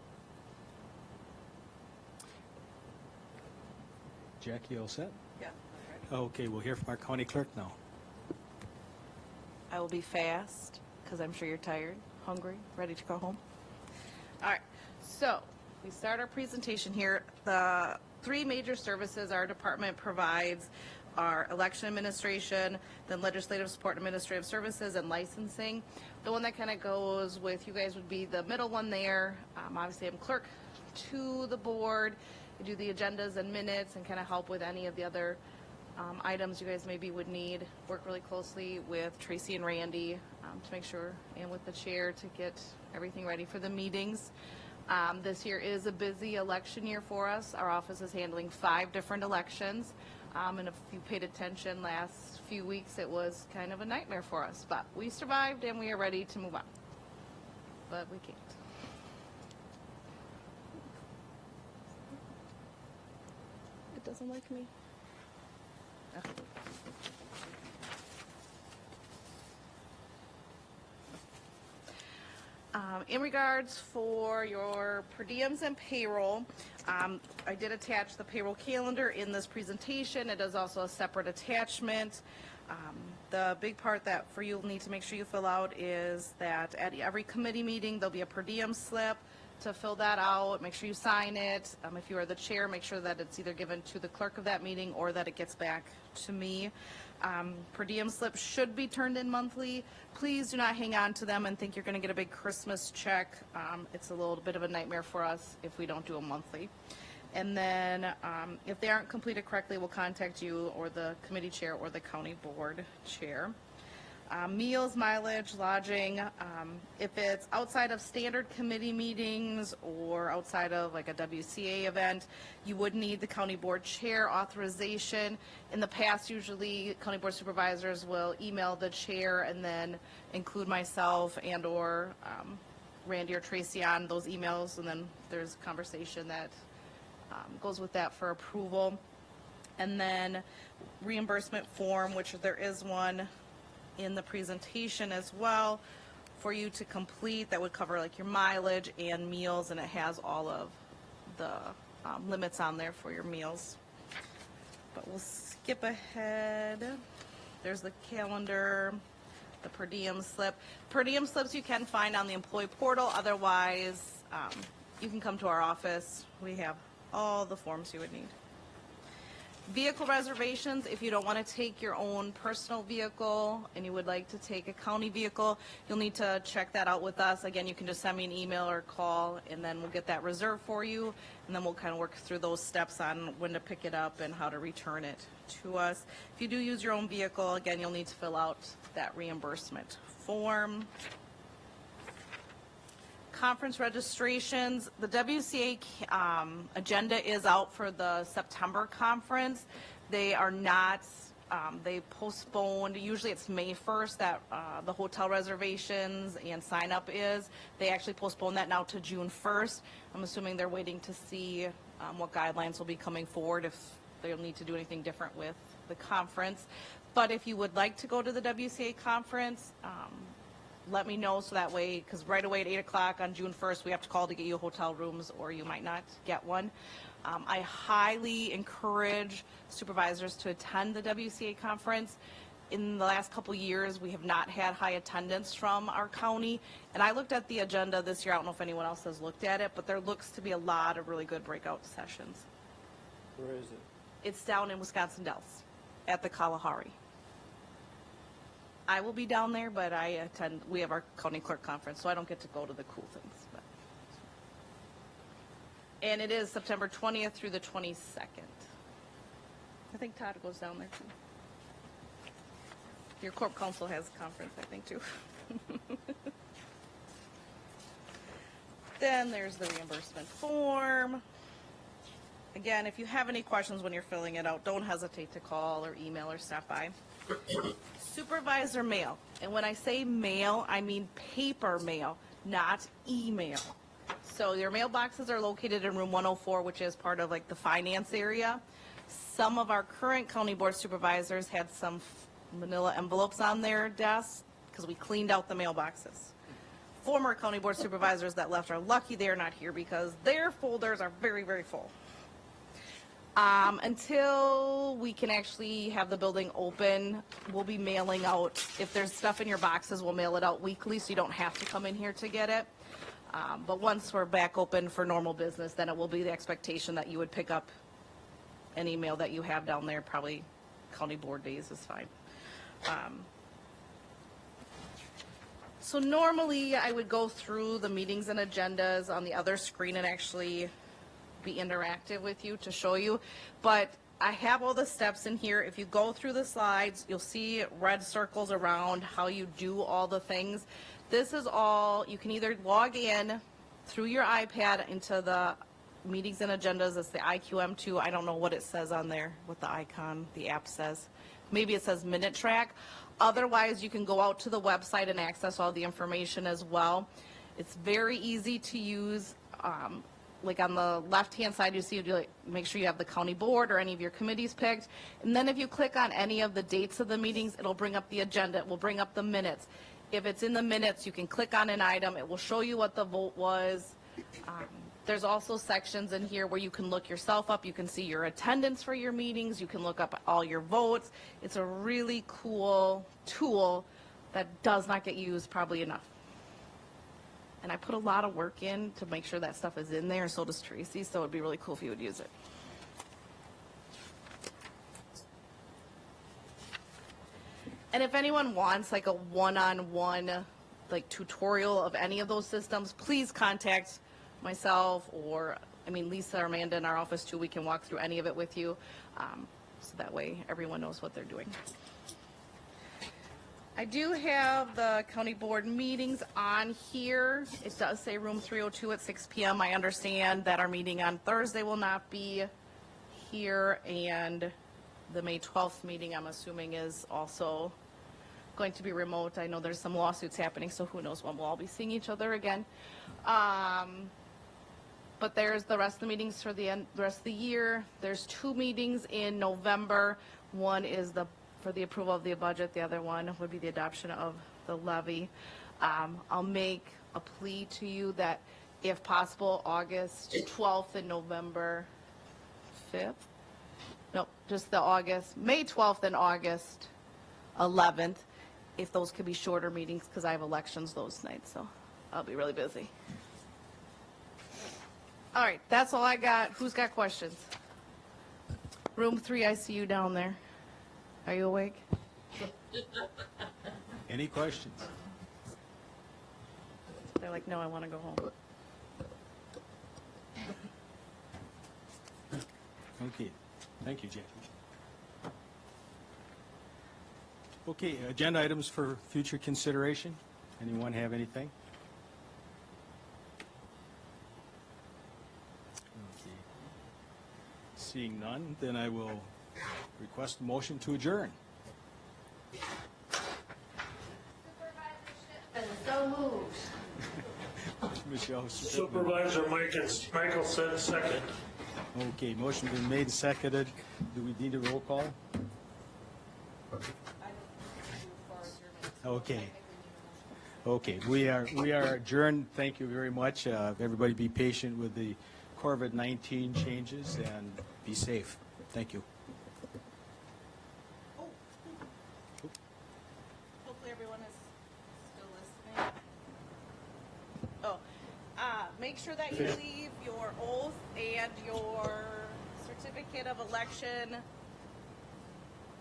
Jackie, all set? Yeah. Okay, we'll hear from our county clerk now. I will be fast because I'm sure you're tired, hungry, ready to go home. All right, so we start our presentation here. The three major services our department provides are election administration, then legislative support and administrative services, and licensing. The one that kind of goes with you guys would be the middle one there. Obviously, I'm clerk to the board. I do the agendas and minutes and kind of help with any of the other items you guys maybe would need. Work really closely with Tracy and Randy to make sure, and with the chair to get everything ready for the meetings. This year is a busy election year for us. Our office is handling 5 different elections. And if you paid attention last few weeks, it was kind of a nightmare for us. But we survived and we are ready to move on. But we can't. It doesn't like me. Okay. In regards for your per diems and payroll, I did attach the payroll calendar in this presentation. It is also a separate attachment. The big part that for you'll need to make sure you fill out is that at every committee meeting, there'll be a per diem slip. To fill that out, make sure you sign it. If you are the chair, make sure that it's either given to the clerk of that meeting or that it gets back to me. Per diem slips should be turned in monthly. Please do not hang on to them and think you're going to get a big Christmas check. It's a little bit of a nightmare for us if we don't do them monthly. And then if they aren't completed correctly, we'll contact you or the committee chair or the county board chair. Meals, mileage, lodging, if it's outside of standard committee meetings or outside of like a WCA event, you would need the county board chair authorization. In the past, usually county board supervisors will email the chair and then include myself and or Randy or Tracy on those emails, and then there's a conversation that goes with that for approval. And then reimbursement form, which there is one in the presentation as well for you to complete, that would cover like your mileage and meals, and it has all of the limits on there for your meals. But we'll skip ahead. There's the calendar, the per diem slip. Per diem slips you can find on the employee portal. Otherwise, you can come to our office. We have all the forms you would need. Vehicle reservations, if you don't want to take your own personal vehicle and you would like to take a county vehicle, you'll need to check that out with us. Again, you can just send me an email or call, and then we'll get that reserved for you, and then we'll kind of work through those steps on when to pick it up and how to return it to us. If you do use your own vehicle, again, you'll need to fill out that reimbursement form. Conference registrations, the WCA agenda is out for the September conference. They are not, they postponed, usually it's May 1st that the hotel reservations and sign up is. They actually postponed that now to June 1st. I'm assuming they're waiting to see what guidelines will be coming forward, if they'll need to do anything different with the conference. But if you would like to go to the WCA conference, let me know, so that way, because right away at 8 o'clock on June 1st, we have to call to get you hotel rooms, or you might not get one. I highly encourage supervisors to attend the WCA conference. In the last couple years, we have not had high attendance from our county, and I looked at the agenda this year. I don't know if anyone else has looked at it, but there looks to be a lot of really good breakout sessions. Where is it? It's down in Wisconsin Dells at the Kalahari. I will be down there, but we have our county clerk conference, so I don't get to go to the cool things. But. And it is September 20th through the 22nd. I think Todd goes down there too. Your corp council has a conference, I think, too. Then there's the reimbursement form. Again, if you have any questions when you're filling it out, don't hesitate to call or email or stop by. Supervisor mail, and when I say mail, I mean paper mail, not email. So your mailboxes are located in room 104, which is part of like the finance area. Some of our current county board supervisors had some manila envelopes on their desks because we cleaned out the mailboxes. Former county board supervisors that left are lucky they're not here because their folders are very, very full. Until we can actually have the building open, we'll be mailing out. If there's stuff in your boxes, we'll mail it out weekly, so you don't have to come in here to get it. But once we're back open for normal business, then it will be the expectation that you would pick up any mail that you have down there. Probably county board days is fine. So normally I would go through the meetings and agendas on the other screen and actually be interactive with you to show you, but I have all the steps in here. If you go through the slides, you'll see red circles around how you do all the things. This is all, you can either log in through your iPad into the meetings and agendas. It's the IQM2. I don't know what it says on there, what the icon, the app says. Maybe it says Minute Track. Otherwise, you can go out to the website and access all the information as well. It's very easy to use. Like on the left-hand side, you see, make sure you have the county board or any of your committees picked. And then if you click on any of the dates of the meetings, it'll bring up the agenda. It will bring up the minutes. If it's in the minutes, you can click on an item. It will show you what the vote was. There's also sections in here where you can look yourself up. You can see your attendance for your meetings. You can look up all your votes. It's a really cool tool that does not get used probably enough. And I put a lot of work in to make sure that stuff is in there, and so does Tracy, so it'd be really cool if you would use it. And if anyone wants like a one-on-one like tutorial of any of those systems, please contact myself or, Lisa or Amanda in our office too. We can walk through any of it with you, so that way everyone knows what they're doing. I do have the county board meetings on here. It does say room 302 at 6 p.m. I understand that our meeting on Thursday will not be here, and the May 12th meeting, I'm assuming, is also going to be remote. I know there's some lawsuits happening, so who knows when we'll all be seeing each other again. But there's the rest of the meetings for the rest of the year. There's 2 meetings in November. One is for the approval of the budget. The other one would be the adoption of the levy. I'll make a plea to you that if possible, August 12th and November 5th, Nope, just the August, May 12th and August 11th, if those could be shorter meetings, because I have elections those nights, so I'll be really busy. All right, that's all I got. Who's got questions? Room 3, I see you down there. Are you awake? Any questions? They're like, no, I want to go home. Okay, thank you, Jackie. Okay, agenda items for future consideration. Anyone have anything? Okay. Seeing none, then I will request a motion to adjourn. And so moved. Michelle. Supervisor Michael said second. Okay, motion been made and seconded. Do we need a roll call? Okay. Okay, we are adjourned. Thank you very much. Everybody be patient with the COVID-19 changes and be safe. Thank you. Hopefully everyone is still listening. Make sure that you leave your oath and your certificate of election.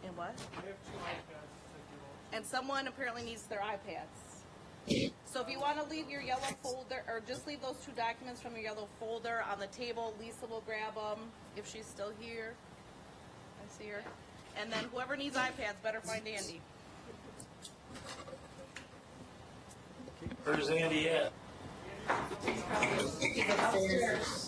And what? I have 2 iPads that you And someone apparently needs their iPads. So if you want to leave your yellow folder, or just leave those 2 documents from your yellow folder on the table, Lisa will grab them if she's still here. I see her. And then whoever needs iPads better find Andy. Where's Andy at? He's upstairs.